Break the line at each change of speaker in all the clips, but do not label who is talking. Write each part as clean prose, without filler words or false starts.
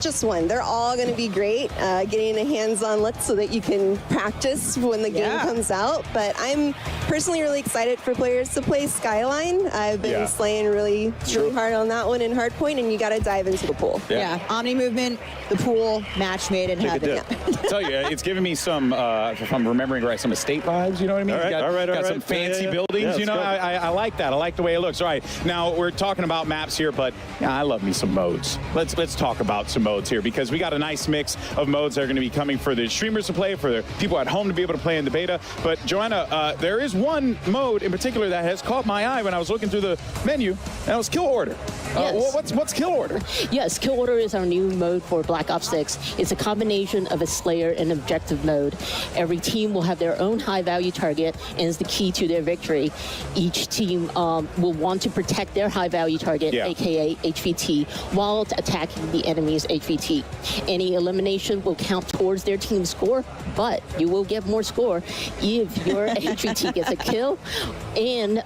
just one. They're all going to be great. Getting a hands-on look so that you can practice when the game comes out. But I'm personally really excited for players to play Skyline. I've been slaying really hard on that one in Hardpoint, and you got to dive into the pool.
Yeah. Omni movement, the pool, match made in heaven.
I tell you, it's giving me some, if I'm remembering right, some estate vibes. You know what I mean?
All right.
Got some fancy buildings. You know, I like that. I like the way it looks. All right, now we're talking about maps here, but I love me some modes. Let's talk about some modes here, because we got a nice mix of modes that are going to be coming for the streamers to play, for the people at home to be able to play in the beta. But Joanna, there is one mode in particular that has caught my eye when I was looking through the menu, and that was Kill Order. What's Kill Order?
Yes, Kill Order is our new mode for Black Ops 6. It's a combination of a Slayer and objective mode. Every team will have their own high-value target, and is the key to their victory. Each team will want to protect their high-value target, aka HVT, while attacking the enemy's HVT. Any elimination will count towards their team score, but you will get more score if your HVT gets a kill and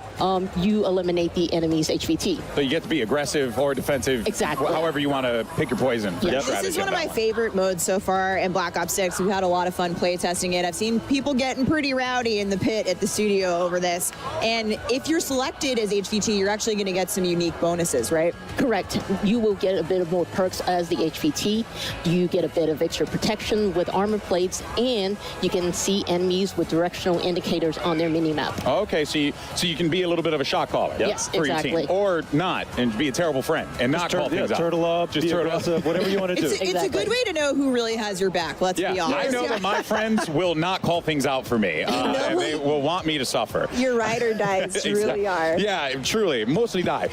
you eliminate the enemy's HVT.
So you get to be aggressive or defensive, however you want to pick your poison.
This is one of my favorite modes so far in Black Ops 6. We've had a lot of fun play testing it. I've seen people getting pretty rowdy in the pit at the studio over this. And if you're selected as HVT, you're actually going to get some unique bonuses, right?
Correct. You will get a bit of more perks as the HVT. You get a bit of extra protection with armor plates, and you can see enemies with directional indicators on their mini-map.
Okay, so you can be a little bit of a shot caller for your team. Or not, and be a terrible friend, and not call things out.
Turtle up, just turtle up, whatever you want to do.
It's a good way to know who really has your back, let's be honest.
I know that my friends will not call things out for me, and they will want me to suffer.
Your ride or dies really are.
Yeah, truly, mostly die.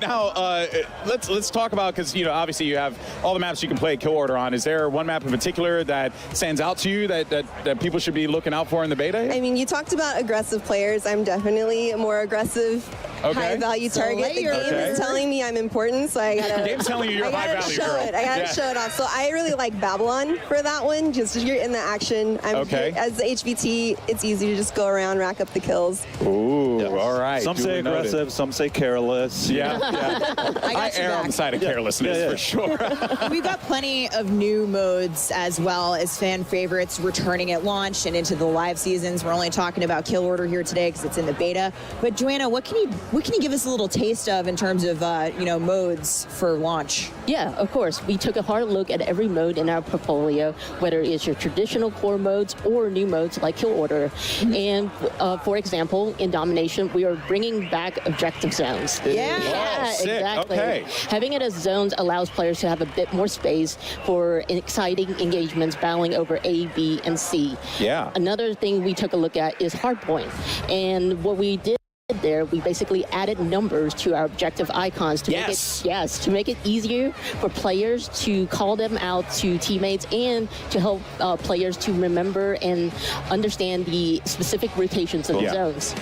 Now, let's talk about, because obviously you have all the maps you can play Kill Order on. Is there one map in particular that stands out to you that people should be looking out for in the beta?
I mean, you talked about aggressive players. I'm definitely a more aggressive, high-value target. The game is telling me I'm important, so I gotta.
The game's telling you you're high value,
show
girl.
it. I gotta show it off. So I really like Babylon for that one. Just you're in the action. As the HVT, it's easy to just go around, rack up the kills.
Ooh, all right.
Some say aggressive, some say careless.
I err on the side of carelessness for sure.
We've got plenty of new modes as well as fan favorites returning at launch and into the live seasons. We're only talking about Kill Order here today because it's in the beta. But Joanna, what can you give us a little taste of in terms of modes for launch?
Yeah, of course. We took a hard look at every mode in our portfolio, whether it's your traditional core modes or new modes like Kill Order. And for example, in Domination, we are bringing back objective zones. Exactly.
Okay.
Having it as zones allows players to have a bit more space for exciting engagements battling over A, B, and C. Another thing we took a look at is Hardpoint. And what we did there, we basically added numbers to our objective icons to make it easier for players to call them out to teammates and to help players to remember and understand the specific rotations of the zones.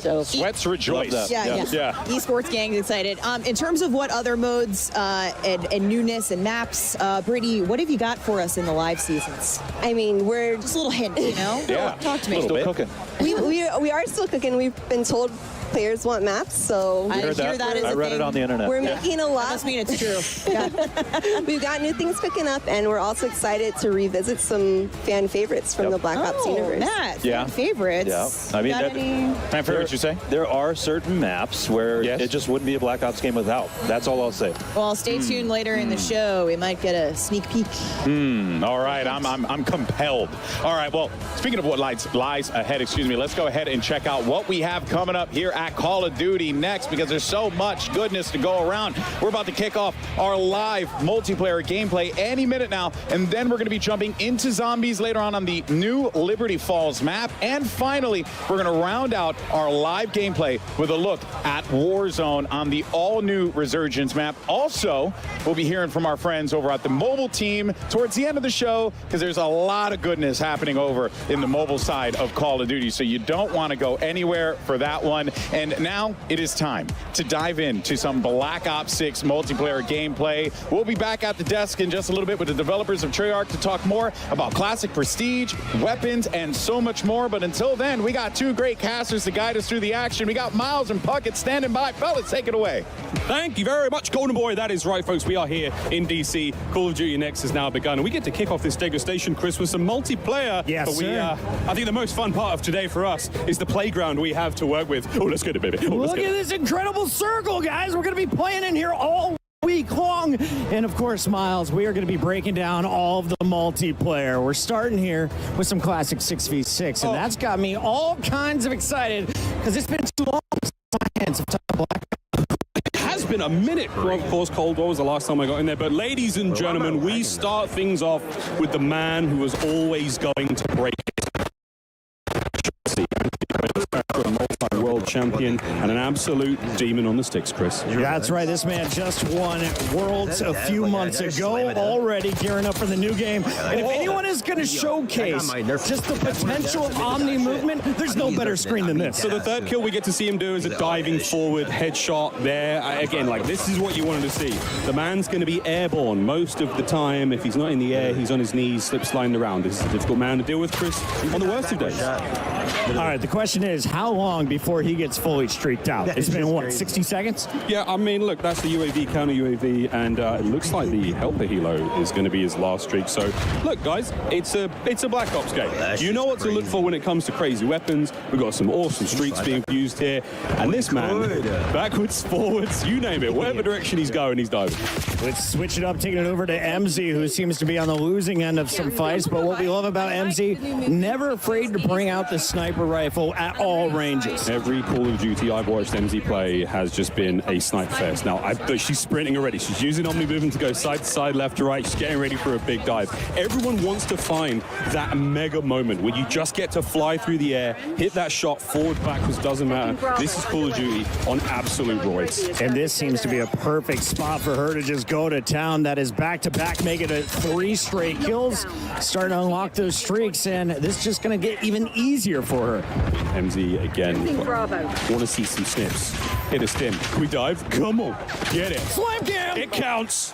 So Sweats rejoice.
Esports gang excited. In terms of what other modes and newness and maps, Brittany, what have you got for us in the live seasons?
I mean, we're
just a little hint, Talk to me.
Still cooking.
We are still cooking. We've been told players want maps, so
I hear that is
I read it on the internet.
We're making a lot.
That must mean it's true.
We've got new things cooking up, and we're also excited to revisit some fan favorites from the Black Ops universe.
Matt, fan favorites.
I mean,
fan favorites, you say?
There are certain maps where it just wouldn't be a Black Ops game without. That's all I'll say.
Well, stay tuned later in the show. We might get a sneak peek.
All right, I'm compelled. All right, well, speaking of what lies ahead, let's go ahead and check out what we have coming up here at Call of Duty next, because there's so much goodness to go around. We're about to kick off our live multiplayer gameplay any minute now, and then we're going to be jumping into zombies later on the new Liberty Falls map. And finally, we're going to round out our live gameplay with a look at Warzone on the all-new Resurgence map. Also, we'll be hearing from our friends over at the mobile team towards the end of the show, because there's a lot of goodness happening over in the mobile side of Call of Duty. So so you don't want to go anywhere for that one. And now it is time to dive into some Black Ops 6 multiplayer gameplay. We'll be back at the desk in just a little bit with the developers of Treyarch to talk more about classic prestige, weapons, and so much more. But until then, we got two great casters to guide us through the action. We got Miles and Puckett standing by. Fellas, take it away.
Thank you very much, Golden Boy. That is right, folks. We are here in DC. Call of Duty Next has now begun, and we get to kick off this degustation, Chris, with some multiplayer.
Yes,
but
sir.
I think the most fun part of today for us is the playground we have to work with. Oh, let's get it, baby. Oh,
Look at this incredible circle, guys. We're going to be playing in here all week long. And of course, Miles, we are going to be breaking down all of the multiplayer. We're starting here with some classic 6v6, and that's got me all kinds of excited because it's been too long since my hands have touched Black.
It has been a minute. Well, of course, Cold War was the last time I got in there. But ladies and gentlemen, we start things off with the man who was always going to break it. A multi-world champion and an absolute demon on the sticks, Chris.
That's right. This man just won Worlds a few months ago, already gearing up for the new game. And if anyone is going to showcase just the potential of Omni movement, there's no better screen than this.
So the third kill we get to see him do is a diving forward headshot there. Again, like, this is what you wanted to see. The man's going to be airborne most of the time. If he's not in the air, he's on his knees, slip sliding around. This is a difficult man to deal with, Chris, on the worst of days.
All right, the question is, how long before he gets fully streaked out? It's been, what, 60 seconds?
Yeah, I mean, look, that's the UAV, counter UAV, and it looks like the Helper Helo is going to be his last streak. So, look, guys, it's a Black Ops game. You know what to look for when it comes to crazy weapons. We've got some awesome streaks being used here. And this man, backwards, forwards, you name it, whatever direction he's going, he's diving.
Let's switch it up, taking it over to MZ, who seems to be on the losing end of some fights. But what we love about MZ, never afraid to bring out the sniper rifle at all ranges.
Every Call of Duty I've watched MZ play has just been a snipe fest. Now, she's sprinting already. She's using Omni movement to go side to side, left to right. She's getting ready for a big dive. Everyone wants to find that mega moment where you just get to fly through the air, hit that shot, forward, backwards, doesn't matter. This is Call of Duty on absolute roids.
And this seems to be a perfect spot for her to just go to town. That is back-to-back, making it 3 straight kills, starting to unlock those streaks, and this is just going to get even easier for her.
MZ again.
Bravo.
Want to see some snips. Hit a stim. We dive. Come on. Get it.
Slam cam!
It counts.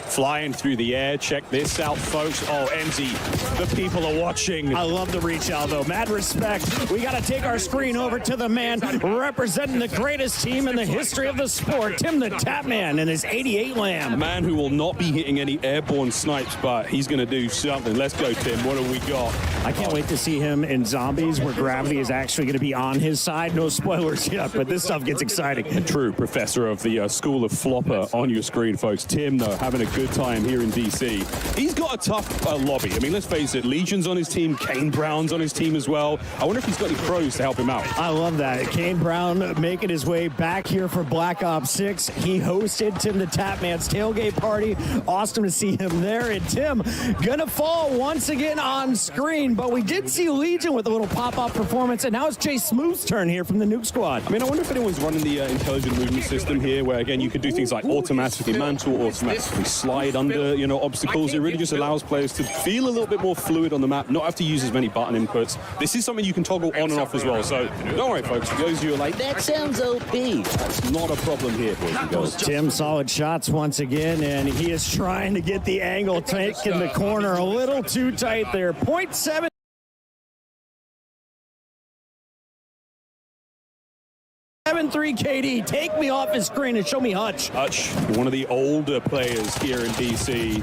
Flying through the air. Check this out, folks. Oh, MZ, the people are watching.
I love the reach out, though. Mad respect. We got to take our screen over to the man representing the greatest team in the history of the sport, Tim the Tapman, and his 88
A
Lamb.
man who will not be hitting any airborne snipes, but he's going to do something. Let's go, Tim. What have we got?
I can't wait to see him in Zombies, where gravity is actually going to be on his side. No spoilers yet, but this stuff gets exciting.
A true professor of the School of Flopper on your screen, folks. Tim, though, having a good time here in DC. He's got a tough lobby. I mean, let's face it, Legion's on his team, Kane Brown's on his team as well. I wonder if he's got any pros to help him out.
I love that. Kane Brown making his way back here for Black Ops 6. He hosted Tim the Tapman's tailgate party. Awesome to see him there. And Tim gonna fall once again on screen, but we did see Legion with a little pop-up performance, and now it's Jay Smooth's turn here from the Nuke Squad.
I mean, I wonder if anyone's running the intelligent movement system here, where, again, you could do things like automatically mantle, automatically slide under, obstacles. It really just allows players to feel a little bit more fluid on the map, not have to use as many button inputs. This is something you can toggle on and off as well, so don't worry, folks. For those of you who are like, that sounds OP, that's not a problem here, boys and girls.
Tim, solid shots once again, and he is trying to get the angle, taking the corner a little too tight there. 0.7. 7-3 KD, take me off his screen and show me Hutch.
Hutch, one of the older players here in DC,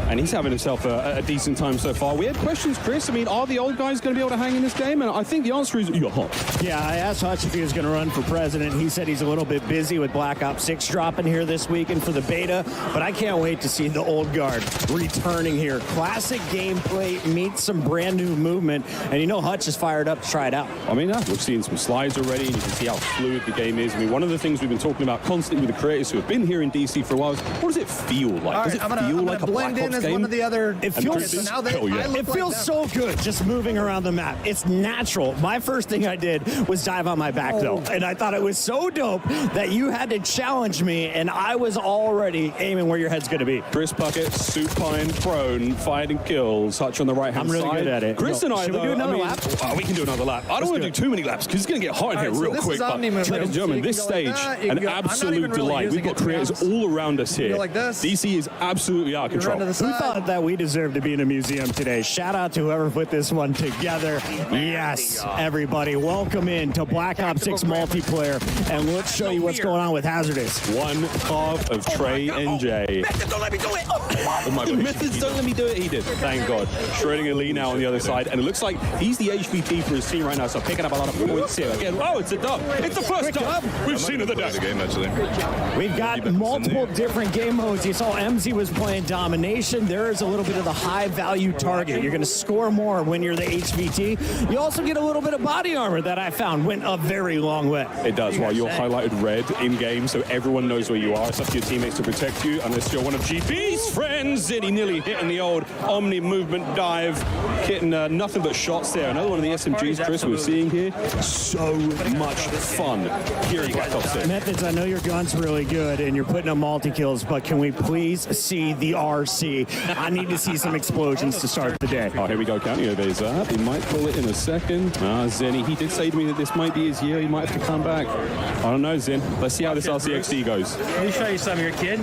and he's having himself a decent time so far. We had questions, Chris. I mean, are the old guys going to be able to hang in this game? And I think the answer is yeah.
Yeah, I asked Hutch if he was going to run for president. He said he's a little bit busy with Black Ops 6 dropping here this weekend for the beta, but I can't wait to see the old guard returning here. Classic gameplay meets some brand new movement, and Hutch is fired up to try it out.
I mean, we've seen some slides already, and you can see how fluid the game is. I mean, one of the things we've been talking about constantly with the creators who have been here in DC for a while is, what does it feel like? Does it feel like a Black Ops Ops game.
one of the other.
It feels,
so now they,
hell yeah.
it feels so good just moving around the map. It's natural. My first thing I did was dive on my back, though. And I thought it was so dope that you had to challenge me, and I was already aiming where your head's going to be.
Chris Puckett, supine, prone, finding kills, Hutch on the right-hand side.
I'm really good at it.
Chris and I,
should
though,
we do another lap?
Oh, we can do another lap. I don't want to do too many laps because it's going to get hot in here
so
real
this
quick.
is
But,
Omni movement.
ladies and gentlemen,
So you
this
can go like
stage,
that, you can
an
go- I'm not
absolute
even really
delight.
using
We've got
it, to be
creators
honest.
all around us here.
go like this.
DC is absolutely out of
You run
control.
to the
Who
side.
thought that we deserved to be in a museum today? Shout out to whoever put this one together. Yes, everybody, welcome in to Black Ops 6 multiplayer, and let's show you what's going on with Hazardous.
One half of Trey and Jay.
Methods, don't let me do it.
Oh my God. Methods, don't let me do it. He did. Thank God. Schrödinger Lee now on the other side, and it looks like he's the HVT for his team right now, so picking up a lot of points here. Again, oh, it's a dub. It's the first dub we've seen of the day.
We've got multiple different game modes. You saw MZ was playing domination. There is a little bit of the high value target. You're going to score more when you're the HVT. You also get a little bit of body armor that I found went a very long way.
It does, while you're highlighted red in-game, so everyone knows where you are. It's up to your teammates to protect you, unless you're one of GP's friends. Ziddy nearly hitting the old Omni movement dive, getting nothing but shots there. Another one of the SMGs, Chris, we're seeing here. So much fun here in Black Ops 6.
Methods, I know your gun's really good and you're putting up multi-kills, but can we please see the RC? I need to see some explosions to start the day.
Oh, here we go, counting over his up. He might pull it in a second. Zenny, he did say to me that this might be his year. He might have to come back. I don't know, Zen. Let's see how this RCXD goes.
Let me show you some of your kid.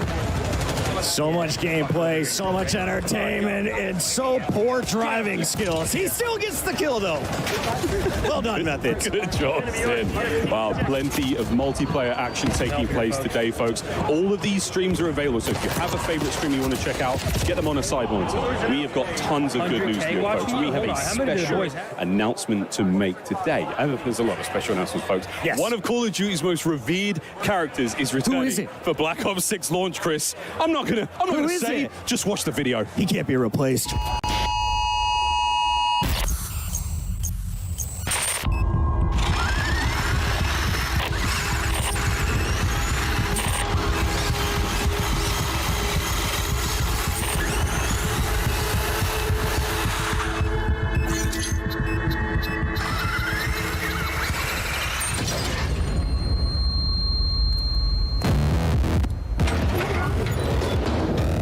So much gameplay, so much entertainment, and so poor driving skills. He still gets the kill, though. Well done, Methods.
Good job, Zen. Wow, plenty of multiplayer action taking place today, folks. All of these streams are available, so if you have a favorite stream you want to check out, get them on a side monitor. We have got tons of good news for you, folks. We have a special announcement to make today. There's a lot of special announcements, folks.
Yes.
One of Call of Duty's most revered characters is returning
is it?
for Black Ops 6 launch, Chris. I'm not gonna
is
say.
it?
Just watch the video.
He can't be replaced.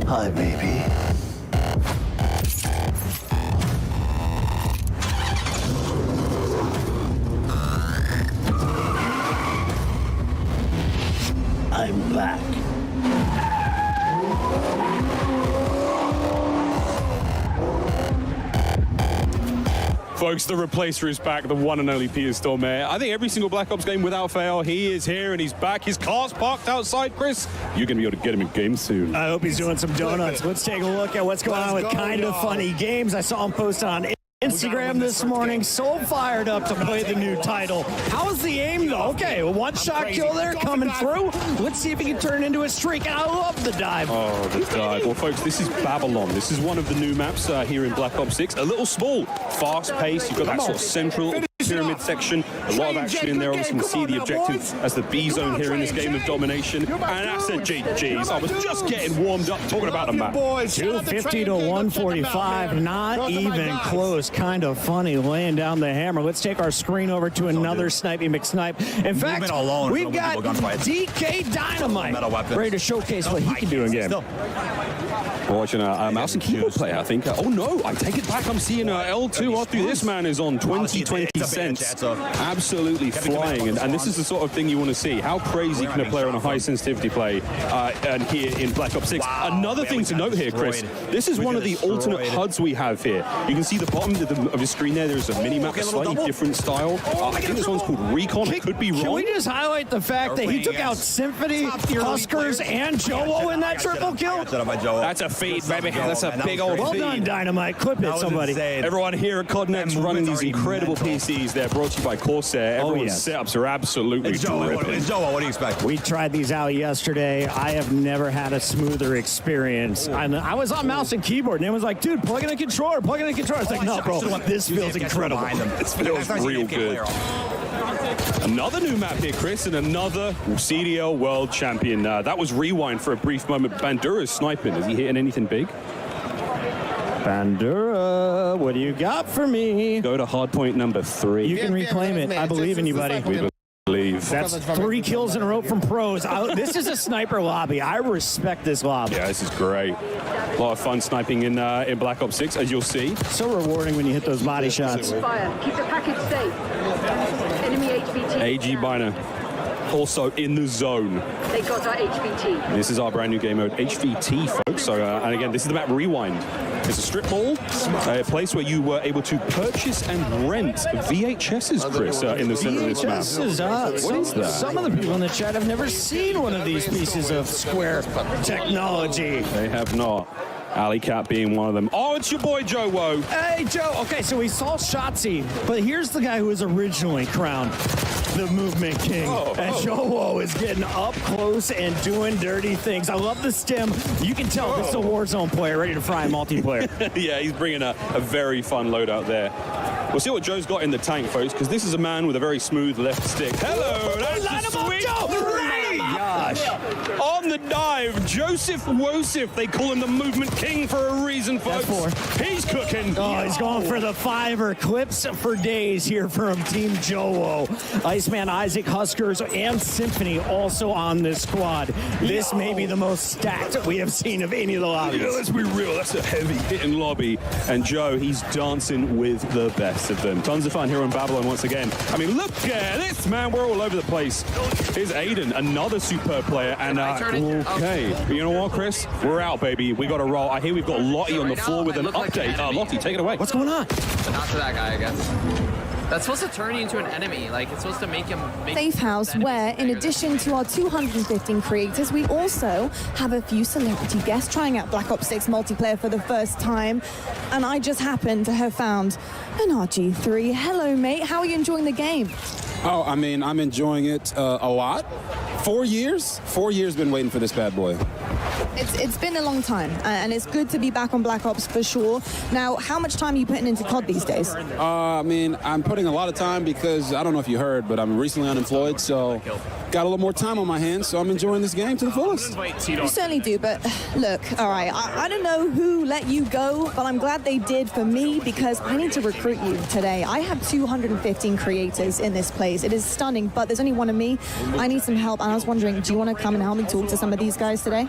Hi, baby. I'm back.
Folks, the replacer is back, the one and only Peter Stormare. I think every single Black Ops game without fail, he is here and he's back. His car's parked outside, Chris. You're going to be able to get him in game soon.
I hope he's doing some donuts. Let's take a look at what's going on with Kind of Funny Games. I saw him post on Instagram this morning. So fired up to play the new title. How's the aim, though? Okay, a one-shot kill there coming through. Let's see if he can turn it into a streak. I love the dive.
Oh, the dive. Well, folks, this is Babylon. This is one of the new maps here in Black Ops 6. A little small, fast-paced. You've got that sort of central pyramid section. A lot of action in there. Obviously, you can see the objective as the B zone here in this game of domination. And that's a GG's. I was just getting warmed up talking about the map.
250 to 145. Not even close. Kind of funny laying down the hammer. Let's take our screen over to another Snipey McSnipe. In fact, we've got DK Dynamite ready to showcase what he can do in game.
We're watching a mouse and keyboard player, I think. Oh no, I take it back. I'm seeing L2 after this man is on 20 cents. Absolutely flying. And this is the sort of thing you want to see. How crazy can a player on a high sensitivity play and here in Black Ops 6? Another thing to note here, Chris, this is one of the alternate HUDs we have here. You can see the bottom of the screen there. There's a mini-map, a slightly different style. I think this one's called Recon. It could be wrong.
Can we just highlight the fact that he took out Symphony, Huskers, and Jowo in that triple kill?
That's a feed, baby. That's a big old
Well
feed.
done, Dynamite. Clip it, somebody.
Everyone here at CodNet's running these incredible PCs. They're brought to you by Corsair. Everyone's setups are absolutely terrific.
Joe, what do you expect?
We tried these out yesterday. I have never had a smoother experience. I was on mouse and keyboard, and it was like, dude, plug in a controller, plug in a controller. It's like, no, bro, this feels incredible.
This feels real good. Another new map here, Chris, and another CDL World Champion. That was Rewind for a brief moment. Bandura's sniping. Is he hitting anything big?
Bandura, what do you got for me?
Go to hardpoint number 3.
You can reclaim it. I believe in you, buddy.
We believe.
That's 3 kills in a row from pros. This is a sniper lobby. I respect this lobby.
Yeah, this is great. A lot of fun sniping in Black Ops 6, as you'll see.
So rewarding when you hit those body shots.
Fire. Keep the package safe. Enemy HVT.
AG Biner, also in the zone.
They got our HVT.
This is our brand new game mode, HVT, folks. So, and again, this is the map Rewind. It's a strip mall, a place where you were able to purchase and rent VHSs, Chris, in the center of this map.
What is that? Some of the people in the chat have never seen one of these pieces of Square technology.
They have not. Alley Cat being one of them. Oh, it's your boy Joe Woe.
Hey, Joe. Okay, so we saw Shotzi, but here's the guy who was originally crowned the Movement King. And Joe Woe is getting up close and doing dirty things. I love the stem. You can tell this is a Warzone player ready to fry in multiplayer.
Yeah, he's bringing a very fun loadout there. We'll see what Joe's got in the tank, folks, because this is a man with a very smooth left stick. Hello, that's the sweet
Gosh.
On the dive, Joseph Wosif. They call him the Movement King for a reason, folks. He's cooking.
Oh, he's going for the 5 clips for days here from Team Joe Woe. Iceman, Isaac, Huskers, and Symphony also on this squad. This may be the most stacked we have seen of any of the lobbies.
Yeah, let's be real. That's a heavy hitting lobby. And Joe, he's dancing with the best of them. Tons of fun here in Babylon once again. I mean, look at this, man. We're all over the place. Here's Aiden, another superb player. And okay, you know what, Chris? We're out, baby. We got to roll. I hear we've got Lottie on the floor with an update. Lottie, take it away.
What's going on?
But not to that guy, I guess. That's supposed to turn you into an enemy. Like, it's supposed to make him...
Safe House, where, in addition to our 215 creators, we also have a few celebrity guests trying out Black Ops 6 multiplayer for the first time. And I just happened to have found an RG3. Hello, mate. How are you enjoying the game?
Oh, I mean, I'm enjoying it a lot. 4 years? 4 years been waiting for this bad boy.
It's been a long time, and it's good to be back on Black Ops for sure. Now, how much time are you putting into COD these days?
I mean, I'm putting a lot of time because, I don't know if you heard, but I'm recently unemployed, so got a little more time on my hands, so I'm enjoying this game to the fullest.
You certainly do, but look, all right, I don't know who let you go, but I'm glad they did for me because I need to recruit you today. I have 215 creators in this place. It is stunning, but there's only one of me. I need some help, and I was wondering, do you want to come and help me talk to some of these guys today?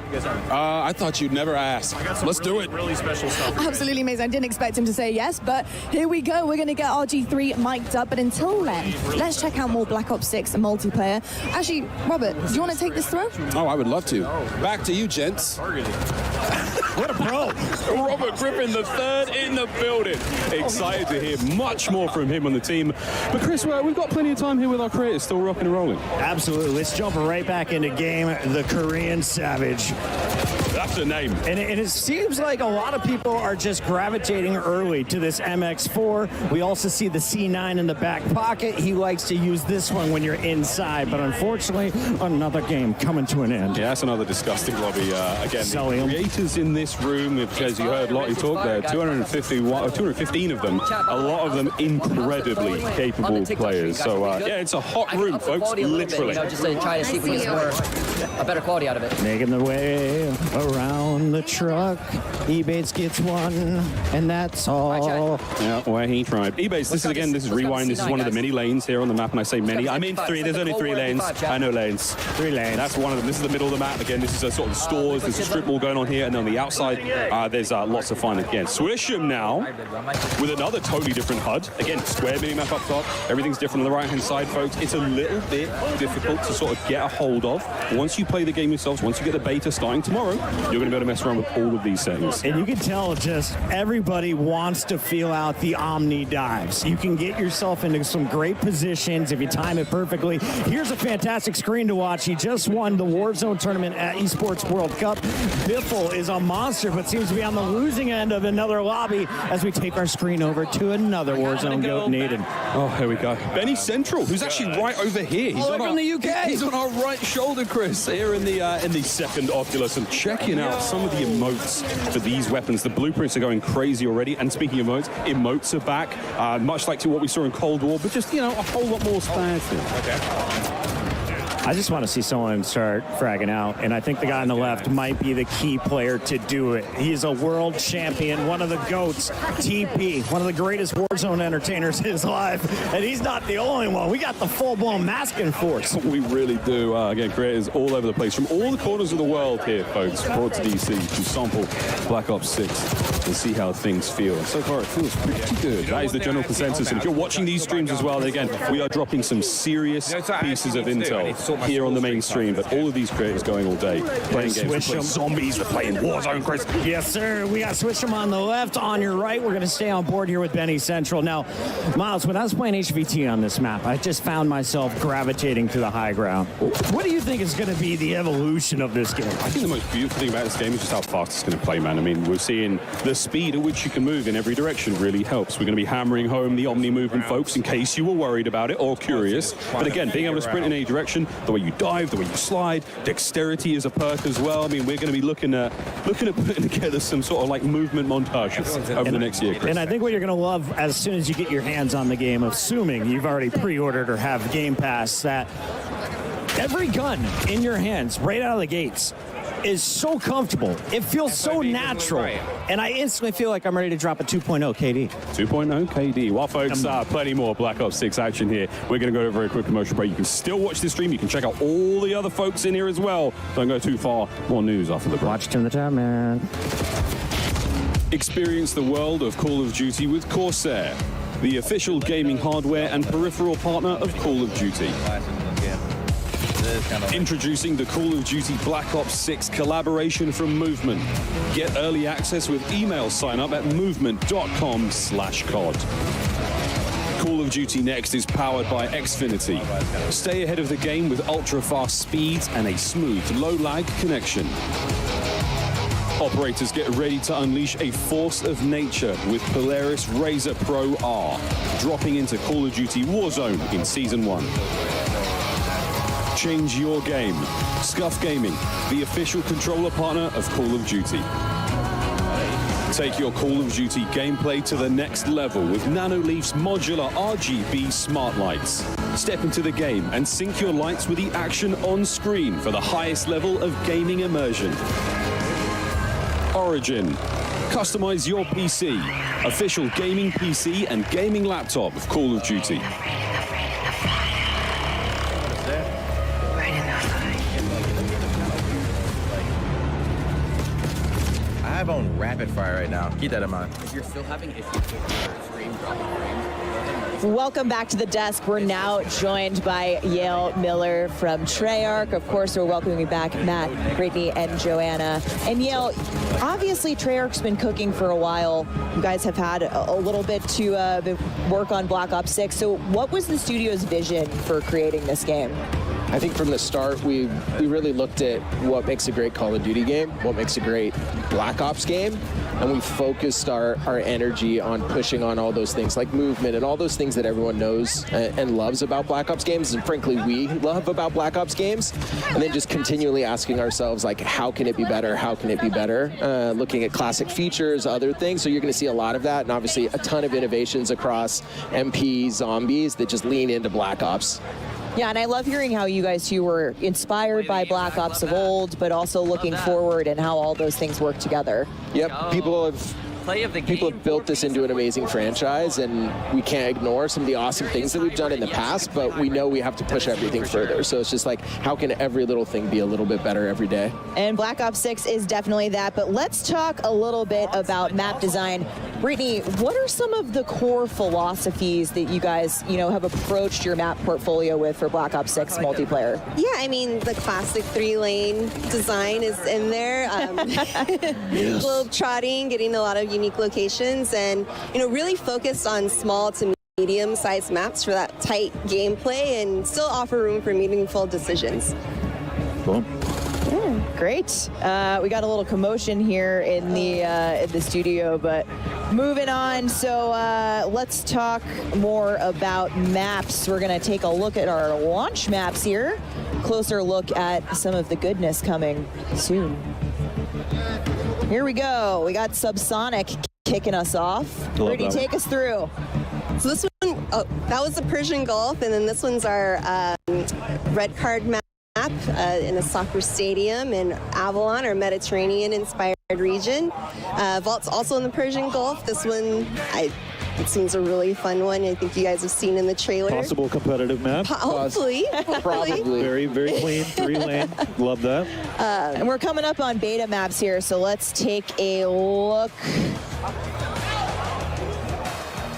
I thought you'd never ask. Let's do it.
Really special stuff.
Absolutely amazing. I didn't expect him to say yes, but here we go. We're going to get RG3 mic'd up, but until then, let's check out more Black Ops 6 multiplayer. Actually, Robert, do you want to take this throw?
Oh, I would love to. Back to you, gents.
What a pro.
Robert Griffin, the third in the building. Excited to hear much more from him on the team. But Chris, we've got plenty of time here with our creators still rocking and rolling.
Absolutely. Let's jump right back into game. The Korean Savage.
That's the name.
And it seems like a lot of people are just gravitating early to this MX4. We also see the C9 in the back pocket. He likes to use this one when you're inside, but unfortunately, another game coming to an end.
Yeah, that's another disgusting lobby. Again, the creators in this room, as you heard Lottie talk there, 215 of them, a lot of them incredibly capable players. So, yeah, it's a hot room, folks, literally.
Just to try to see if we can get a better quality out of it.
Making the way around the truck. Ebates gets one, and that's all.
Yeah, where he tried. Ebates, this is Rewind. This is one of the many lanes here on the map, and I say many. I mean 3. There's only 3 lanes. I know lanes.
3 lanes.
That's one of them. This is the middle of the map. Again, this is a sort of stores. There's a strip mall going on here, and on the outside, there's lots of fun. Again, Swisham now with another totally different HUD. Again, square mini-map up top. Everything's different on the right-hand side, folks. It's a little bit difficult to sort of get a hold of. Once you play the game yourselves, once you get the beta starting tomorrow, you're going to be able to mess around with all of these settings.
And you can tell just everybody wants to feel out the Omni dives. You can get yourself into some great positions if you time it perfectly. Here's a fantastic screen to watch. He just won the Warzone tournament at Esports World Cup. Biffle is a monster, but seems to be on the losing end of another lobby as we take our screen over to another Warzone goat, Naden.
Oh, here we go. Benny Central, who's actually right over here. He's
from the UK.
He's on our right shoulder, Chris, here in the second Oculus, and checking out some of the emotes for these weapons. The blueprints are going crazy already. And speaking of emotes are back, much like to what we saw in Cold War, but just, a whole lot more spicy. Okay.
I just want to see someone start fragging out, and I think the guy on the left might be the key player to do it. He's a world champion, one of the GOATs, TP, one of the greatest Warzone entertainers in his life, and he's not the only one. We got the full-blown masking force.
We really do. Again, creators all over the place, from all the corners of the world here, folks, brought to DC to sample Black Ops 6 and see how things feel. And so far, it feels pretty good. That is the general consensus. And if you're watching these streams as well, then again, we are dropping some serious pieces of intel here on the main stream, but all of these creators going all day, playing games. We're playing zombies, we're playing Warzone, Chris.
Yes, sir. We got Switch'em on the left, on your right. We're going to stay on board here with Benny Central. Now, Miles, when I was playing HVT on this map, I just found myself gravitating to the high ground. What do you think is going to be the evolution of this game?
I think the most beautiful thing about this game is just how fast it's going to play, man. I mean, we're seeing the speed at which you can move in every direction really helps. We're going to be hammering home the Omni movement, folks, in case you were worried about it or curious. But again, being able to sprint in any direction, the way you dive, the way you slide, dexterity is a perk as well. I mean, we're going to be looking at putting together some sort of like movement montages over the next year, Chris.
And I think what you're going to love as soon as you get your hands on the game, assuming you've already pre-ordered or have Game Pass, that every gun in your hands right out of the gates is so comfortable. It feels so natural. And I instantly feel like I'm ready to drop a 2.0 KD.
2.0 KD. Well, folks, plenty more Black Ops 6 action here. We're going to go to a very quick commercial break. You can still watch this stream. You can check out all the other folks in here as well. Don't go too far. More news after the break.
Watch Tim the Tap Man.
Experience the world of Call of Duty with Corsair, the official gaming hardware and peripheral partner of Call of Duty. Introducing the Call of Duty Black Ops 6 collaboration from Movement. Get early access with email sign up at movement.com/COD. Call of Duty Next is powered by Xfinity. Stay ahead of the game with ultra-fast speeds and a smooth, low-lag connection. Operators, get ready to unleash a force of nature with Polaris Razor Pro R, dropping into Call of Duty Warzone in Season 1. Change your game. Scuff Gaming, the official controller partner of Call of Duty. Take your Call of Duty gameplay to the next level with Nanoleaf's modular RGB smart lights. Step into the game and sync your lights with the action on screen for the highest level of gaming immersion. Origin. Customize your PC. Official gaming PC and gaming laptop of Call of Duty.
I have on rapid fire right now. Keep that in mind. If you're still having issues with your stream dropping frames,
Welcome back to the desk. We're now joined by Yale Miller from Treyarch. Of course, we're welcoming back Matt, Brittany, and Joanna. And Yale, obviously Treyarch's been cooking for a while. You guys have had a little bit to work on Black Ops 6. So what was the studio's vision for creating this game?
I think from the start, we really looked at what makes a great Call of Duty game, what makes a great Black Ops game, and we focused our energy on pushing on all those things like movement and all those things that everyone knows and loves about Black Ops games, and frankly, we love about Black Ops games, and then just continually asking ourselves, like, how can it be better? How can it be better? Looking at classic features, other things, so you're going to see a lot of that, and obviously a ton of innovations across MP, zombies that just lean into Black Ops.
Yeah, and I love hearing how you guys two were inspired by Black Ops of old, but also looking forward and how all those things work together.
Yep, people have built this into an amazing franchise, and we can't ignore some of the awesome things that we've done in the past, but we know we have to push everything further. So it's just like, how can every little thing be a little bit better every day?
And Black Ops 6 is definitely that, but let's talk a little bit about map design. Brittany, what are some of the core philosophies that you guys, have approached your map portfolio with for Black Ops 6 multiplayer?
Yeah, I mean, the classic 3-lane design is in there. Little trotting, getting a lot of unique locations, and really focused on small to medium-sized maps for that tight gameplay and still offer room for meaningful decisions.
Cool.
Yeah, great. We got a little commotion here in the studio, but moving on. So let's talk more about maps. We're going to take a look at our launch maps here. Closer look at some of the goodness coming soon. Here we go. We got Subsonic kicking us off. Brittany, take us through.
So this one, that was the Persian Gulf, and then this one's our red card map in a soccer stadium in Avalon, our Mediterranean-inspired region. Vault's also in the Persian Gulf. This one, it seems a really fun one. I think you guys have seen in the trailer.
Possible competitive map.
Hopefully.
Probably.
Very, very clean, 3-lane. Love that.
And we're coming up on beta maps here, so let's take a look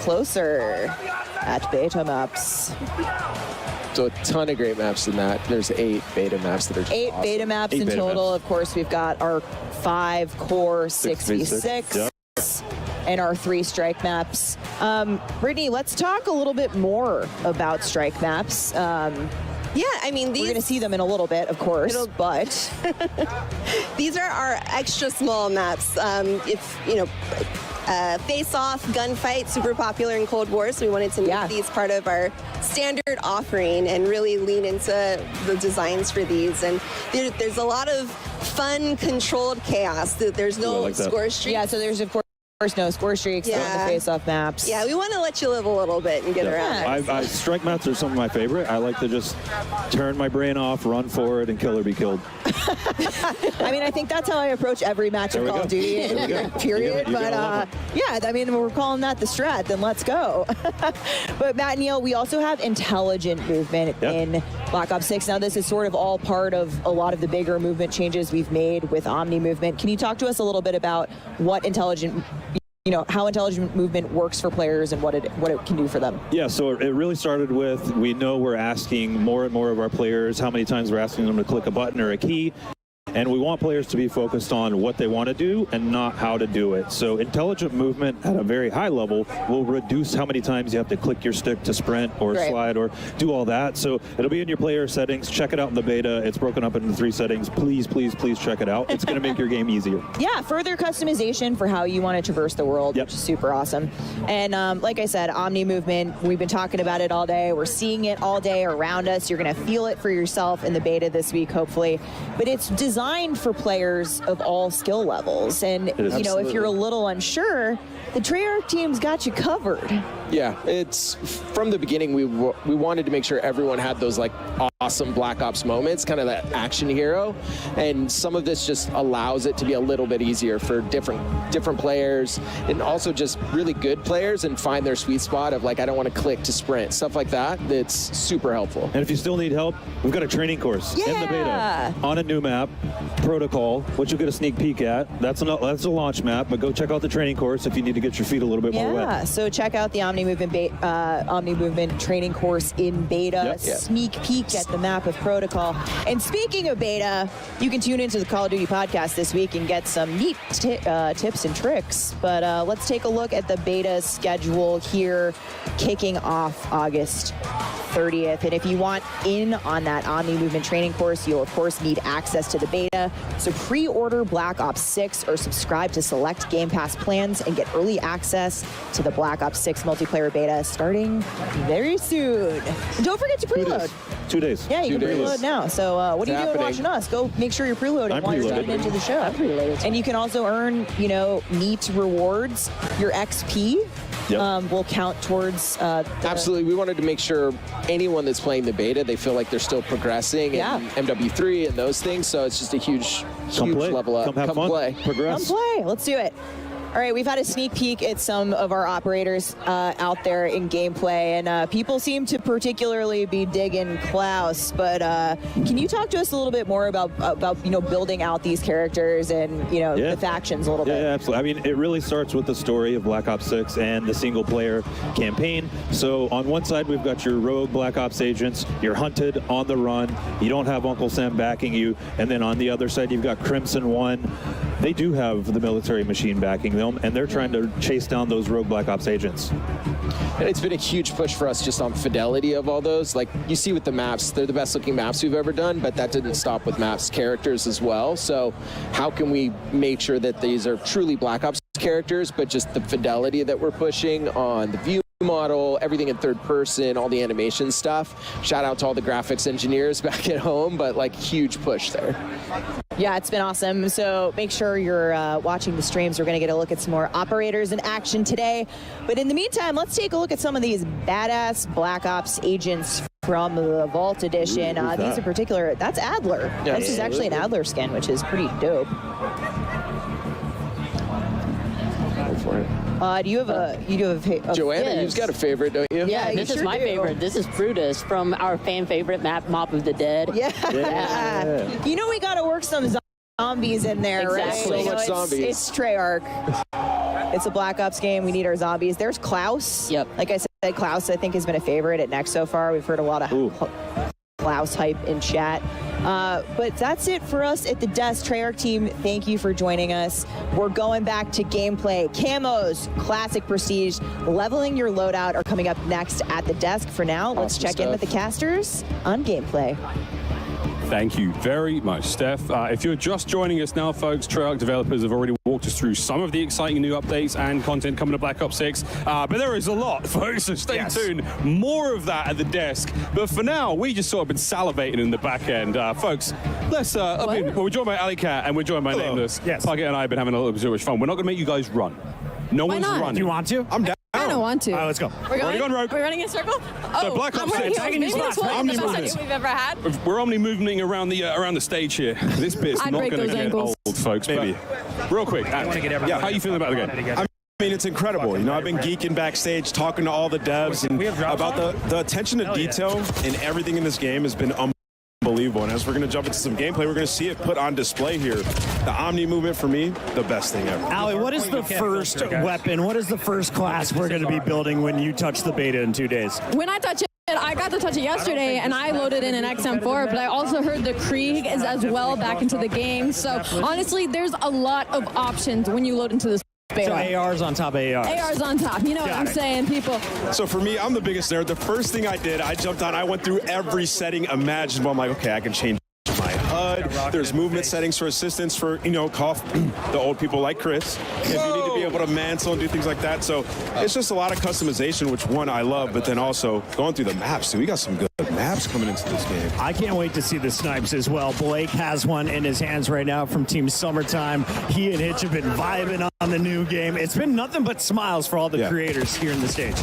closer at beta maps.
So a ton of great maps in that. There's 8 beta maps that are just
8
awesome.
beta maps in total. Of course, we've got our 5 core 6v6.
Yep.
And our 3 strike maps. Brittany, let's talk a little bit more about strike maps.
Yeah, I mean,
we're going to see them in a little bit, of course, but
these are our extra small maps. If you know, face-off, gunfight, super popular in Cold War, so we wanted to make these part of our standard offering and really lean into the designs for these. And there's a lot of fun, controlled chaos. There's no score streak.
Yeah, so there's of course no score streaks on the face-off maps.
Yeah, we want to let you live a little bit and get around.
Strike maps are some of my favorite. I like to just turn my brain off, run forward, and kill or be killed.
I mean, I think that's how I approach every match of Call of Duty, period. But yeah, I mean, we're calling that the strat, then let's go. But Matt and Neil, we also have intelligent movement in Black Ops 6. Now, this is sort of all part of a lot of the bigger movement changes we've made with Omni movement. Can you talk to us a little bit about what how intelligent movement works for players and what it can do for them?
Yeah, so it really started with, we know we're asking more and more of our players how many times we're asking them to click a button or a key. And we want players to be focused on what they want to do and not how to do it. So intelligent movement at a very high level will reduce how many times you have to click your stick to sprint or slide or do all that. So it'll be in your player settings. Check it out in the beta. It's broken up into 3 settings. Please, please, please check it out. It's going to make your game easier.
Yeah, further customization for how you want to traverse the world, which is super awesome. And like I said, Omni movement, we've been talking about it all day. We're seeing it all day around us. You're going to feel it for yourself in the beta this week, hopefully. But it's designed for players of all skill levels. And, if you're a little unsure, the Treyarch team's got you covered.
Yeah, it's from the beginning we wanted to make sure everyone had those like awesome Black Ops moments, kind of that action hero, and some of this just allows it to be a little bit easier for different players, and also just really good players and find their sweet spot of like, I don't want to click to sprint, stuff like that. That's super helpful.
And if you still need help, we've got a training course in the beta on a new map, Protocol, which you'll get a sneak peek at. That's a launch map, but go check out the training course if you need to get your feet a little bit more wet.
Yeah, so check out the Omni Movement training course in beta. Sneak peek at the map of Protocol. And speaking of beta, you can tune into the Call of Duty podcast this week and get some neat tips and tricks. But let's take a look at the beta schedule here, kicking off August 30th. And if you want in on that Omni Movement training course, you'll of course need access to the beta. So pre-order Black Ops 6 or subscribe to select Game Pass plans and get early access to the Black Ops 6 multiplayer beta starting very soon. And don't forget to preload.
2 days.
Yeah, you can preload now. So what are you doing watching us? Go make sure you're preloading while you're tuning into the show. And you can also earn, neat rewards. Your XP will count towards
Absolutely. We wanted to make sure anyone that's playing the beta, they feel like they're still progressing in MW3 and those things. So it's just a huge level up.
Come play. Progress.
Come play. Let's do it. All right, we've had a sneak peek at some of our operators out there in gameplay, and people seem to particularly be digging Klaus. But can you talk to us a little bit more about building out these characters and the factions a little bit?
Yeah, absolutely. I mean, it really starts with the story of Black Ops 6 and the single-player campaign. So on one side, we've got your rogue Black Ops agents. You're hunted on the run. You don't have Uncle Sam backing you. And then on the other side, you've got Crimson One. They do have the military machine backing them, and they're trying to chase down those rogue Black Ops agents.
And it's been a huge push for us just on fidelity of all those. Like you see with the maps, they're the best looking maps we've ever done, but that didn't stop with maps characters as well. So how can we make sure that these are truly Black Ops characters, but just the fidelity that we're pushing on the view model, everything in third person, all the animation stuff. Shout out to all the graphics engineers back at home, but like huge push there.
Yeah, it's been awesome. So make sure you're watching the streams. We're going to get a look at some more operators in action today. But in the meantime, let's take a look at some of these badass Black Ops agents from the Vault Edition. These in particular, that's Adler.
Yeah,
this is actually an Adler skin, which is pretty dope.
Go for it.
Do you have a
Joanna,
yes.
you've got a favorite, don't you?
Yeah, this is my favorite. This is Brutus from our fan favorite map, Mop of the Dead.
Yeah. You know we got to work some zombies in there,
Exactly.
right?
So much zombies.
It's Treyarch. It's a Black Ops game. We need our zombies. There's Klaus.
Yep.
Like I said, Klaus I think has been a favorite at Next so far. We've heard a lot of Klaus hype in chat. But that's it for us at the desk. Treyarch team, thank you for joining us. We're going back to gameplay. Camos, Classic Prestige, leveling your loadout are coming up next at the desk. For now, let's check in with the casters on gameplay.
Thank you very much, Steph. If you're just joining us now, folks, Treyarch developers have already walked us through some of the exciting new updates and content coming to Black Ops 6. But there is a lot, folks, so stay tuned. More of that at the desk. But for now, we just sort of been salivating in the back end. Folks, let's... we're joined by Ali Cat and we're joined by Nameless.
Yes.
Puckett and I have been having a little bit too much fun. We're not going to make you guys run. No one's running.
Do you want to?
I'm down.
I don't want to.
All right, let's go.
We're
Already gone rogue.
We're running in a circle?
So Black Ops 6.
Maybe this will be the best idea we've ever had.
We're omni moving around the stage here. This bit's
I'd
not
break
going to
those
get
ankles.
old, folks. Maybe. Real quick, how are you feeling about the game?
I mean, it's incredible. You know, I've been geeking backstage, talking to all the devs, and about the attention to detail in everything in this game has been unbelievable. And as we're going to jump into some gameplay, we're going to see it put on display here. The Omni movement, for me, the best thing ever.
Ali, what is the first weapon? What is the first class we're going to be building when you touch the beta in 2 days?
When I touch it, I got to touch it yesterday, and I loaded in an XM4, but I also heard the Krieg is as well back into the game. So honestly, there's a lot of options when you load into this beta.
So AR's on top of ARs.
AR's on top. You know what I'm saying, people.
So for me, I'm the biggest nerd. The first thing I did, I jumped on, I went through every setting imaginable. I'm like, okay, I can change my HUD. There's movement settings for assistance for, the old people like Chris. If you need to be able to mantle and do things like that. So it's just a lot of customization, which one I love, but then also going through the maps. So we got some good maps coming into this game.
I can't wait to see the snipes as well. Blake has one in his hands right now from Team Summertime. He and Hitch have been vibing on the new game. It's been nothing but smiles for all the creators here in the stage.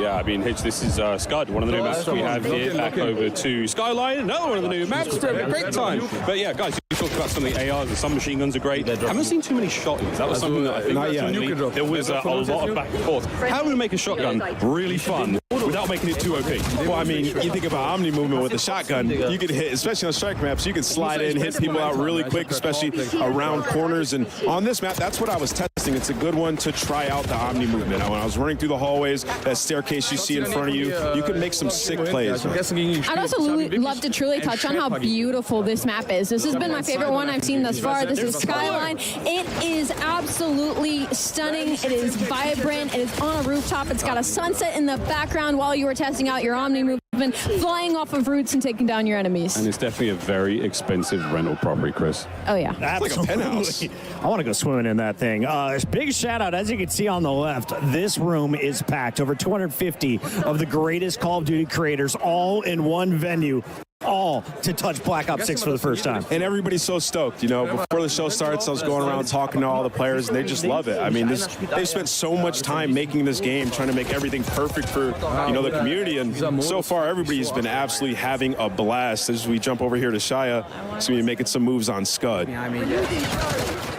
Yeah, I mean, Hitch, this is Scud, one of the new maps we have here. Back over to Skyline, another one of the new maps. Great time. But yeah, guys, you talked about some of the ARs and some machine guns are great. I haven't seen too many shotguns. That was something that I think there was a lot of back and forth. How do we make a shotgun really fun without making it too OP?
Well, I mean, you think about Omni movement with the shotgun, you can hit, especially on strike maps, you can slide in, hit people out really quick, especially around corners. And on this map, that's what I was testing. It's a good one to try out the Omni movement. When I was running through the hallways, that staircase you see in front of you, you can make some sick plays.
I'd also love to truly touch on how beautiful this map is. This has been my favorite one I've seen thus far. This is Skyline. It is absolutely stunning. It is vibrant. It is on a rooftop. It's got a sunset in the background while you were testing out your Omni movement, flying off of roofs and taking down your enemies.
And it's definitely a very expensive rental property, Chris.
Oh, yeah.
Absolutely.
Like a penthouse.
I want to go swimming in that thing. Big shout out, as you can see on the left, this room is packed. Over 250 of the greatest Call of Duty creators all in one venue. All to touch Black Ops 6 for the first time.
And everybody's so stoked. Before the show starts, I was going around talking to all the players, and they just love it. I mean, they've spent so much time making this game, trying to make everything perfect for, the community. And so far, everybody's been absolutely having a blast. As we jump over here to Shia, he's going to be making some moves on Scud.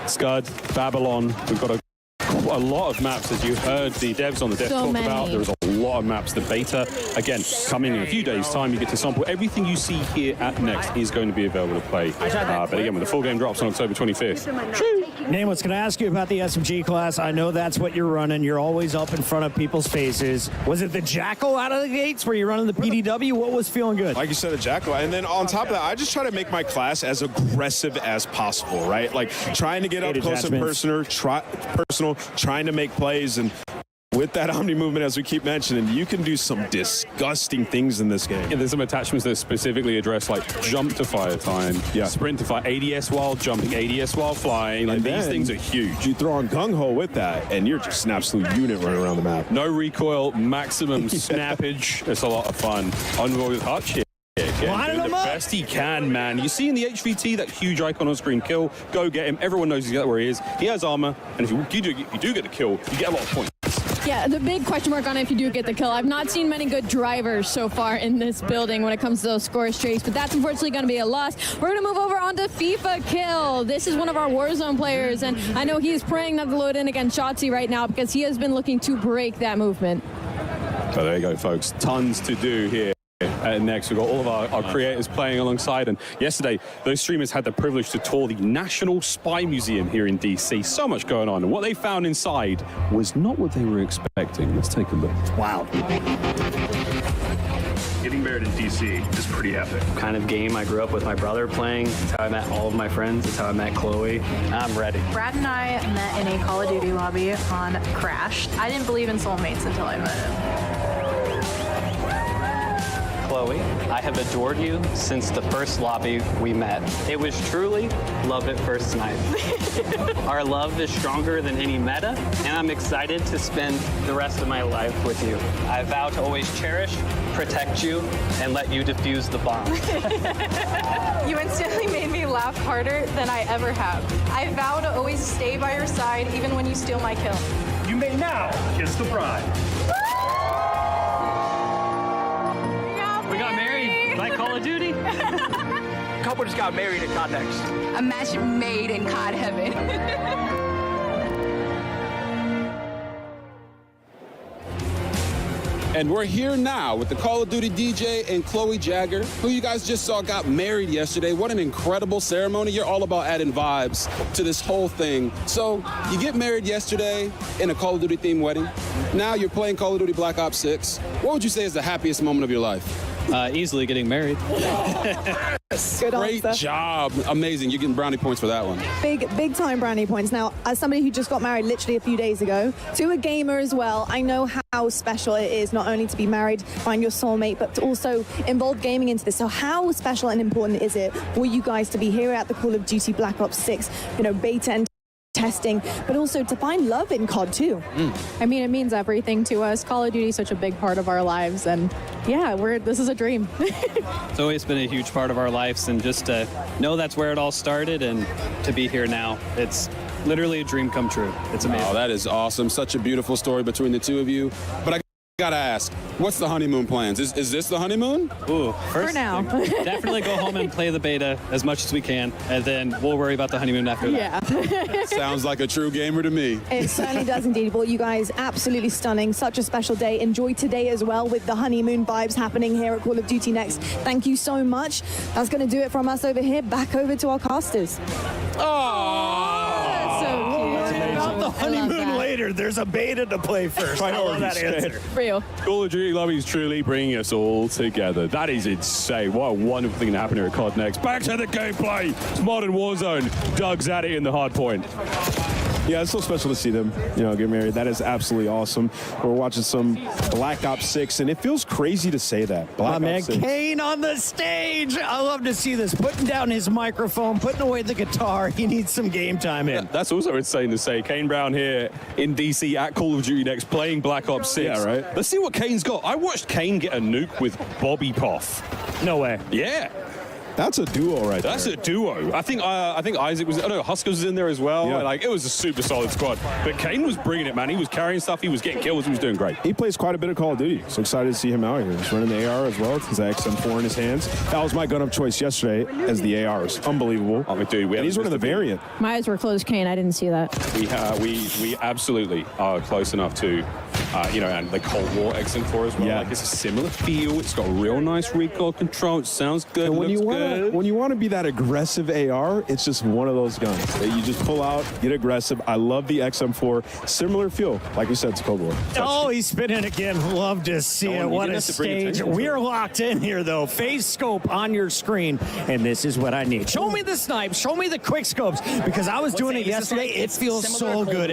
Scud, Babylon, we've got a lot of maps, as you heard the devs on the desk talk about. There's a lot of maps. The beta, again, coming in a few days' time. You get to sample everything you see here at Next is going to be available to play. But again, when the full game drops on October 25th.
Nameless, can I ask you about the SMG class? I know that's what you're running. You're always up in front of people's faces. Was it the Jackal out of the gates? Were you running the PDW? What was feeling good?
Like you said, a Jackal. And then on top of that, I just try to make my class as aggressive as possible, right? Like trying to get up close and personal, trying to make plays. And with that Omni movement, as we keep mentioning, you can do some disgusting things in this game.
Yeah, there's some attachments that specifically address like jump to fire time, sprint to fire, ADS while jumping, ADS while flying. Like these things are huge.
You throw on gung ho with that, and you're just an absolute unit running around the map.
No recoil, maximum snappage. It's a lot of fun. Onboard with Hutch here. Doing the best he can, man. You see in the HVT that huge icon on screen, kill, go get him. Everyone knows exactly where he is. He has armor, and if you do get the kill, you get a lot of points.
Yeah, the big question mark on it if you do get the kill. I've not seen many good drivers so far in this building when it comes to those score streaks, but that's unfortunately going to be a loss. We're going to move over onto FIFA Kill. This is one of our Warzone players, and I know he is praying not to load in against Shotzi right now because he has been looking to break that movement.
So there you go, folks. Tons to do here. Next, we've got all of our creators playing alongside, and yesterday those streamers had the privilege to tour the National Spy Museum here in DC. So much going on, and what they found inside was not what they were expecting. Let's take a look.
Wow.
Getting married in DC is pretty epic.
Kind of game I grew up with my brother playing. It's how I met all of my friends. It's how I met Chloe. I'm ready.
Brad and I met in a Call of Duty lobby on Crash. I didn't believe in soulmates until I met him.
Chloe, I have adored you since the first lobby we met. It was truly love at first night. Our love is stronger than any meta, and I'm excited to spend the rest of my life with you. I vow to always cherish, protect you, and let you defuse the bomb.
You instantly made me laugh harder than I ever have. I vow to always stay by your side even when you steal my kill.
You may now kiss the bride.
We got married like Call of Duty.
Couple just got married in COD Next.
A match made in COD heaven.
And we're here now with the Call of Duty DJ and Chloe Jagger, who you guys just saw got married yesterday. What an incredible ceremony. You're all about adding vibes to this whole thing. So you get married yesterday in a Call of Duty themed wedding. Now you're playing Call of Duty Black Ops 6. What would you say is the happiest moment of your life?
Easily getting married.
Good
Great
answer.
job. Amazing. You're getting brownie points for that one.
Big time brownie points. Now, as somebody who just got married literally a few days ago, to a gamer as well, I know how special it is not only to be married, find your soulmate, but to also involve gaming into this. So how special and important is it for you guys to be here at the Call of Duty Black Ops 6, beta and testing, but also to find love in COD too?
I mean, it means everything to us. Call of Duty is such a big part of our lives, and yeah, this is a dream.
It's always been a huge part of our lives, and just to know that's where it all started and to be here now, it's literally a dream come true. It's amazing.
Oh, that is awesome. Such a beautiful story between the two of you. But I gotta ask, what's the honeymoon plans? Is this the honeymoon?
Ooh, first
For now.
definitely go home and play the beta as much as we can, and then we'll worry about the honeymoon after that.
Yeah.
Sounds like a true gamer to me.
It certainly does indeed. Well, you guys, absolutely stunning. Such a special day. Enjoy today as well with the honeymoon vibes happening here at Call of Duty Next. Thank you so much. That's going to do it from us over here. Back over to our casters.
That's so cute. About the honeymoon later. There's a beta to play first. I love that answer.
Real.
Call of Duty Lobby is truly bringing us all together. That is insane. What a wonderful thing to happen here at COD Next. Back to the gameplay. It's modern Warzone. Doug's at it in the hard point.
Yeah, it's so special to see them, get married. That is absolutely awesome. We're watching some Black Ops 6, and it feels crazy to say that. Black Ops 6.
Kane on the stage. I love to see this. Putting down his microphone, putting away the guitar. He needs some game time in.
That's also insane to say. Kane Brown here in DC at Call of Duty Next playing Black Ops 6.
Yeah, right.
Let's see what Kane's got. I watched Kane get a nuke with Bobby Poff.
No way.
Yeah.
That's a duo right there.
That's a duo. I think Isaac was. Huskers was in there as well.
Yeah.
It was a super solid squad. But Kane was bringing it, man. He was carrying stuff. He was getting kills. He was doing great.
He plays quite a bit of Call of Duty, so excited to see him out here. He's running the AR as well. He's XM4 in his hands. That was my gun of choice yesterday as the ARs. Unbelievable.
Oh, dude,
and he's running the variant.
My eyes were closed, Kane. I didn't see that.
We absolutely are close enough to, and the Cold War XM4 as well.
Yeah.
It's a similar feel. It's got real nice recoil control. It sounds good.
And
when
you want to be that aggressive AR, it's just one of those guns that you just pull out, get aggressive. I love the XM4. Similar feel, like we said, to Cold War.
Oh, he's spinning again. Love to see it. What a stage. We're locked in here, though. Phase scope on your screen, and this is what I need. Show me the snipes. Show me the quick scopes, because I was doing it yesterday. It feels so good.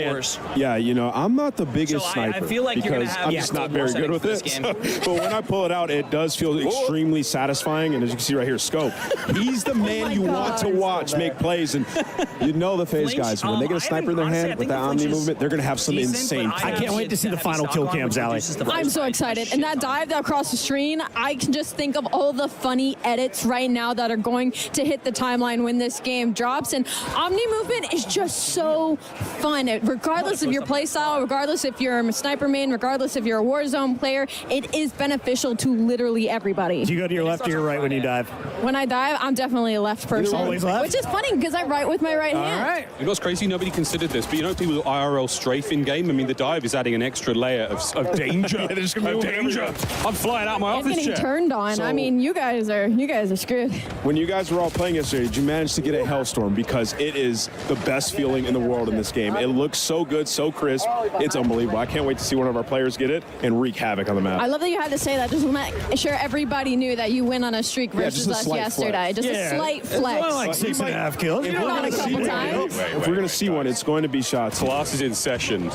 Yeah, I'm not the biggest sniper.
I feel like you're
because
gonna have
I'm just not very good with it. But when I pull it out, it does feel extremely satisfying. And as you can see right here, Scope. He's the man you want to watch make plays. And the phase guys, when they get a sniper in their hand with that Omni movement, they're going to have some insane
I can't wait to see the final kill cams, Allie.
I'm so excited. And that dive across the screen, I can just think of all the funny edits right now that are going to hit the timeline when this game drops. And Omni movement is just so fun. Regardless of your play style, regardless if you're a sniper main, regardless if you're a Warzone player, it is beneficial to literally everybody.
Do you go to your left or your right when you dive?
When I dive, I'm definitely a left person.
Always left?
Which is funny because I write with my right hand.
All right.
You know what's crazy? Nobody considered this, but you know people do IRL strafe in game? I mean, the dive is adding an extra layer of danger. Of danger. I'm flying out my
And
office
getting
chair.
turned on.
So-
I mean, you guys are screwed.
When you guys were all playing yesterday, did you manage to get a Hellstorm? Because it is the best feeling in the world in this game. It looks so good, so crisp. It's unbelievable. I can't wait to see one of our players get it and wreak havoc on the map.
I love that you had to say that. Just to make sure everybody knew that you went on a streak versus
just a
us
slight
yesterday.
flex.
Just a slight flex.
Well, like 6.5 kills.
If
You've
we're
done
gonna
a couple
see
times.
one, if we're going to see one, it's going to be shots.
Class is in session.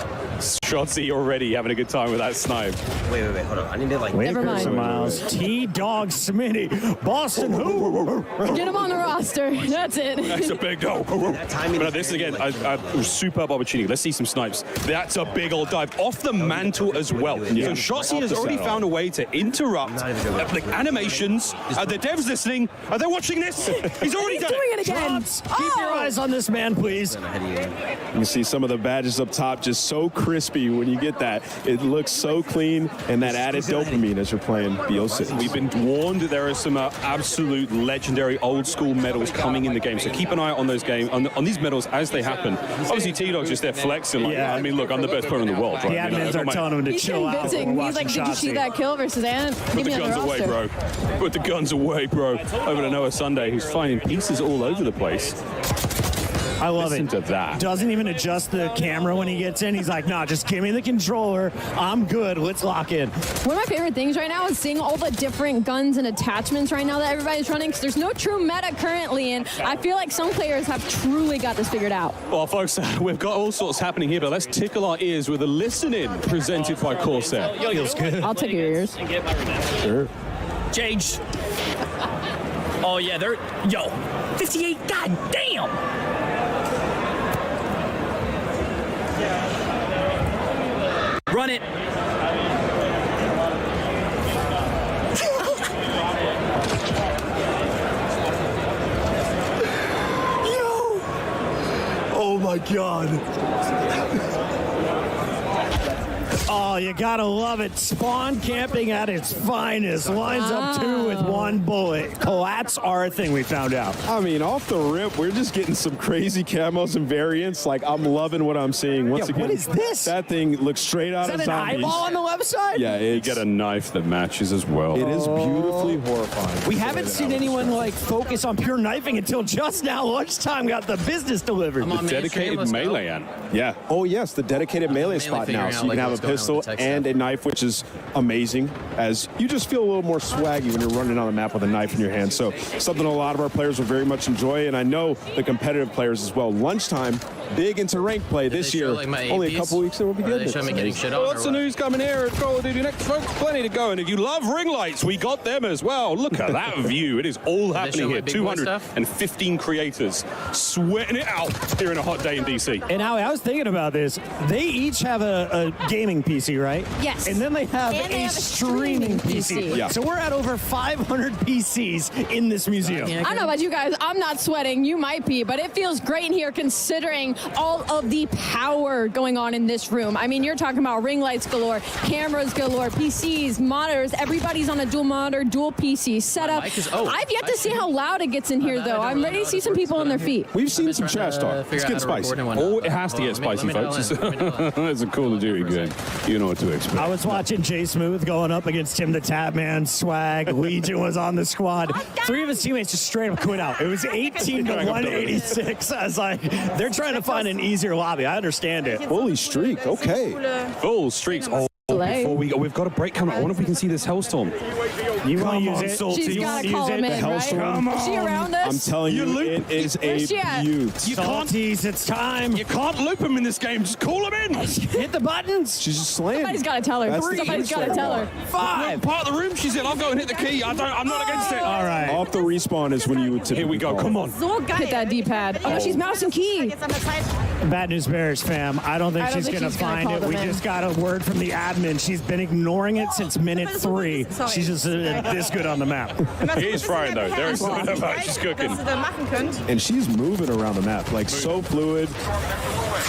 Shotzi already having a good time with that snipe.
Wait, hold on. I need to like.
Never mind.
Miles. T-Dog Smitty. Boston.
Get him on the roster. That's it.
That's a big go. But this again, a superb opportunity. Let's see some snipes. That's a big old dive off the mantle as well.
Yeah.
So Shotzi has already found a way to interrupt the animations. Are the devs listening? Are they watching this? He's already done
doing it again.
Keep your eyes on this man, please.
You can see some of the badges up top just so crispy when you get that. It looks so clean, and that added dopamine as you're playing BO6.
We've been warned that there are some absolute legendary old school medals coming in the game, so keep an eye on those on these medals as they happen. Obviously, T-Dog's just there flexing. Like,
Yeah.
I mean, look, I'm the best player in the world.
The
Right?
admins are telling him to
He's
chill out.
convincing. He's like, did you see that kill versus Ann?
Put the guns away, bro. Put the guns away, bro. Over to Noah Sunday, who's finding pieces all over the place.
I love
Listen
it.
to that.
Doesn't even adjust the camera when he gets in. He's like, nah, just give me the controller. I'm good. Let's lock in.
One of my favorite things right now is seeing all the different guns and attachments right now that everybody's running, because there's no true meta currently, and I feel like some players have truly got this figured out.
Well, folks, we've got all sorts happening here, but let's tickle our ears with a listening presented by Corsair.
Feels good.
I'll take your ears.
Sure.
Change. Oh, yeah, they're. Yo, 58, goddamn! Run it.
Oh my god.
Oh, you gotta love it. Spawn camping at its finest. Lines up two with one bullet. Collats are a thing we found out.
I mean, off the rip, we're just getting some crazy camos and variants. Like, I'm loving what I'm seeing. Once again,
what is this?
That thing looks straight out
Is
of
that an
zombies.
eyeball on the left side?
Yeah,
You
it's,
get a knife that matches as well.
it is beautifully horrifying.
We haven't seen anyone like focus on pure knifing until just now. Lunchtime got the business delivered.
I'm on
Dedicated
let's go.
melee ant.
Yeah. Oh, yes, the dedicated melee spot now.
figuring
So
out,
you
like,
can have a
what's going on
pistol
with the tech
and a knife, which is amazing, as you just feel a little more swaggy when you're running on the map with a knife in your hand. So something a lot of our players will very much enjoy, and I know the competitive players as well. Lunchtime, big into rank play this
they show,
year.
like, my
Only a
APs?
couple weeks, it will be
Or
good.
they show me getting shit on?
Well,
or
lots of
what?
news coming here at Call of Duty next, folks. Plenty to go. And if you love ring lights, we got them as well. Look at that view. It is all
show
happening
my
here.
big boy stuff?
215 creators sweating it out here in a hot day in DC.
And Howie, I was thinking about this. They each have a gaming PC, right?
Yes.
And then they have,
And they
a
have a
streaming PC.
Yeah.
So we're at over 500 PCs in this museum.
I don't know about you guys. I'm not sweating. You might be, but it feels great in here considering all of the power going on in this room. I mean, you're talking about ring lights galore, cameras galore, PCs, monitors. Everybody's on a dual monitor, dual PC setup. I've yet to see how loud it gets in here, though. I'm ready to see some people on their feet.
We've seen some trash talk. It's getting spicy.
Oh, it has to get spicy, folks. It's a Call of Duty game. You know what to expect.
I was watching Jay Smooth going up against Tim the Tapman, Swag, Legion was on the squad. Three of his teammates just straight up quit out. It was 18 to 186. I was like, they're trying to find an easier lobby. I understand it.
Fully streak. Okay.
Full streaks. Oh, before we go, we've got a break coming. I wonder if we can see this Hellstorm.
You want to
Come
use
on,
it?
Salty.
She's
You
got
wanna
to call
use
him
it?
in,
The
right?
Hellstorm.
Is she around us?
I'm telling you,
loop.
it is
Where's she
a
at?
beaut.
You can't,
Salties, it's time.
you can't loop him in this game. Just call him in.
Hit the buttons.
She's just slaying.
Somebody's got to tell her.
That's the
Somebody's
key
got to tell her.
What part of the room she's in? I'll go and hit the key. I'm not against it.
All right.
Off the respawn is when you would typically
Here we go.
call.
Come on.
Hit that D-pad. Oh, she's mouse and key.
Bad news bears, fam. I don't think
I don't
she's
think
going to
she's gonna
find
call
it.
them
We
in.
just got a word from the admin. She's been ignoring it since minute 3. She's just this good on the map.
He is frying, though. There is something about she's cooking.
And she's moving around the map like so fluid.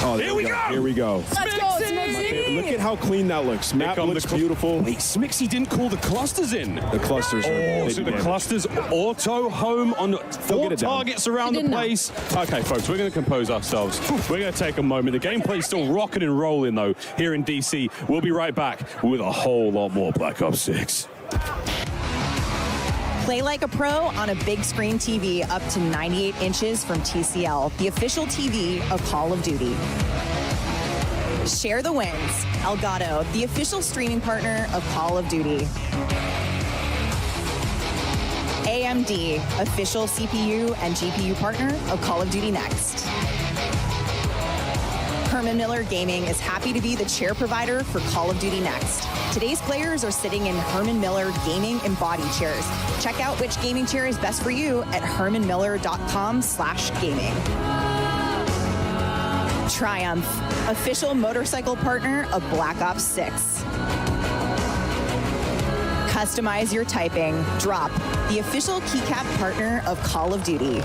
Oh, there
Here we go.
Here we go.
Let's go, Smixy.
Look at how clean that looks. Map looks beautiful. Wait, Smixy didn't call the clusters in. The clusters are so the clusters auto home on 4 targets around the place. Okay, folks, we're going to compose ourselves. We're going to take a moment. The gameplay's still rocking and rolling, though, here in DC. We'll be right back with a whole lot more Black Ops 6.
Play like a pro on a big screen TV up to 98 inches from TCL, the official TV of Call of Duty. Share the wins. Elgato, the official streaming partner of Call of Duty. AMD, official CPU and GPU partner of Call of Duty Next. Herman Miller Gaming is happy to be the chair provider for Call of Duty Next. Today's players are sitting in Herman Miller Gaming embodied chairs. Check out which gaming chair is best for you at hermanmiller.com/gaming. Triumph, official motorcycle partner of Black Ops 6. Customize your typing. Drop, the official keycap partner of Call of Duty.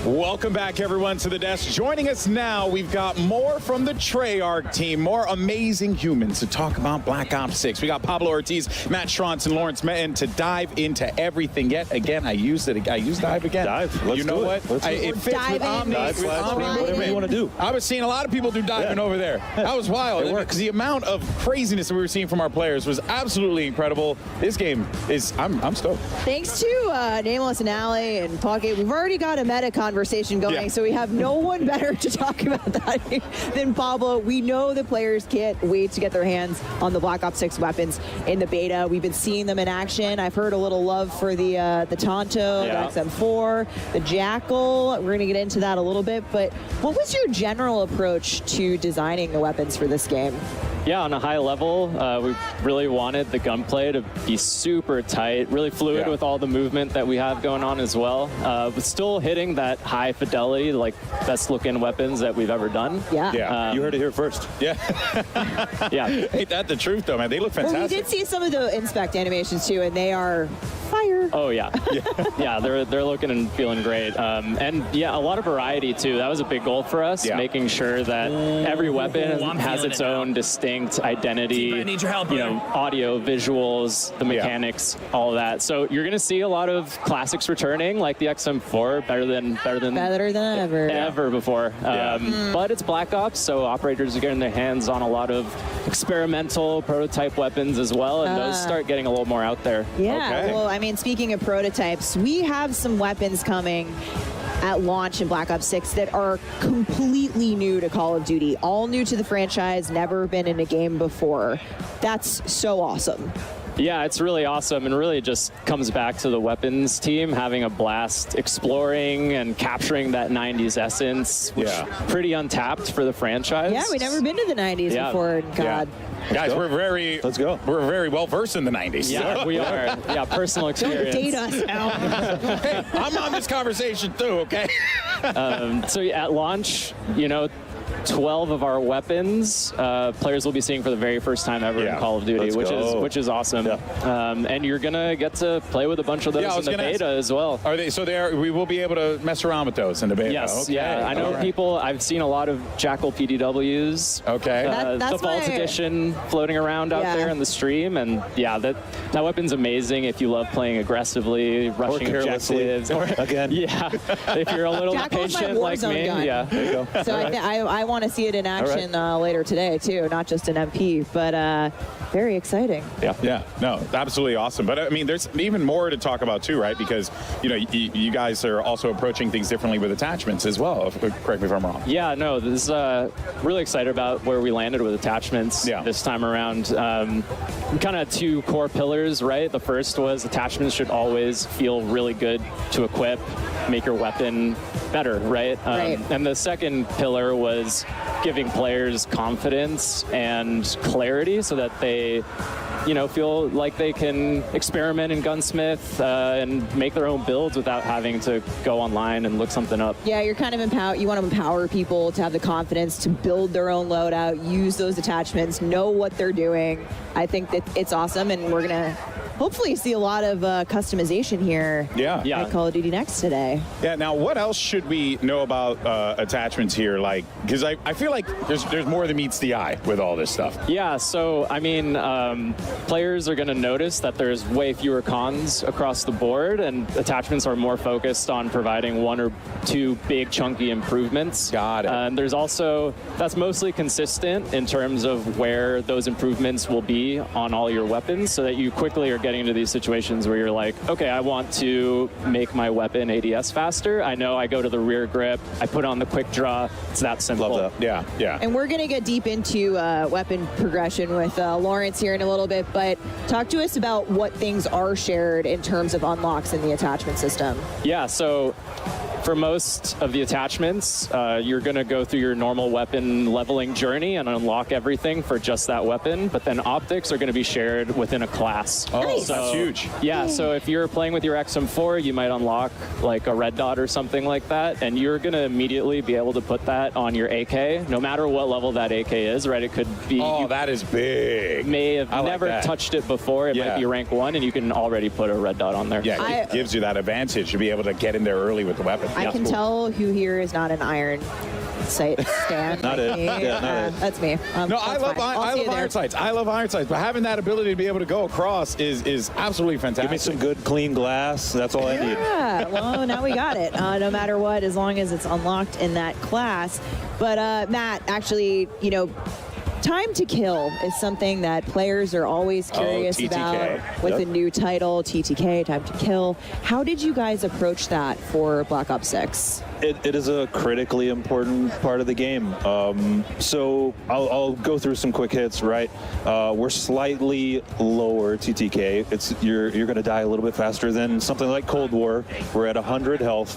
Welcome back, everyone, to the desk. Joining us now, we've got more from the Treyarch team, more amazing humans to talk about Black Ops 6. We got Pablo Ortiz, Matt Schrontz, and Lawrence Metten to dive into everything. Yet again, I used dive again.
Dive. Let's
you know
do
what?
it
Fits with Omni.
Whatever you want to do.
I was seeing a lot of people do diving over there. That was wild.
It works.
The amount of craziness that we were seeing from our players was absolutely incredible. This game is, I'm stoked.
Thanks to Nameless and Alley and Pocket, we've already got a meta conversation going, so we have no one better to talk about that than Pablo. We know the players can't wait to get their hands on the Black Ops 6 weapons in the beta. We've been seeing them in action. I've heard a little love for the Tonto, the XM4, the Jackal. We're going to get into that a little bit, but what was your general approach to designing the weapons for this game?
Yeah, on a high level, we really wanted the gunplay to be super tight, really fluid with all the movement that we have going on as well, but still hitting that high fidelity, like best looking weapons that we've ever done.
Yeah.
You heard it here first.
Yeah.
Yeah.
Ain't that the truth, though, man? They look fantastic.
Well, we did see some of the inspect animations too, and they are fire.
Oh yeah. Yeah, they're looking and feeling great. And yeah, a lot of variety too. That was a big goal for us, making sure that every weapon has its own distinct identity,
I need your help,
audio, visuals, the mechanics, all of that. So you're going to see a lot of classics returning, like the XM4, better than ever before. But it's Black Ops, so operators are getting their hands on a lot of experimental prototype weapons as well, and those start getting a little more out there.
Yeah, well, I mean, speaking of prototypes, we have some weapons coming at launch in Black Ops 6 that are completely new to Call of Duty, all new to the franchise, never been in a game before. That's so awesome.
Yeah, it's really awesome, and really just comes back to the weapons team having a blast exploring and capturing that 90s essence, which is pretty untapped for the franchise.
Yeah, we've never been to the 90s before. God.
Guys, we're very well versed in the 90s.
Yeah, we are. Yeah, personal experience.
Don't date us now.
Hey, I'm on this conversation too, okay?
So at launch, 12 of our weapons players will be seeing for the very first time ever in Call of Duty, which is awesome. And you're gonna get to play with a bunch of those in the beta as well.
Are they? So we will be able to mess around with those in the beta.
Yes, I know people. I've seen a lot of Jackal PDWs.
Okay,
that's the Vault Edition floating around out there in the stream, and that weapon's amazing if you love playing aggressively, rushing objectives.
Again,
if you're a little impatient like me,
gun.
there you go.
So I want to see it in action later today too, not just an MP, but very exciting.
Yeah, no, absolutely awesome. But I mean, there's even more to talk about too, right? Because you guys are also approaching things differently with attachments as well. Correct me if I'm wrong.
Yeah, no, this is really excited about where we landed with attachments this time around. Kind of two core pillars, right? The first was attachments should always feel really good to equip, make your weapon better, right? And the second pillar was giving players confidence and clarity so that they feel like they can experiment in Gunsmith and make their own builds without having to go online and look something up.
Yeah, you're kind of you want to empower people to have the confidence to build their own loadout, use those attachments, know what they're doing. I think that it's awesome, and we're going to hopefully see a lot of customization here at Call of Duty Next today.
Yeah, now what else should we know about attachments here? Like, because I feel like there's more than meets the eye with all this stuff.
Yeah, so, I mean, players are going to notice that there's way fewer cons across the board, and attachments are more focused on providing 1 or 2 big chunky improvements.
Got it.
There's also, that's mostly consistent in terms of where those improvements will be on all your weapons, so that you quickly are getting into these situations where you're like, okay, I want to make my weapon ADS faster. I know I go to the rear grip, I put on the quick draw. It's that simple.
Love that. Yeah, yeah.
And we're going to get deep into weapon progression with Lawrence here in a little bit, but talk to us about what things are shared in terms of unlocks in the attachment system.
Yeah, so for most of the attachments, you're going to go through your normal weapon leveling journey and unlock everything for just that weapon, but then optics are going to be shared within a class.
Oh,
Nice.
that's huge.
Yeah, so if you're playing with your XM4, you might unlock like a red dot or something like that, and you're going to immediately be able to put that on your AK, no matter what level that AK is, right? It could be...
Oh, that is big.
May have never touched it before. It might be rank 1, and you can already put a red dot on there.
Yeah, it gives you that advantage to be able to get in there early with the weapon.
I can tell who here is not an iron sight stand.
Not
like
it.
me.
Yeah, not it.
That's me.
No, I love iron sights. I love iron sights, but having that ability to be able to go across is absolutely fantastic.
Give me some good, clean glass. That's all I need.
Yeah, well, now we got it. No matter what, as long as it's unlocked in that class. But Matt, actually, time to kill is something that players are always curious about with a new title, TTK, time to kill. How did you guys approach that for Black Ops 6?
It is a critically important part of the game. So I'll go through some quick hits, right? We're slightly lower TTK. You're going to die a little bit faster than something like Cold War. We're at 100 health.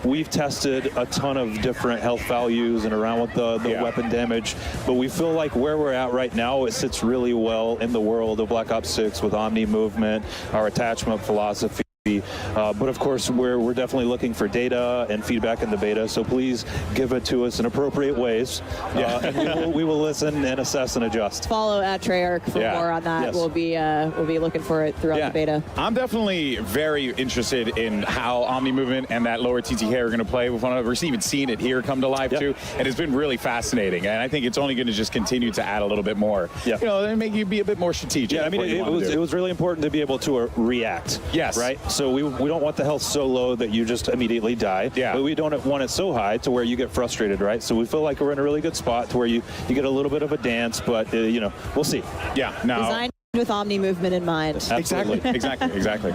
We've tested a ton of different health values and around with the weapon damage, but we feel like where we're at right now, it sits really well in the world of Black Ops 6 with Omni movement, our attachment philosophy. But of course, we're definitely looking for data and feedback in the beta, so please give it to us in appropriate ways. And we will listen and assess and adjust.
Follow at Treyarch for more on that.
Yes.
We'll be looking for it throughout the beta.
I'm definitely very interested in how Omni Movement and that lower TTK are going to play with one another. We've even seen it here come to life too, and it's been really fascinating. And I think it's only going to just continue to add a little bit more. Yeah. And make you be a bit more strategic.
Yeah, I mean, it was really important to be able to react.
Yes.
Right. So we don't want the health so low that you just immediately die. Yeah. But we don't want it so high to where you get frustrated, right? So we feel like we're in a really good spot to where you get a little bit of a dance, but we'll see.
Yeah. No.
Designed with Omni movement in mind.
Absolutely. Exactly.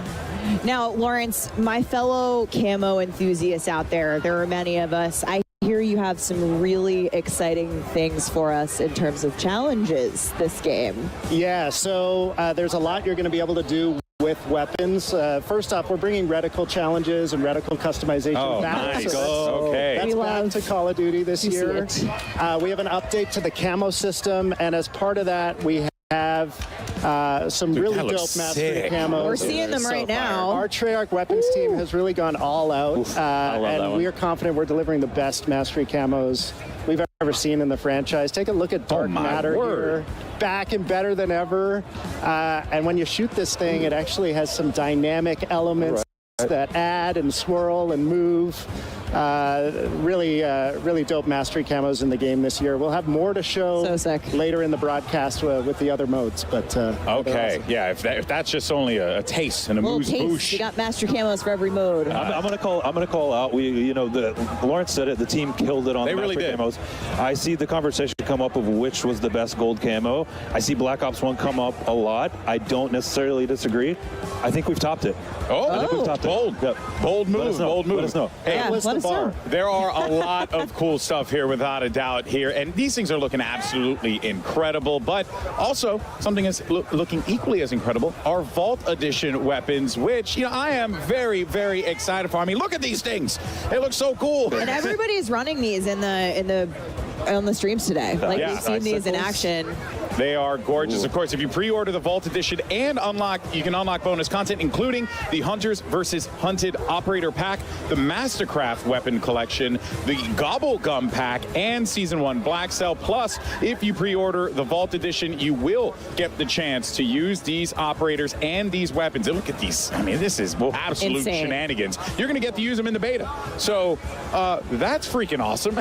Now, Lawrence, my fellow camo enthusiasts out there are many of us. I hear you have some really exciting things for us in terms of challenges this game.
Yeah, so there's a lot you're going to be able to do with weapons. First off, we're bringing reticle challenges and reticle customization back.
Nice.
So
Okay.
That's back to Call of Duty this year. We have an update to the camo system, and as part of that, we have some really dope mastery camos.
We're seeing them right now.
Our Treyarch weapons team has really gone all out, and we are confident we're delivering the best mastery camos we've ever seen in the franchise. Take a look at Dark Matter here. Back and better than ever. And when you shoot this thing, it actually has some dynamic elements that add and swirl and move. Really dope mastery camos in the game this year. We'll have more to show later in the broadcast with the other modes. But
okay, yeah. If that's just only a taste and a moose boosh.
You got mastery camos for every mode.
I'm gonna call out. Lawrence said it. The team killed it on the mastery camos. I see the conversation come up of which was the best gold camo. I see Black Ops 1 come up a lot. I don't necessarily disagree. I think we've topped it. I think we've topped
bold.
it. Yep.
Bold move. Bold move.
Let us know.
Hey,
let us know.
There are a lot of cool stuff here, without a doubt, here. And these things are looking absolutely incredible. But also, something is looking equally as incredible, our Vault Edition weapons, which, I am very, very excited for. I mean, look at these things. They look so cool.
And everybody's running these on the streams today. Like, we've seen these in action.
They are gorgeous. Of course, if you pre-order the Vault Edition and you can unlock bonus content, including the Hunters versus Hunted Operator Pack, the Mastercraft Weapon Collection, the Gobblegum Pack, and Season 1 Black Cell. Plus, if you pre-order the Vault Edition, you will get the chance to use these operators and these weapons. And look at these. I mean, this is absolute
Insane.
Shenanigans. You're going to get to use them in the beta. So that's freaking awesome.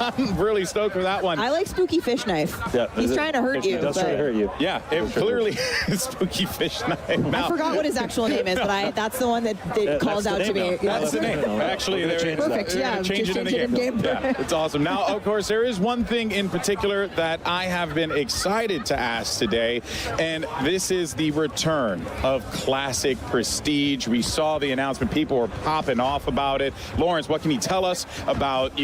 I'm really stoked for that one.
I like Spooky Fish Knife.
Yeah,
He's trying to hurt you.
That's trying to hurt you.
Yeah, it clearly is Spooky Fish Knife.
I forgot what his actual name is, but that's the one that calls out to me.
That's the name. Actually, they're
perfect. Yeah,
change it in the game. Yeah, it's awesome. Now, of course, there is one thing in particular that I have been excited to ask today, and this is the return of Classic Prestige. We saw the announcement. People were popping off about it. Lawrence, what can you tell us about,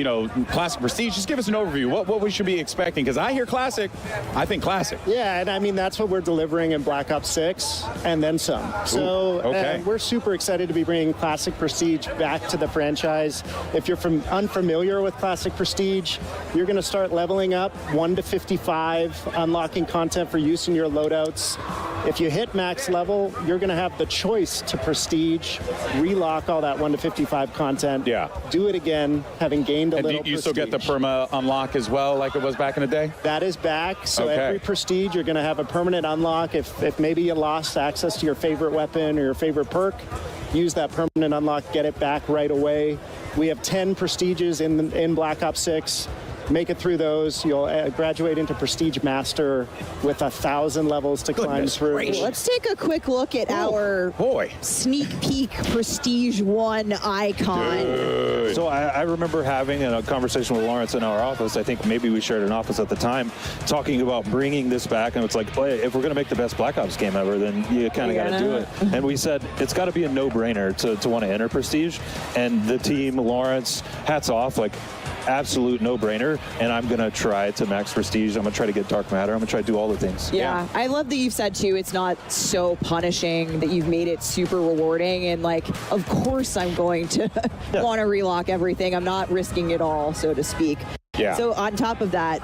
Classic Prestige? Just give us an overview. What we should be expecting, because I hear Classic, I think Classic.
Yeah, and I mean, that's what we're delivering in Black Ops 6 and then some. So
okay.
We're super excited to be bringing Classic Prestige back to the franchise. If you're unfamiliar with Classic Prestige, you're going to start leveling up 1 to 55, unlocking content for use in your loadouts. If you hit max level, you're going to have the choice to Prestige, relock all that 1 to 55 content, do it again, having gained a little
you
Prestige.
still get the perma unlock as well, like it was back in the day?
That is back. So
Okay.
every Prestige, you're going to have a permanent unlock. If maybe you lost access to your favorite weapon or your favorite perk, use that permanent unlock, get it back right away. We have 10 Prestiges in Black Ops 6. Make it through those. You'll graduate into Prestige Master with 1,000 levels to climb through.
Let's take a quick look at our sneak peek Prestige 1 icon.
So I remember having a conversation with Lawrence in our office. I think maybe we shared an office at the time, talking about bringing this back. And it's like, hey, if we're going to make the best Black Ops game ever, then you kind of got to do it. And we said it's got to be a no-brainer to want to enter Prestige. And the team, Lawrence, hats off, like, absolute no-brainer, and I'm going to try to max Prestige. I'm going to try to get Dark Matter. I'm going to try to do all the things.
Yeah, I love that you've said, too, it's not so punishing, that you've made it super rewarding, and, like, of course I'm going to want to relock everything. I'm not risking it all, so to speak.
Yeah.
So on top of that,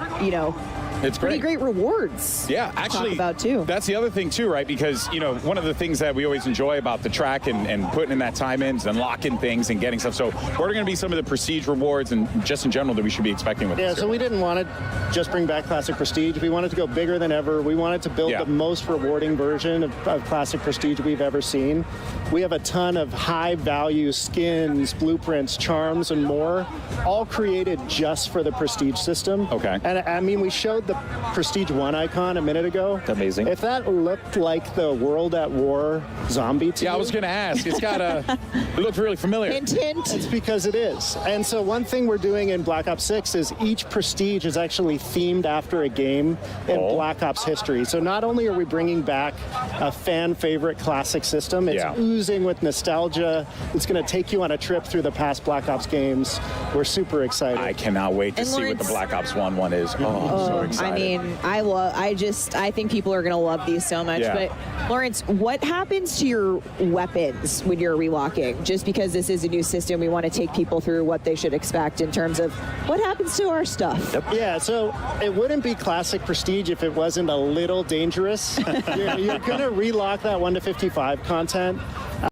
it's
pretty great rewards.
Yeah,
to
actually,
talk about too.
That's the other thing too, right? Because one of the things that we always enjoy about the track and putting in that time in and unlocking things and getting stuff. So what are going to be some of the Prestige rewards and just in general that we should be expecting with this?
Yeah, so we didn't want to just bring back Classic Prestige. We wanted to go bigger than ever. We wanted to build the most rewarding version of Classic Prestige we've ever seen. We have a ton of high-value skins, blueprints, charms, and more, all created just for the Prestige system.
Okay.
And I mean, we showed the Prestige 1 icon a minute ago.
Amazing.
If that looked like the World at War zombie to
Yeah, I
you,
was going to ask. It's got it looks really familiar.
Hint, hint.
it's because it is. And so one thing we're doing in Black Ops 6 is each Prestige is actually themed after a game in Black Ops history. So not only are we bringing back a fan favorite classic system, it's oozing with nostalgia. It's going to take you on a trip through the past Black Ops games. We're super excited.
I cannot wait to
And
see what the
Lawrence-
Black Ops 1 one is. Oh, I'm so excited.
I mean, I think people are going to love these so much.
Yeah.
But Lawrence, what happens to your weapons when you're relocking? Just because this is a new system, we want to take people through what they should expect in terms of what happens to our stuff.
Yeah, so it wouldn't be Classic Prestige if it wasn't a little dangerous. You're going to relock that 1 to 55 content.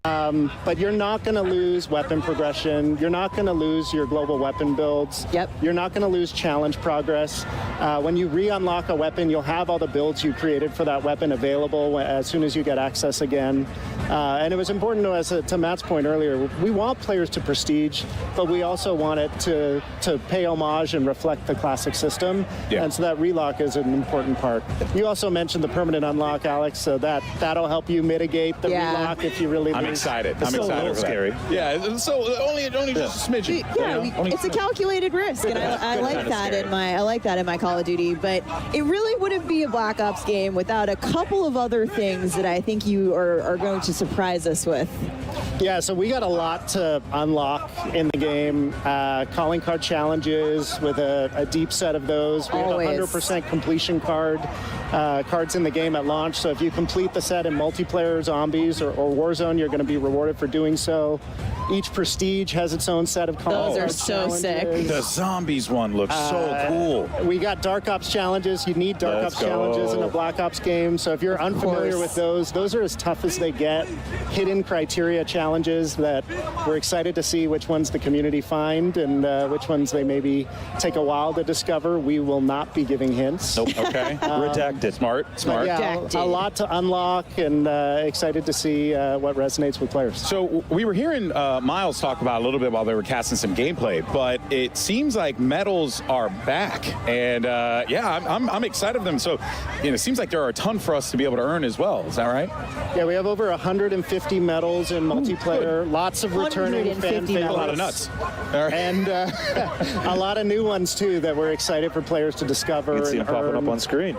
But you're not going to lose weapon progression. You're not going to lose your global weapon builds.
Yep.
You're not going to lose challenge progress. When you re-unlock a weapon, you'll have all the builds you created for that weapon available as soon as you get access again. And it was important to Matt's point earlier, we want players to Prestige, but we also want it to pay homage and reflect the classic system.
Yeah.
And so that relock is an important part. You also mentioned the permanent unlock, Alex, so that'll help you mitigate the relock if you really
I'm
lose.
excited.
It's
I'm
still a
excited
little
for that.
scary.
Yeah, so only just a smidgen.
Yeah, it's a calculated risk, and I like that in my Call of Duty. But it really wouldn't be a Black Ops game without a couple of other things that I think you are going to surprise us with.
Yeah, so we got a lot to unlock in the game. Calling card challenges with a deep set of those. We
Always.
have 100% completion cards in the game at launch. So if you complete the set in multiplayer zombies or Warzone, You're going to be rewarded for doing so. Each prestige has its own set of
Those are so sick.
The zombies one looks so cool.
We got Dark Ops challenges. You need Dark Ops challenges in a Black Ops game. So if you're unfamiliar with those are as tough as they get. Hidden criteria challenges that we're excited to see which ones the community find and which ones they maybe take a while to discover. We will not be giving hints.
Nope. Okay. Redacted. Smart.
Yeah, a lot to unlock, and excited to see what resonates with players.
So we were hearing Miles talk about a little bit while they were casting some gameplay, but it seems like medals are back, and I'm excited for them. So it seems like there are a ton for us to be able to earn as well. Is that right?
Yeah, we have over 150 medals in multiplayer. Lots of returning fan favorites.
A lot of nuts.
And a lot of new ones too that we're excited for players to discover.
You can see them popping up on screen.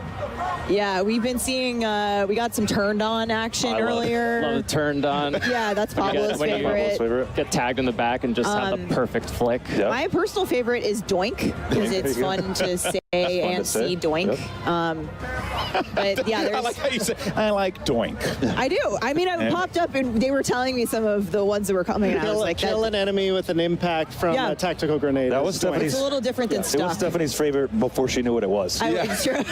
Yeah, we've been seeing, we got some turned on action earlier.
Love it turned on.
Yeah, that's Pablo's favorite.
Get tagged in the back and just have the perfect flick.
Yep.
My personal favorite is Doink, because it's fun to say and see Doink.
Yep.
But yeah, there's...
I like how you say, I like Doink.
I do. I mean, I popped up and they were telling me some of the ones that were coming, and I was like,
kill an enemy with an impact from a tactical grenade.
That was Stephanie's.
It's a little different than stuff.
It was Stephanie's favorite before she knew what it was.
It's true.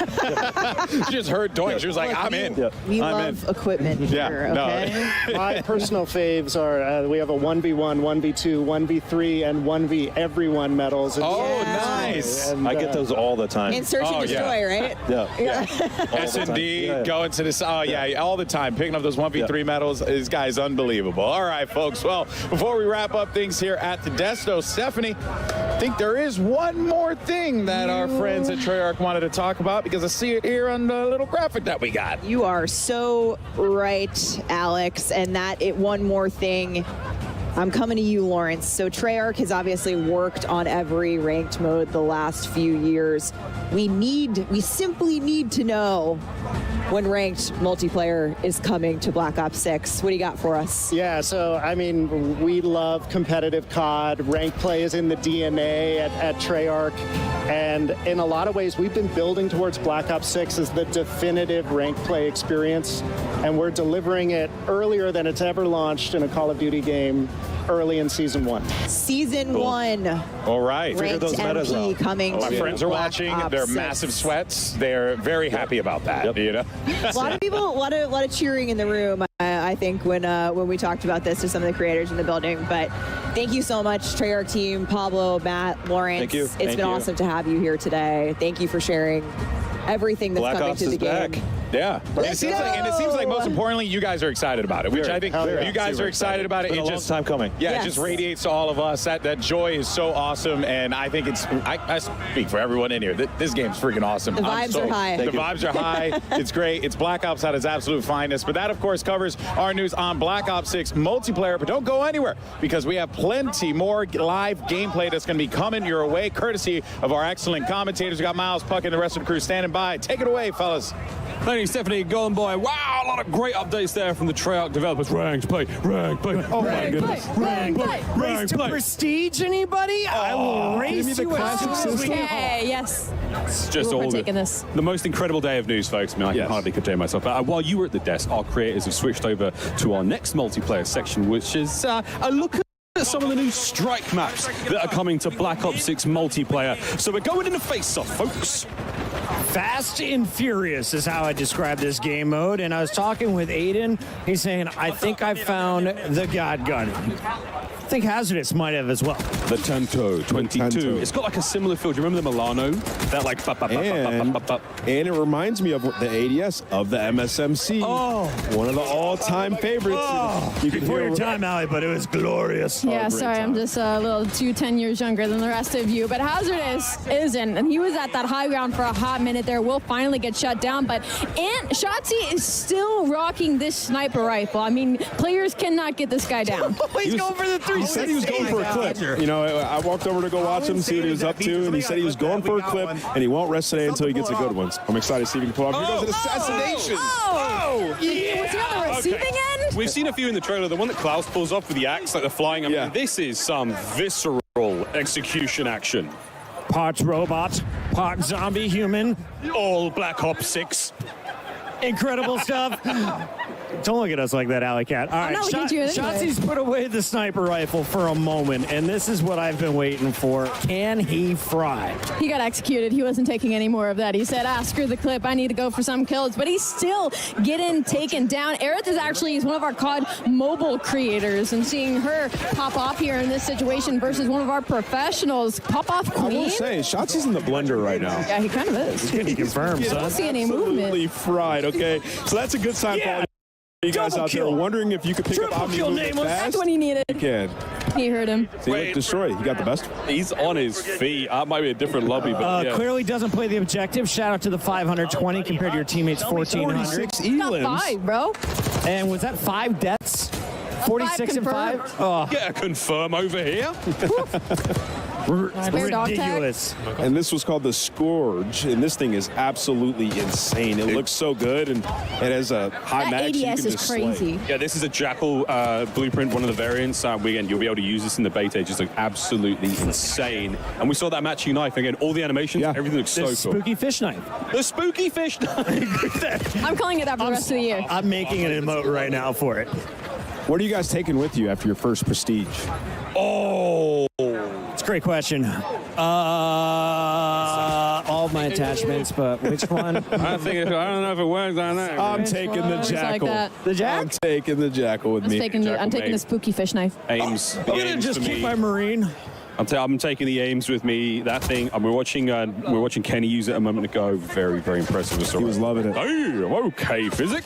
She just heard Doink. She was like, I'm in.
We
I'm
love
in.
equipment here, okay?
My personal faves are we have a 1v1, 1v2, 1v3, and 1v everyone medals.
Nice.
And,
I get those all the time.
And search and destroy, right?
Yeah.
S&D, going to this, all the time, picking up those 1v3 medals. This guy's unbelievable. All right, folks. Well, before we wrap up things here at the Desto, Stephanie, I think there is one more thing that our friends at Treyarch wanted to talk about, because I see it here on the little graphic that we got.
You are so right, Alex. And one more thing. I'm coming to you, Lawrence. So Treyarch has obviously worked on every ranked mode the last few years. We simply need to know when ranked multiplayer is coming to Black Ops 6. What do you got for us?
Yeah, so, I mean, we love competitive COD. Ranked play is in the DNA at Treyarch. And in a lot of ways, we've been building towards Black Ops 6 as the definitive ranked play experience. And we're delivering it earlier than it's ever launched in a Call of Duty game, early in Season 1.
Season 1.
All right.
Ranked MP coming
My
to
friends are
Black
watching.
Ops
They're
6.
massive a very happy about that. You know,
a lot of people, a lot of cheering in the room. I think when we talked about this to some of the creators in the building. But thank you so much, Treyarch team, Pablo, Matt, Lawrence.
Thank you.
It's been awesome to have you here today. Thank you for sharing everything that's
Black
coming
Ops
to the
is
game.
back.
Yeah, and it seems like most importantly, you guys are excited about it, which I think you guys are excited about it.
It's been a long time coming.
Yeah, it just radiates to all of us. That joy is so awesome, and I think I speak for everyone in here. This game's freaking awesome.
The vibes are high.
The vibes are high. It's great. It's Black Ops at its absolute finest. But that, of course, covers our news on Black Ops 6 multiplayer. But don't go anywhere, because we have plenty more live gameplay that's going to be coming your way, courtesy of our excellent commentators. We got Miles, Puck, and the rest of the crew standing by. Take it away, fellas.
Thank you, Stephanie. Going by. Wow, a lot of great updates there from the Treyarch developers. Ranked play. Oh my goodness.
Ranked play. Race to prestige, anybody? I will race you as soon as we get home.
Okay, yes.
It's just
We're
all
taking this.
the most incredible day of news, folks. I mean, I can hardly contain myself. But while you were at the desk, our creators have switched over to our next multiplayer section, which is a look at some of the new strike maps that are coming to Black Ops 6 multiplayer. So we're going into face-off, folks.
Fast and furious is how I describe this game mode. And I was talking with Aiden. He's saying, I think I found the God Gun. I think Hazardous might have as well.
The Tanto 22. It's got like a similar feel. Do you remember the Milano? That like...
And it reminds me of the ADS of the MSMC.
Oh.
One of the all-time favorites.
You can hear your time, Allie, but it was glorious.
Yeah, sorry, I'm just a little 10 years younger than the rest of you. But Hazardous isn't, and he was at that high ground for a hot minute there. Will finally get shut down, but Shotzi is still rocking this sniper rifle. I mean, players cannot get this guy down.
He's going for the 360.
He said he was going for a clip. You know, I walked over to go watch him, see what he was up to, and he said he was going for a clip, and he won't rest today until he gets a good one. I'm excited to see if he can pull off. Here goes an assassination.
Was he on the receiving end?
We've seen a few in the trailer. The one that Klaus pulls off with the axe, like the flying. I mean, this is some visceral execution action.
Part robot, part zombie human.
All Black Ops 6.
Incredible stuff. Don't look at us like that, Alley Cat. All right,
not looking at you anyway.
Shotzi's put away the sniper rifle for a moment, and this is what I've been waiting for. Can he fry?
He got executed. He wasn't taking any more of that. He said, screw the clip. I need to go for some kills. But he's still getting taken down. Aerith is actually one of our COD mobile creators, and seeing her pop off here in this situation versus one of our professionals. Pop off queen.
I will say, Shotzi's in the blender right now.
Yeah, he kind of is.
Can you confirm,
I
son?
don't see any movement.
Absolutely fried, okay? So that's a good sign for all you guys out there wondering if you could pick up Omni movement fast.
That's what he needed.
You can.
He heard him.
See, look, destroy. He got the best.
He's on his feet. That might be a different lobby, but yeah.
Clearly doesn't play the objective. Shout out to the 520 compared to your teammates' 1,400.
46
Got
elims.
5, bro.
And was that 5 deaths? 46 and 5? Oh,
Get a confirm over here.
Spare dog tag.
ridiculous.
And this was called the Scourge, and this thing is absolutely insane. It looks so good, and it has a high
That
mag. so you
ADS
can
is
just
crazy.
slay.
Yeah, this is a Jackal blueprint, one of the variants. Again, you'll be able to use this in the beta. It just looks absolutely insane. And we saw that matching knife. Again, all the animations, everything looks so
The
cool.
spooky fish knife.
The spooky fish knife.
I'm calling it that for the rest of the year.
I'm making an emote right now for it.
What are you guys taking with you after your first Prestige?
Oh.
It's a great question. All of my attachments, but which one?
I don't know if it works on that.
I'm taking the
Looks like
Jackal.
that.
The Jack?
I'm taking the Jackal with me.
I'm taking the spooky fish knife.
Ames.
I'm going to just keep my Marine.
I'm taking the Ames with me. That thing. We're watching Kenny use it a moment ago. Very, very impressive.
He was loving it.
Hey, okay, Physic.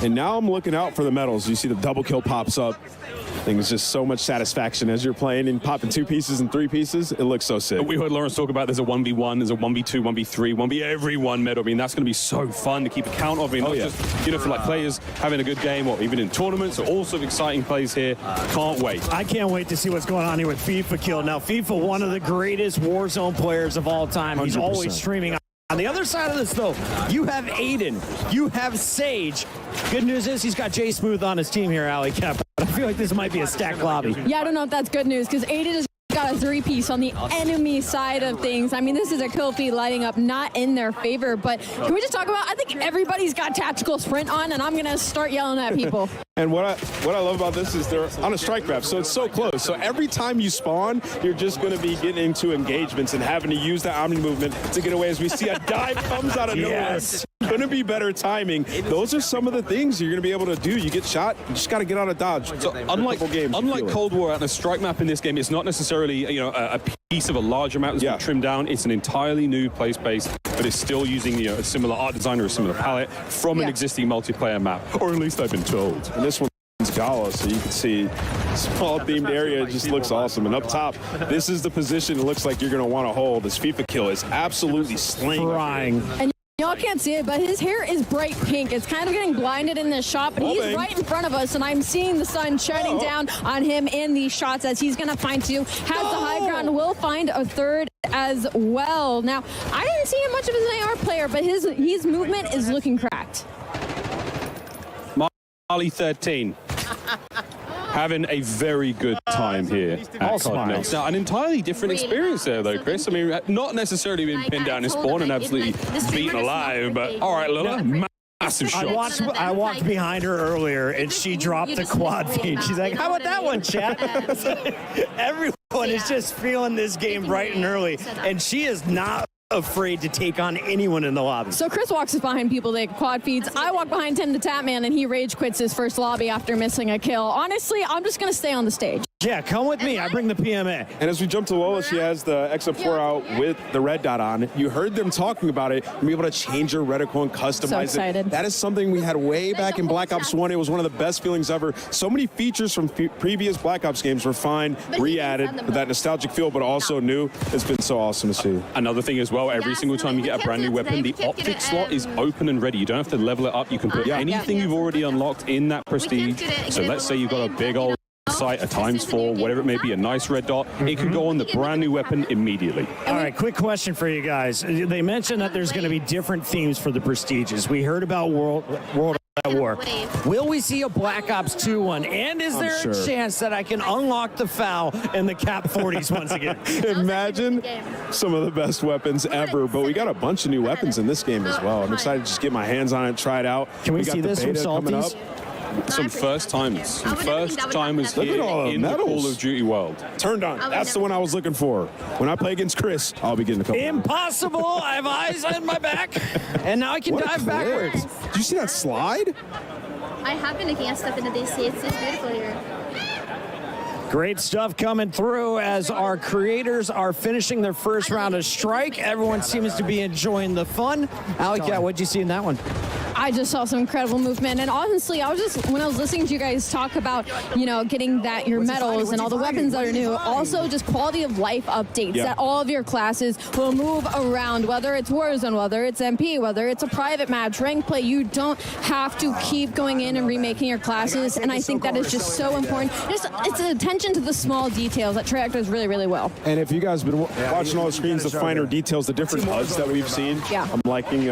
And now I'm looking out for the medals. You see the double kill pops up. I think it's just so much satisfaction as you're playing and popping 2 pieces and 3 pieces. It looks so sick.
We heard Lawrence talk about there's a 1v1, there's a 1v2, 1v3, 1v every one medal. I mean, that's going to be so fun to keep a count of. I mean, not just, for like players having a good game or even in tournaments. So all sorts of exciting plays here. Can't wait.
I can't wait to see what's going on here with FIFA Kill. Now, FIFA, one of the greatest Warzone players of all time. He's
100%.
always streaming. On the other side of this, though, you have Aiden, you have Sage. Good news is he's got Jay Smooth on his team here, Alley Cap. I feel like this might be a stacked lobby.
Yeah, I don't know if that's good news because Aiden has got a 3-piece on the enemy side of things. I mean, this is a kill feed lighting up not in their favor, but can we just talk about, I think everybody's got tactical sprint on, and I'm going to start yelling at people.
And what I love about this is they're on a strike map, so it's so close. So every time you spawn, you're just going to be getting into engagements and having to use that Omni movement to get away as we see a dive comes out of nowhere. Going to be better timing. Those are some of the things you're going to be able to do. You get shot, you just got to get out of dodge.
So unlike Cold War, and a strike map in this game, it's not necessarily a piece of a larger map that's been trimmed down. It's an entirely new play space, but it's still using a similar art design or a similar palette from an existing multiplayer map, or at least I've been told.
And this one's Gala, so you can see small themed area. It just looks awesome. And up top, this is the position it looks like you're going to want to hold. This FIFA Kill is absolutely slaying.
And y'all can't see it, but his hair is bright pink. It's kind of getting blinded in this shot, but he's right in front of us, and I'm seeing the sun shining down on him in these shots as he's going to find 2. Has the high ground, will find a 3rd as well. Now, I didn't see him much of as an AR player, but his movement is looking cracked.
Marley 13. Having a very good time here at COD. Now, an entirely different experience there, though, Chris. I mean, not necessarily being pinned down in spawn and absolutely beaten alive, but all right, Lila, massive shots.
I walked behind her earlier, and she dropped the quad feed. She's like, how about that one, chat? Everyone is just feeling this game bright and early, and she is not afraid to take on anyone in the lobby.
So Chris walks behind people that quad feeds. I walk behind Tim the Tapman, and he rage quits his first lobby after missing a kill. Honestly, I'm just going to stay on the stage.
Yeah, come with me. I bring the PMA.
And as we jump to Lola, she has the XM4 out with the red dot on. You heard them talking about it. Be able to change your reticle and customize it. That is something we had way back in Black Ops 1. It was one of the best feelings ever. So many features from previous Black Ops games were fine, re-added with that nostalgic feel, but also new. It's been so awesome to see.
Another thing as well, every single time you get a brand new weapon, the optic slot is open and ready. You don't have to level it up. You can put anything you've already unlocked in that prestige. So let's say you've got a big old sight, a ×4, whatever it may be, a nice red dot. It can go on the brand new weapon immediately.
All right, quick question for you guys. They mentioned that there's going to be different themes for the prestiges. We heard about World that war. Will we see a Black Ops 2 one? And is there a chance that I can unlock the FAL and the Cap 40s once again?
Imagine some of the best weapons ever, but we got a bunch of new weapons in this game as well. I'm excited to just get my hands on it, try it out.
Can we see this from Salties?
Some first timers. Some first timers here in the Call of Duty world.
Turned on. That's the one I was looking for. When I play against Chris, I'll be getting a couple.
Impossible. I have eyes on my back. And now I can dive backwards.
Did you see that slide?
I have been looking at stuff in the DC. It's beautiful here.
Great stuff coming through as our creators are finishing their first round of Strike. Everyone seems to be enjoying the fun. Alika, what'd you see in that one?
I just saw some incredible movement, and honestly, when I was listening to you guys talk about, getting your medals and all the weapons that are new, also just quality of life updates that all of your classes will move around, whether it's Warzone, whether it's MP, whether it's a private match, rank play. You don't have to keep going in and remaking your classes, and I think that is just so important. It's an attention to the small details that Treyarch does really, really well.
And if you guys have been watching all the screens, the finer details, the different HUDs that we've seen, I'm liking,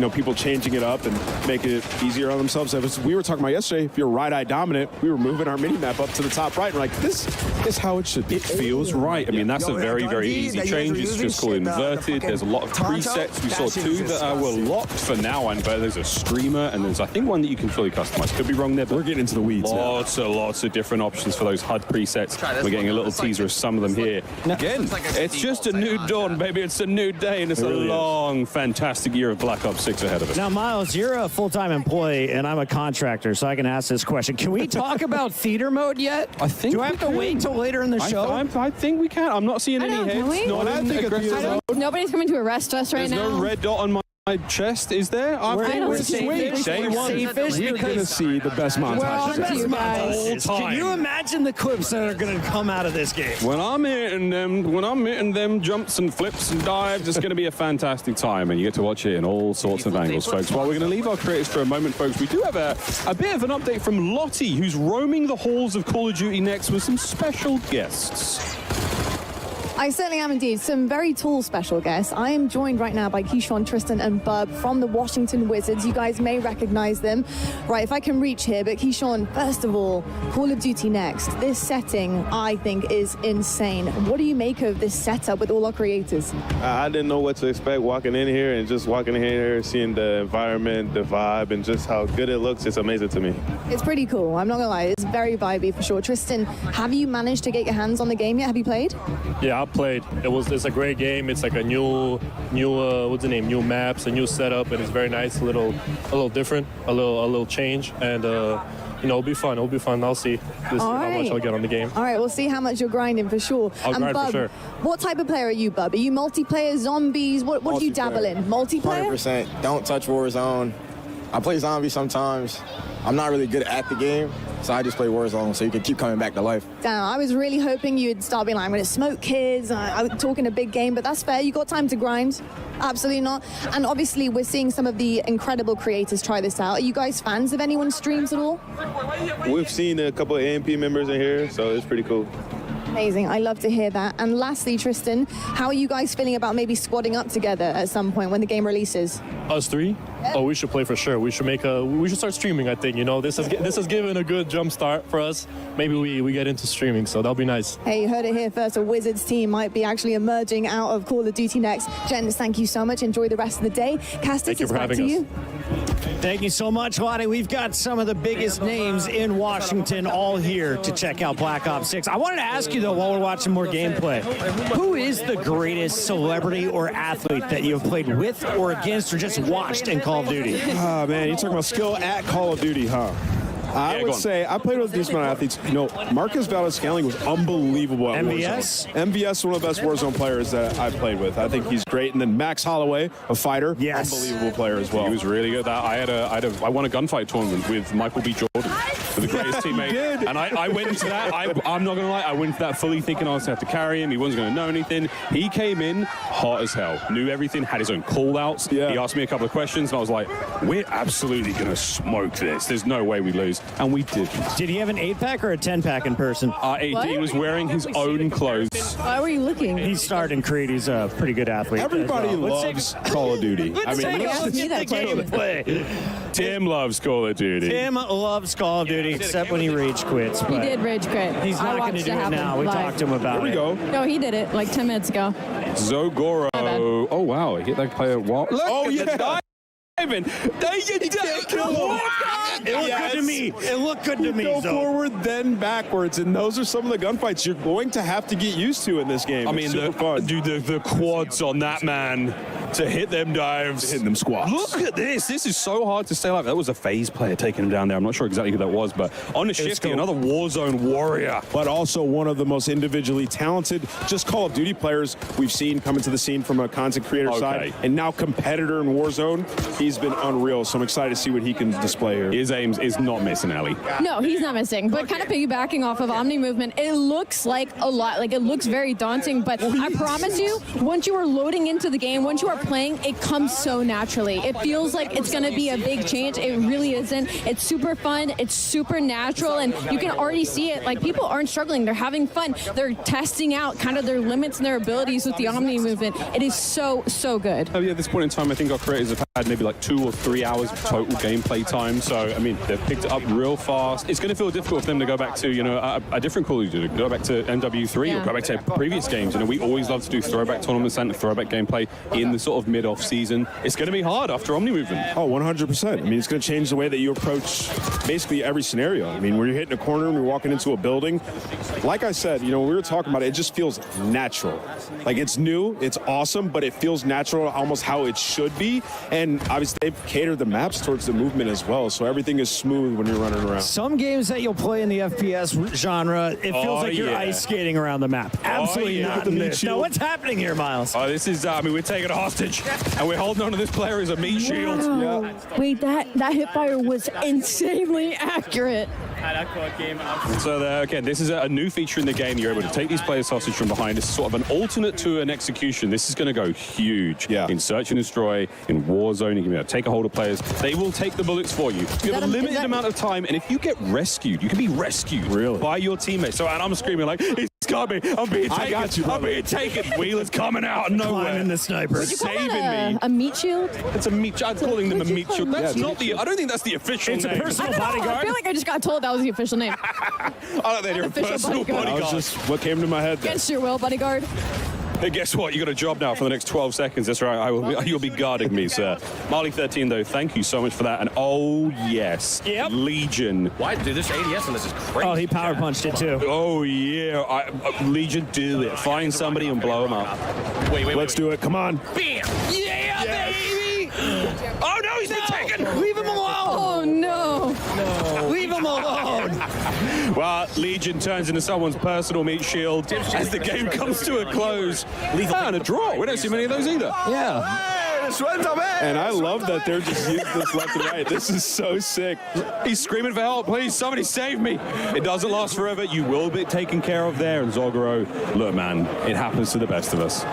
people changing it up and making it easier on themselves. We were talking about yesterday, if you're right-eye dominant, we were moving our mini-map up to the top right. And we're like, this is how it should be.
It feels right. I mean, that's a very, very easy change. It's just called inverted. There's a lot of presets. We saw two that were locked for now, but there's a streamer, and there's, I think, one that you can fully customize. Could be wrong there, but
we're getting into the weeds
lots of different options for those HUD presets. We're getting a little teaser of some of them here. Again, it's just a new dawn, baby. It's a new day, and it's a long, fantastic year of Black Ops 6 ahead of us.
Now, Miles, you're a full-time employee, and I'm a contractor, so I can ask this question. Can we talk about theater mode yet?
I think.
Do I have to wait until later in the show?
I think we can. I'm not seeing any hits.
Nobody's coming to arrest us right now.
There's no red dot on my chest, is there?
We're going to see
the best montage.
Can you imagine the clips that are going to come out of this game?
When I'm hitting them jumps and flips and dives, it's going to be a fantastic time, and you get to watch it in all sorts of angles, folks. While we're going to leave our creators for a moment, folks, we do have a bit of an update from Lottie, who's roaming the halls of Call of Duty next with some special guests.
I certainly am indeed. Some very tall special guests. I am joined right now by Keyshawn, Tristan, and Bub from the Washington Wizards. You guys may recognize them. Right, if I can reach here, but Keyshawn, first of all, Call of Duty Next. This setting, I think, is insane. What do you make of this setup with all our creators?
I didn't know what to expect walking in here, and just walking in here, seeing the environment, the vibe, and just how good it looks, it's amazing to me.
It's pretty cool. I'm not gonna lie. It's very vibey for sure. Tristan, have you managed to get your hands on the game yet? Have you played?
Yeah, I played. It's a great game. It's like a new what's the name? New maps, a new setup, and it's very nice. A little different, a little change, and it'll be fun. It'll be fun. I'll see how much I'll get on the game.
All right, we'll see how much you're grinding for sure.
I'll grind
Bub,
for sure.
What type of player are you, Bub? Are you multiplayer, zombies? What do you dabble in? Multiplayer?
100%. Don't touch Warzone. I play zombies sometimes. I'm not really good at the game, so I just play Warzone so you can keep coming back to life.
Damn, I was really hoping you'd start being like, I'm going to smoke kids. I was talking a big game, but that's fair. You got time to grind. Absolutely not. And obviously, we're seeing some of the incredible creators try this out. Are you guys fans of anyone's streams at all?
We've seen a couple of AMP members in here, so it's pretty cool.
Amazing. I love to hear that. And lastly, Tristan, how are you guys feeling about maybe squadding up together at some point when the game releases?
Us three? Yeah. Oh, we should play for sure. We should start streaming, I think. This has given a good jump start for us. Maybe we get into streaming, so that'll be nice.
Hey, you heard it here first. A Wizards team might be actually emerging out of Call of Duty Next. Gents, thank you so much. Enjoy the rest of the day. Castus, it's back to you.
Thank you so much, Lottie. We've got some of the biggest names in Washington all here to check out Black Ops 6. I wanted to ask you, though, while we're watching more gameplay, who is the greatest celebrity or athlete that you've played with or against or just watched in Call of Duty?
Oh, man, you're talking about skill at Call of Duty, huh? I would say I played with a decent amount of athletes. Marcus Valdez-Scaling was unbelievable at
MVS?
Warzone. MVS, one of the best Warzone players that I've played with. I think he's great. And then Max Holloway, a fighter, unbelievable player as well.
He was really good. I won a gunfight tournament with Michael B. Jordan, the greatest teammate. And I went into that. I'm not gonna lie. I went into that fully thinking I was gonna have to carry him. He wasn't gonna know anything. He came in hot as hell. Knew everything. Had his own call outs. He asked me a couple of questions, and I was like, "We're absolutely gonna smoke this. There's no way we lose." And we did.
Did he have an 8-pack or a 10-pack in person?
He was wearing his own clothes.
Why were you looking?
He started in Creed. He's a pretty good athlete.
Everybody loves Call of Duty.
Tim
Tim loves Call of Duty.
Tim loves Call of Duty, except when he rage quits.
He did rage quit.
He's not going to do it now. We talked to him about it.
Here we go.
No, he did it like 10 minutes ago.
Zogoro. Oh, wow. He hit that player. Look at the diving.
It looked good to me. It looked good to me.
Go forward, then backwards, and those are some of the gunfights you're going to have to get used to in this game.
I mean, the quads on that man to hit them dives.
Hitting them squats.
Look at this. This is so hard to stay alive. That was a phase player taking him down there. I'm not sure exactly who that was, but on the shifty, another Warzone warrior.
But also one of the most individually talented, just Call of Duty players we've seen come into the scene from a content creator side. And now competitor in Warzone. He's been unreal, so I'm excited to see what he can display here.
His aims is not missing, Ellie.
No, he's not missing. But kind of piggybacking off of Omni movement, it looks like a lot. Like, it looks very daunting, but I promise you, once you are loading into the game, once you are playing, it comes so naturally. It feels like it's going to be a big change. It really isn't. It's super fun. It's super natural, and you can already see it. Like, people aren't struggling. They're having fun. They're testing out kind of their limits and their abilities with the Omni movement. It is so, so good.
Oh, yeah, at this point in time, I think our creators have had maybe like 2 or 3 hours of total gameplay time. So, I mean, they've picked it up real fast. It's going to feel difficult for them to go back to, you know, a different Call of Duty, go back to MW3 or go back to previous games. You know, we always love to do throwback tournaments and throwback gameplay in the sort of mid-off season. It's going to be hard after Omni movement.
Oh, 100%. I mean, it's going to change the way that you approach basically every scenario. I mean, when you're hitting a corner and you're walking into a building, like I said, you know, when we were talking about it, it just feels natural. Like, it's new, it's awesome, but it feels natural, almost how it should be. And obviously, they've catered the maps towards the movement as well, so everything is smooth when you're running around.
Some games that you'll play in the FPS genre, it feels like you're ice skating around the map. Absolutely not in this. Now, what's happening here, Miles?
Oh, this is, I mean, we're taking a hostage, and we're holding on to this player as a meat shield.
Yeah. Wait, that hipfire was insanely accurate.
So again, this is a new feature in the game. You're able to take these players hostage from behind. It's sort of an alternate to an execution. This is going to go huge in Search and Destroy, in Warzone. You can be able to take a hold of players. They will take the bullets for you. You have a limited amount of time, and if you get rescued, you can be rescued by your teammates. So, and I'm screaming like, he's got me. I'm being taken.
I got you,
I'm being taken. Wheeler's coming out of nowhere.
Climbing the sniper.
Would you call
saving
that
me.
a meat shield?
It's a meat. I'm calling them a meat shield. That's not the. I don't think that's the official name.
It's a personal bodyguard.
I feel like I just got told that was the official name.
I like that you're a personal bodyguard.
That was just what came to my head there.
Against your will, bodyguard.
Hey, guess what? You got a job now for the next 12 seconds. That's right. You'll be guarding me, sir. Marley13, though, thank you so much for that. And oh, yes. Legion.
Why, dude, this ADS on this is crazy.
Oh, he power punched it, too.
Oh, yeah. Legion, do it. Find somebody and blow them up.
Wait. Let's do it. Come on.
Bam!
Yeah, baby! Oh, no, he's been taken!
Leave him alone!
Oh, no.
Leave him alone!
Well, Legion turns into someone's personal meat shield as the game comes to a close. And a draw. We don't see many of those either.
Yeah.
And I love that they're just using this left and right. This is so sick.
He's screaming for help. Please, somebody save me. It doesn't last forever. You will be taken care of there. And Zogoro, look, man, it happens to the best of us.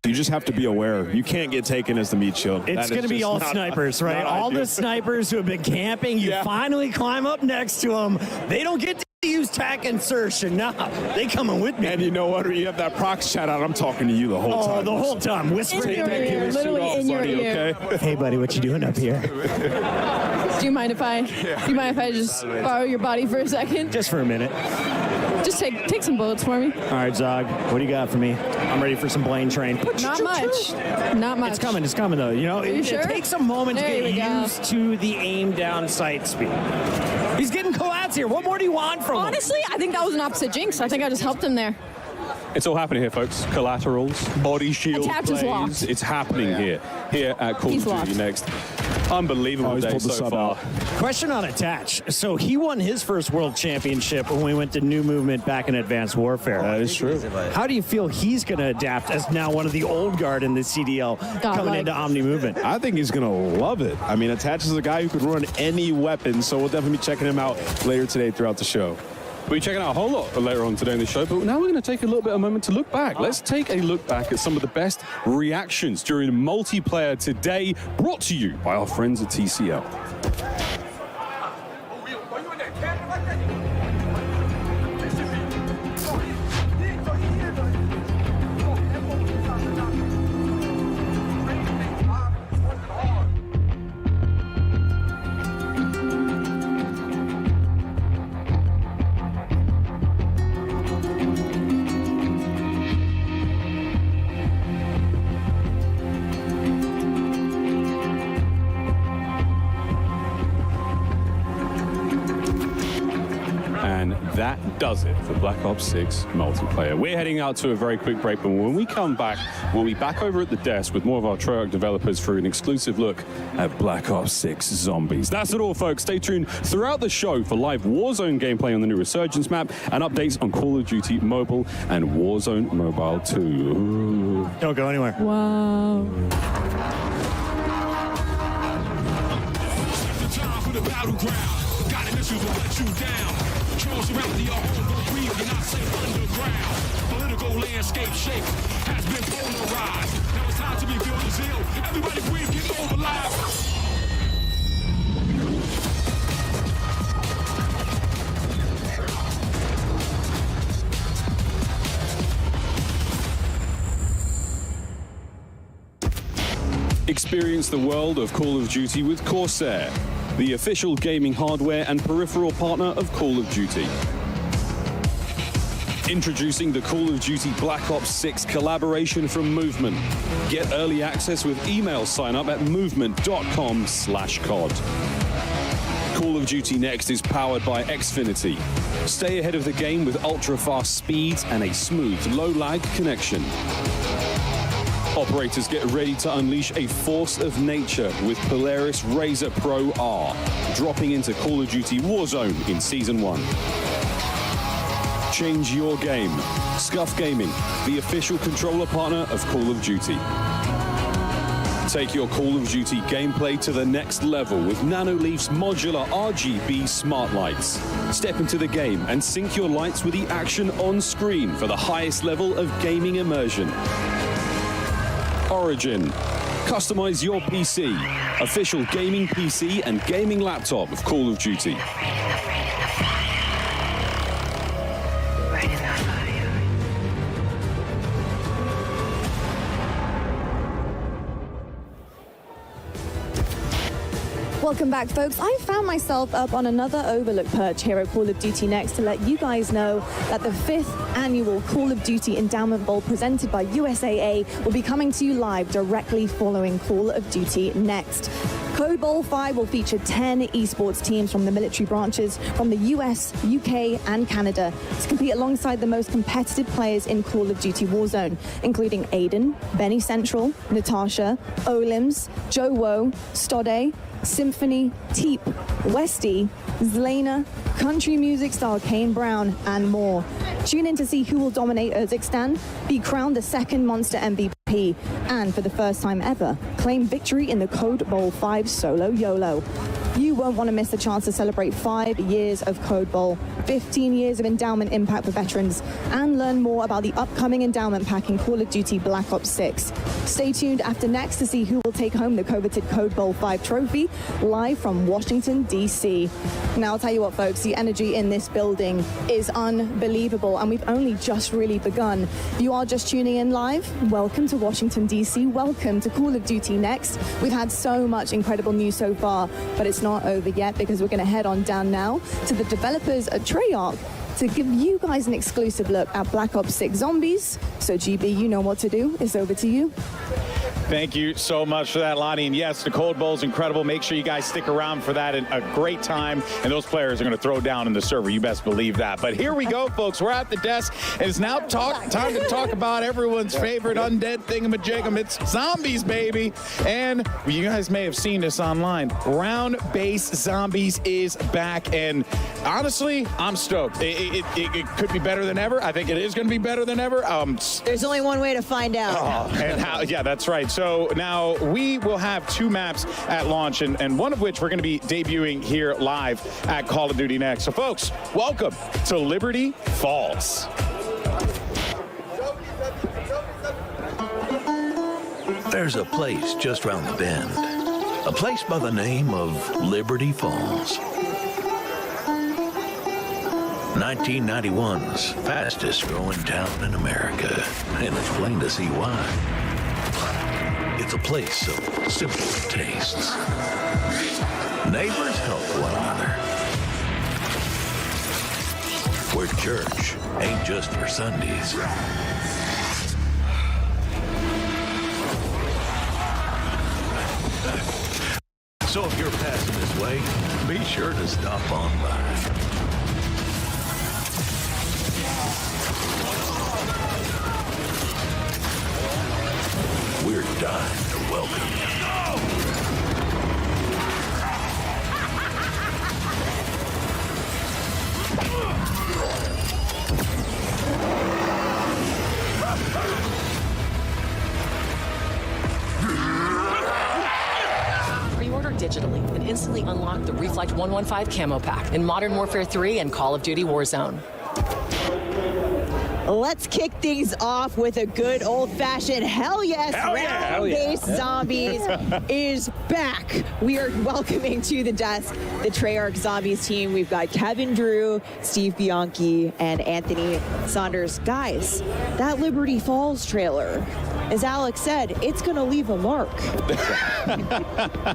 You just have to be aware. You can't get taken as the meat shield.
It's going to be all snipers, right? All the snipers who have been camping, you finally climb up next to them. They don't get to use tack insertion. Nah, they coming with me.
And you know what? When you have that prox chat out, I'm talking to you the whole time.
Oh, the whole time. Whisper.
In your ear. Literally in your ear.
Okay?
Hey, buddy, what you doing up here?
Do you mind if I just borrow your body for a second?
Just for a minute.
Just take some bullets for me.
All right, Zog, what do you got for me? I'm ready for some Blaine Train.
Not much. Not much.
It's coming though. You know,
you sure?
It takes a moment to get used to the aim down sight speed. He's getting collabs here. What more do you want from him?
Honestly, I think that was an opposite jinx. I think I just helped him there.
It's all happening here, folks. Collaterals, body shield
Attach is locked.
plays. It's happening here at Call of Duty next. Unbelievable day so far.
Question on Attach. So he won his first world championship when we went to New Movement back in Advanced Warfare.
That is true.
How do you feel he's going to adapt as now one of the old guard in the CDL coming into Omni Movement?
I think he's going to love it. I mean, Attach is a guy who could run any weapon, so we'll definitely be checking him out later today throughout the show.
We'll be checking out a whole lot later on today in the show, but now we're going to take a little bit of a moment to look back. Let's take a look back at some of the best reactions during multiplayer today, brought to you by our friends at TCL. does it for Black Ops 6 multiplayer. We're heading out to a very quick break, but when we come back, we'll be back over at the desk with more of our Treyarch developers for an exclusive look at Black Ops 6 Zombies. That's it all, folks. Stay tuned throughout the show for live Warzone gameplay on the new Resurgence map and updates on Call of Duty Mobile and Warzone Mobile 2. Ooh.
Don't go anywhere.
Wow.
Landscape shape has been polarized. Now it's time to rebuild the zeal. Everybody breathe, get over live.
Experience the world of Call of Duty with Corsair, the official gaming hardware and peripheral partner of Call of Duty. Introducing the Call of Duty Black Ops 6 collaboration from Movement. Get early access with email sign up at movement.com/COD. Call of Duty Next is powered by Xfinity. Stay ahead of the game with ultra-fast speeds and a smooth, low-lag connection. Operators, get ready to unleash a force of nature with Polaris Razor Pro R, dropping into Call of Duty Warzone in Season 1. Change your game. Scuff Gaming, the official controller partner of Call of Duty. Take your Call of Duty gameplay to the next level with Nanoleaf's modular RGB smart lights. Step into the game and sync your lights with the action on screen for the highest level of gaming immersion. Origin. Customize your PC. Official gaming PC and gaming laptop of Call of Duty.
Welcome back, folks. I found myself up on another Overlook perch here at Call of Duty Next to let you guys know that the 5th annual Call of Duty Endowment Bowl presented by USAA will be coming to you live directly following Call of Duty Next. Code Bowl 5 will feature 10 esports teams from the military branches from the US, UK, and Canada to compete alongside the most competitive players in Call of Duty Warzone, including Aiden, Benny Central, Natasha, Olims, Joe Woe, Stode, Symphony, Teep, Westy, Zlana, country music star Kane Brown, and more. Tune in to see who will dominate Urzikstan, be crowned the second Monster MVP, and for the first time ever, claim victory in the Code Bowl 5 Solo YOLO. You won't want to miss the chance to celebrate 5 years of Code Bowl, 15 years of endowment impact for veterans, and learn more about the upcoming endowment pack in Call of Duty Black Ops 6. Stay tuned after next to see who will take home the coveted Code Bowl 5 trophy, live from Washington, D.C. Now, I'll tell you what, folks, the energy in this building is unbelievable, and we've only just really begun. If you are just tuning in live, welcome to Washington, D.C. Welcome to Call of Duty Next. We've had so much incredible news so far, but it's not over yet because we're going to head on down now to the developers at Treyarch to give you guys an exclusive look at Black Ops 6 Zombies. So GB, you know what to do. It's over to you.
Thank you so much for that, Lonnie. And yes, the Cold Bowl is incredible. Make sure you guys stick around for that. And a great time. And those players are going to throw down in the server. You best believe that. But here we go, folks. We're at the desk. And it's now time to talk about everyone's favorite undead thingamajigam. It's zombies, baby. And you guys may have seen this online. Round-based zombies is back. And honestly, I'm stoked. It could be better than ever. I think it is going to be better than ever.
There's only one way to find out.
And how? Yeah, that's right. So now we will have 2 maps at launch, and one of which we're going to be debuting here live at Call of Duty Next. So, folks, welcome to Liberty Falls.
There's a place just round the bend, a place by the name of Liberty Falls. 1991's fastest growing town in America, and it's plain to see why. It's a place of simple tastes. Neighbors help one another. Where church ain't just for Sundays. So if you're passing this way, be sure to stop on by. time to welcome you.
Pre-order digitally and instantly unlock the Reflect 115 Camo Pack in Modern Warfare 3 and Call of Duty Warzone.
Let's kick things off with a good old-fashioned hell yes. Round-based zombies is back. We are welcoming to the desk the Treyarch Zombies team. We've got Kevin Drew, Steve Bianchi, and Anthony Saunders. Guys, that Liberty Falls trailer, as Alex said, it's going to leave a mark.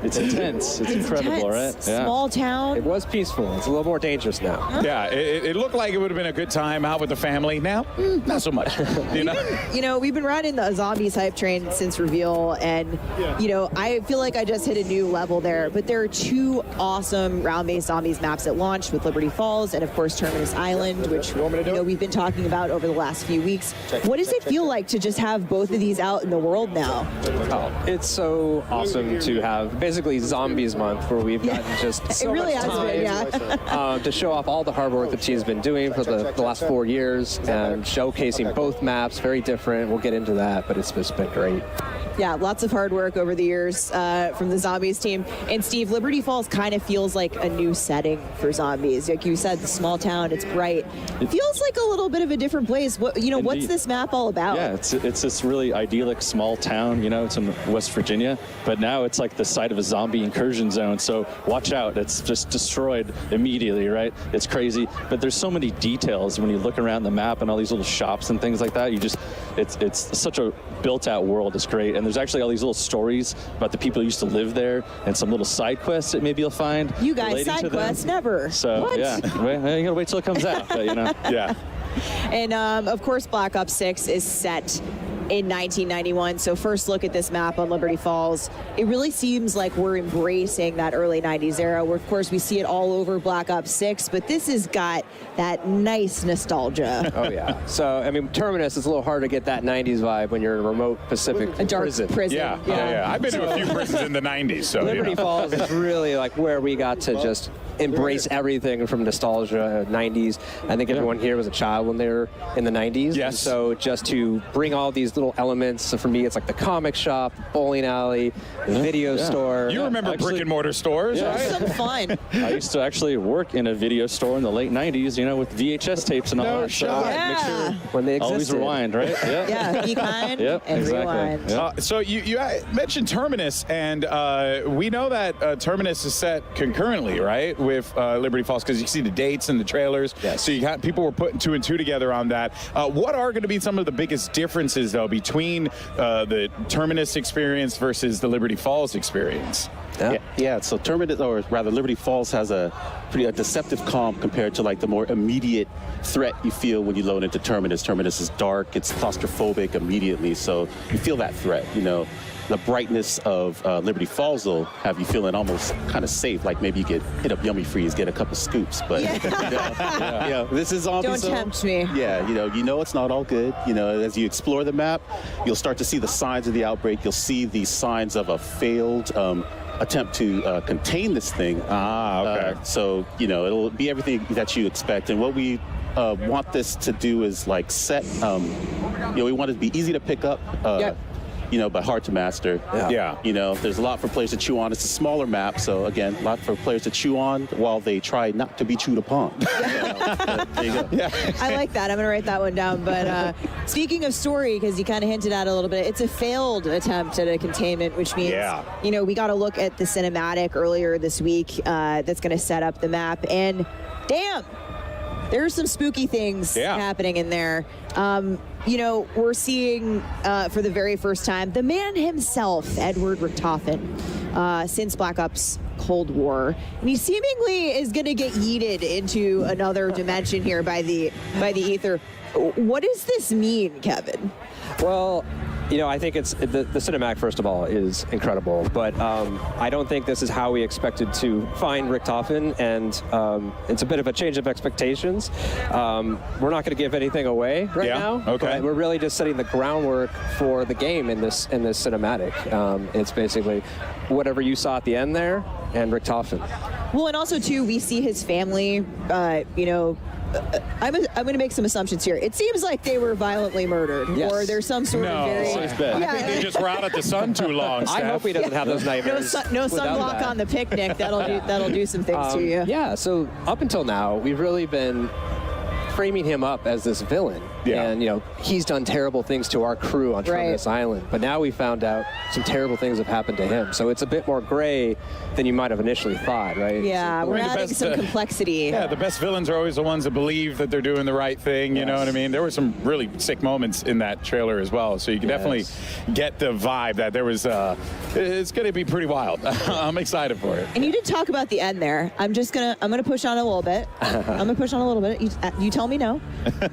It's intense. It's incredible,
intense.
right?
Small town.
It was peaceful. It's a little more dangerous now.
Yeah, it looked like it would have been a good time out with the family. Now, not so much.
You know, we've been riding the zombies hype train since reveal, and you know, I feel like I just hit a new level there. But there are two awesome round-based zombies maps that launched with Liberty Falls and, of course, Terminus Island, which you know we've been talking about over the last few weeks. What does it feel like to just have both of these out in the world now?
Oh, it's so awesome to have basically Zombies Month, where we've gotten just so
really
much
has
time
been,
to show off all the hard work the team's been doing for the last 4 years and showcasing both maps. Very different. We'll get into that, but it's just been great.
Yeah, lots of hard work over the years from the Zombies team. And Steve, Liberty Falls kind of feels like a new setting for zombies. Like you said, the small town, it's bright. It feels like a little bit of a different place. What, you know, what's this map all about?
Yeah, it's this really idyllic small town. You know, it's in West Virginia, but now it's like the site of a zombie incursion zone. So watch out. It's just destroyed immediately, right? It's crazy. But there's so many details when you look around the map and all these little shops and things like that. You just, it's such a built-out world. It's great. And there's actually all these little stories about the people who used to live there and some little side quests that maybe you'll find.
You guys, side quests, never.
So,
what?
yeah, you gotta wait till it comes out, but you know.
Yeah.
And of course, Black Ops 6 is set in 1991. So first look at this map on Liberty Falls. It really seems like we're embracing that early 90s era, where of course we see it all over Black Ops 6, but this has got that nice nostalgia.
Oh yeah. So I mean, Terminus is a little hard to get that 90s vibe when you're in a remote Pacific
prison.
Yeah. I've been to a few prisons in the 90s, so
Liberty Falls is really like where we got to just embrace everything from nostalgia, 90s. I think everyone here was a child when they were in the 90s.
Yes.
And so just to bring all these little elements, so for me, it's like the comic shop, bowling alley, the video store.
You remember brick and mortar stores, right?
Some fun.
I used to actually work in a video store in the late 90s, you know, with VHS tapes and all that.
shot.
Make sure
when they existed.
Always rewind, right? Yeah.
Yeah, be kind and rewind.
Yep.
So you mentioned Terminus, and we know that Terminus is set concurrently, right, with Liberty Falls, because you see the dates and the trailers.
Yes.
So you got people were putting 2 and 2 together on that. What are going to be some of the biggest differences, though, between the Terminus experience versus the Liberty Falls experience?
Yeah, so Terminus, or rather Liberty Falls, has a deceptive calm compared to like the more immediate threat you feel when you load into Terminus. Terminus is dark, it's claustrophobic immediately, so you feel that threat, you know. The brightness of Liberty Falls will have you feeling almost kind of safe, like maybe you could hit up Yummy Freeze, get a couple scoops, but this is zombie
Don't
zone.
tempt me.
Yeah, you know it's not all good. You know, as you explore the map, you'll start to see the signs of the outbreak. You'll see the signs of a failed attempt to contain this thing.
Okay.
So, you know, it'll be everything that you expect. And what we want this to do is like set, we want it to be easy to pick up. You know, but hard to master.
Yeah.
You know, there's a lot for players to chew on. It's a smaller map, so again, a lot for players to chew on while they try not to be chewed upon. There you go.
Yeah.
I like that. I'm going to write that one down. But speaking of story, because you kind of hinted at it a little bit, it's a failed attempt at a containment, which means, you know, we got to look at the cinematic earlier this week that's going to set up the map. And damn, there's some spooky things happening in there. You know, we're seeing for the very first time the man himself, Edward Richtofen, since Black Ops Cold War, and he seemingly is going to get yeeted into another dimension here by the ether. What does this mean, Kevin?
Well, You know, I think it's the cinematic, first of all, is incredible, but I don't think this is how we expected to find Richtofen, and it's a bit of a change of expectations. We're not going to give anything away right now.
Okay.
We're really just setting the groundwork for the game in this cinematic. It's basically whatever you saw at the end there, and Richtofen.
Well, and also too, we see his family. You know, I'm going to make some assumptions here. It seems like they were violently murdered, or there's some sort of very.
I think they just were out at the sun too long.
I hope he doesn't have those nightmares.
No sunblock on the picnic. That'll do some things to you.
Yeah. So up until now, we've really been framing him up as this villain.
Yeah.
And, you know, he's done terrible things to our crew on Terminus Island. But now we found out some terrible things have happened to him. So it's a bit more gray than you might have initially thought, right?
Yeah, we're adding some complexity.
Yeah, the best villains are always the ones that believe that they're doing the right thing. You know what I mean? There were some really sick moments in that trailer as well. So you can definitely get the vibe that there was, it's going to be pretty wild. I'm excited for it.
And you did talk about the end there. I'm going to push on a little bit. I'm going to push on a little bit. You tell me no.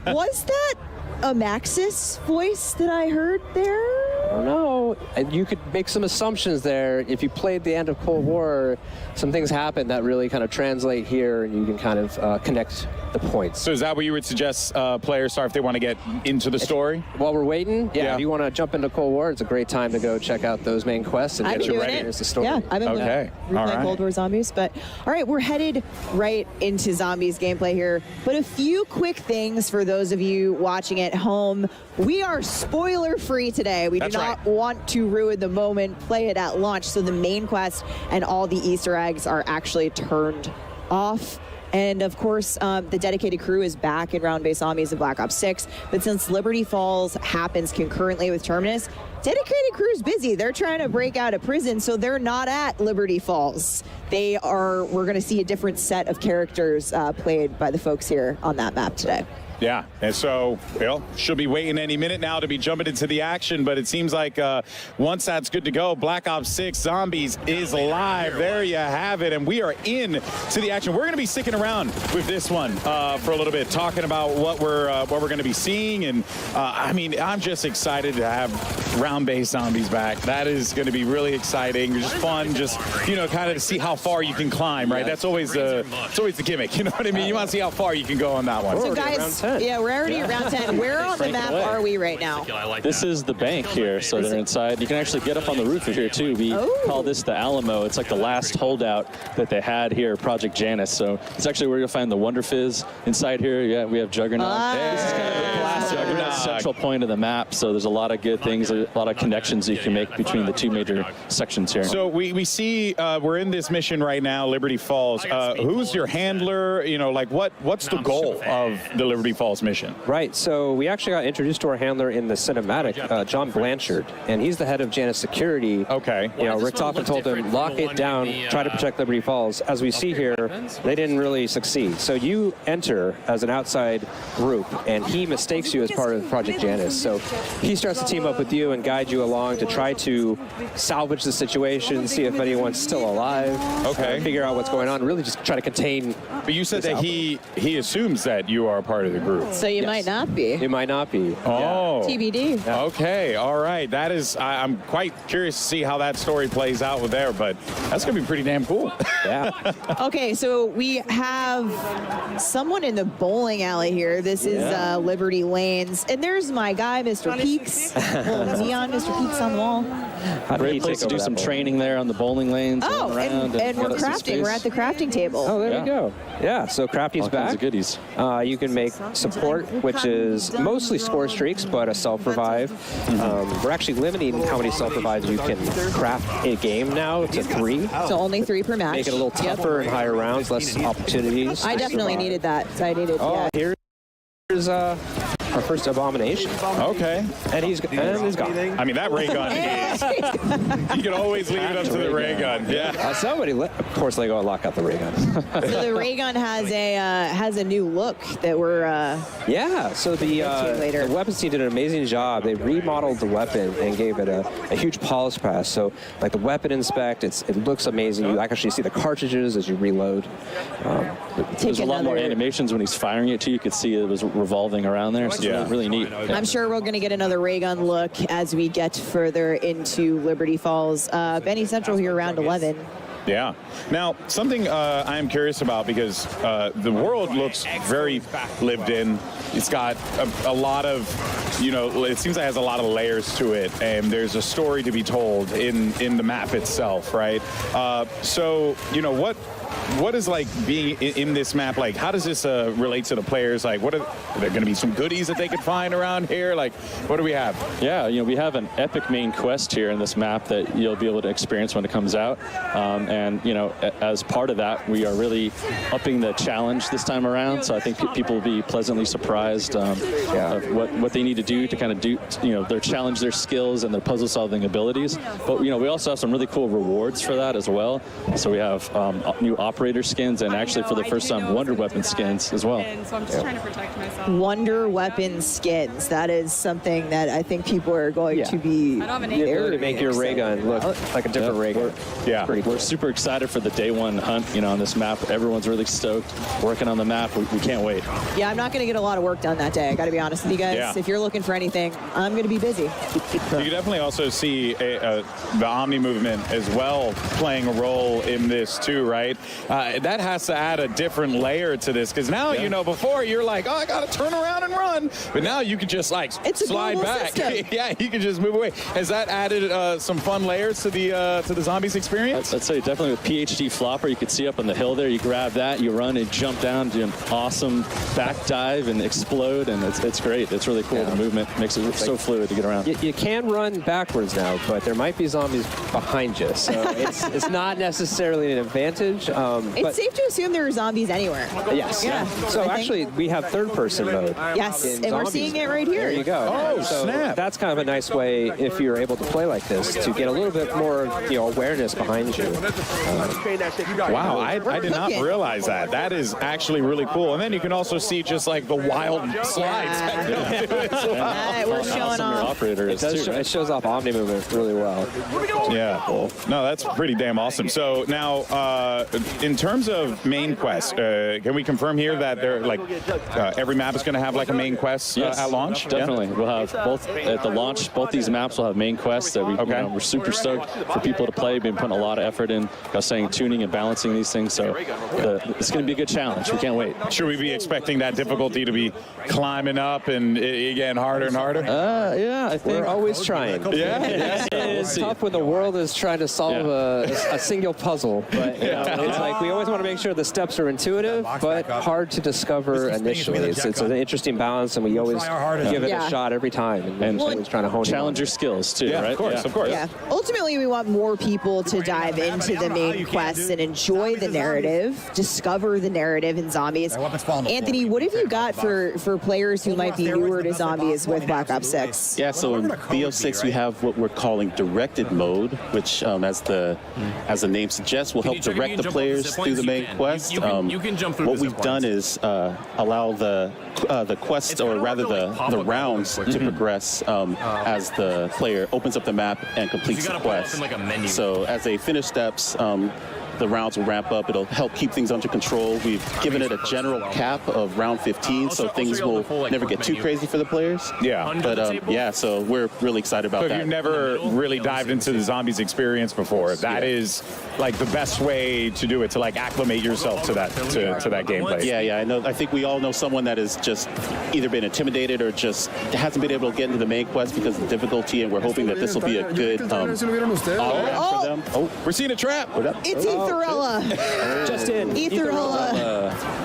Was that a Maxis voice that I heard there?
I don't know. And you could make some assumptions there. If you played the end of Cold War, some things happen that really kind of translate here, and you can kind of connect the points.
So is that what you would suggest players start if they want to get into the story?
While we're waiting, if you want to jump into Cold War, it's a great time to go check out those main quests and get you ready. Here's the story.
Yeah, I've been replaying Cold War Zombies. But all right, we're headed right into Zombies gameplay here. But a few quick things for those of you watching at home. We are spoiler free today. We do not want to ruin the moment. Play it at launch. So the main quest and all the Easter eggs are actually turned off. And of course, the dedicated crew is back in round-based zombies in Black Ops 6. But since Liberty Falls happens concurrently with Terminus, dedicated crew's busy. They're trying to break out of prison, so they're not at Liberty Falls. We're going to see a different set of characters played by the folks here on that map today.
Yeah, and so, should be waiting any minute now to be jumping into the action, but it seems like once that's good to go, Black Ops 6 Zombies is live. There you have it, and we are in to the action. We're going to be sticking around with this one for a little bit, talking about what we're going to be seeing, and I mean, I'm just excited to have round-based zombies back. That is going to be really exciting, just fun, just kind of to see how far you can climb, right? That's always the gimmick, you know what I mean? You want to see how far you can go on that one.
So guys, yeah, we're already at round 10. Where on the map are we right now?
This is the bank here, so they're inside. You can actually get up on the roof of here, too. We call this the Alamo. It's like the last holdout that they had here, Project Janus. So it's actually where you'll find the Wonder Fizz inside here. Yeah, we have Juggernaut. This is kind of the last central point of the map, so there's a lot of good things, a lot of connections you can make between the two major sections here.
So we see we're in this mission right now, Liberty Falls. Who's your handler? What's the goal of the Liberty Falls mission?
Right, so we actually got introduced to our handler in the cinematic, John Blanchard, and he's the head of Janus Security.
Okay.
Richtofen told him, lock it down, try to protect Liberty Falls. As we see here, they didn't really succeed. So you enter as an outside group, and he mistakes you as part of Project Janus. So he starts to team up with you and guide you along to try to salvage the situation, see if anyone's still alive, figure out what's going on, really just try to contain.
But you said that he assumes that you are a part of the group.
So you might not be.
You might not be.
Oh.
TBD.
Okay, all right. That is, I'm quite curious to see how that story plays out with there, but that's going to be pretty damn cool.
Yeah.
Okay, so we have someone in the bowling alley here. This is Liberty Lanes. And there's my guy, Mr. Peaks. Little neon Mr. Peaks on the wall.
Great place to do some training there on the bowling lanes.
Oh, and we're crafting. We're at the crafting table.
Oh, there we go. Yeah, so crafting's
all
back.
Kinds of goodies.
You can make support, which is mostly score streaks, but a self-revive. We're actually limiting how many self-revives you can craft in a game now to 3.
So only 3 per match.
Make it a little tougher and higher rounds, less opportunities.
I definitely needed that.
Here's our first abomination.
Okay.
And he's gone.
I mean, that ray gun is... You can always leave it up to the ray gun. Yeah.
Of course, they go lock out the ray gun.
So the ray gun has a new look that we're...
Yeah, so the weapons team did an amazing job. They remodeled the weapon and gave it a huge polish pass. So, like the weapon inspect, it looks amazing. You actually see the cartridges as you reload.
There's a lot more animations when he's firing it, too. You could see it was revolving around there. So really neat.
I'm sure we're going to get another ray gun look as we get further into Liberty Falls. Benny Central here, round 11.
Yeah. Now, something I'm curious about, because the world looks very lived in. It's got a lot of, it seems like it has a lot of layers to it, and there's a story to be told in the map itself, right? So, what is like being in this map? Like, how does this relate to the players? Like, are there going to be some goodies that they could find around here? Like, what do we have?
Yeah, we have an epic main quest here in this map that you'll be able to experience when it comes out. And, as part of that, we are really upping the challenge this time around. So I think people will be pleasantly surprised of what they need to do to kind of challenge their skills and their puzzle solving abilities. But, we also have some really cool rewards for that as well. So we have new operator skins, and actually for the first time Wonder Weapon skins as well.
So I'm just trying to protect myself.
Wonder Weapon skins. That is something that I think people are going to be
to make your ray gun look like a different ray gun.
Yeah.
We're super excited for the day one hunt, on this map. Everyone's really stoked working on the map. We can't wait.
Yeah, I'm not going to get a lot of work done that day. I got to be honest with you guys.
Yeah.
If you're looking for anything, I'm going to be busy.
You can definitely also see the Omni movement as well playing a role in this too, right? That has to add a different layer to this, because now, before you're like, oh, I got to turn around and run. But now you can just slide back. Yeah, you can just move away. Has that added some fun layers to the zombies experience?
I'd say definitely with PhD Flopper, you could see up on the hill there, you grab that, you run and jump down, do an awesome back dive and explode, and it's great. It's really cool. The movement makes it so fluid to get around.
You can run backwards now, but there might be zombies behind you, so it's not necessarily an advantage.
It's safe to assume there are zombies anywhere.
Yes.
Yeah.
So actually, we have third-person mode.
Yes, and we're seeing it right here.
There you go.
Oh,
so
snap.
That's kind of a nice way, if you're able to play like this, to get a little bit more awareness behind you.
Wow, I did not realize that. That is actually really cool. And then you can also see just like the wild slides.
We're showing off.
It shows off Omni movement really well.
Yeah. No, that's pretty damn awesome. So now, in terms of main quest, can we confirm here that every map is going to have like a main quest at launch?
Definitely. Yeah? We'll have both at the launch. Both these maps will have main quests that we're super stoked for people to play. We've been putting a lot of effort in, tuning and balancing these things. So it's going to be a good challenge. We can't wait.
Should we be expecting that difficulty to be climbing up and again harder and harder?
Yeah, I think we're always trying.
Yeah,
it's tough when the world is trying to solve a single puzzle, but it's like we always want to make sure the steps are intuitive but hard to discover initially. It's an interesting balance, and we always give it a shot every time, and always trying to
challenge your skills too.
Yeah,
right?
Of course.
Yeah. Ultimately, we want more people to dive into the main quests and enjoy the narrative, discover the narrative in zombies. Anthony, what have you got for players who might be newer to zombies with Black Ops 6?
Yeah, so in BO6 we have what we're calling directed mode, which as the name suggests will help direct the players through the main quest. What we've done is allow the quest, or rather the rounds, to progress as the player opens up the map and completes the quest. So as they finish steps, the rounds will ramp up. It'll help keep things under control. We've given it a general cap of round 15, so things will never get too crazy for the players.
Yeah.
But so we're really excited about that.
If you've never really dived into the zombies experience before, that is like the best way to do it, to like acclimate yourself to that gameplay.
Yeah, I know. I think we all know someone that has just either been intimidated or just hasn't been able to get into the main quest because of the difficulty, and we're hoping that this will be a good for them.
Oh, we're seeing a trap.
It's Etherella.
Just in.
Etherella.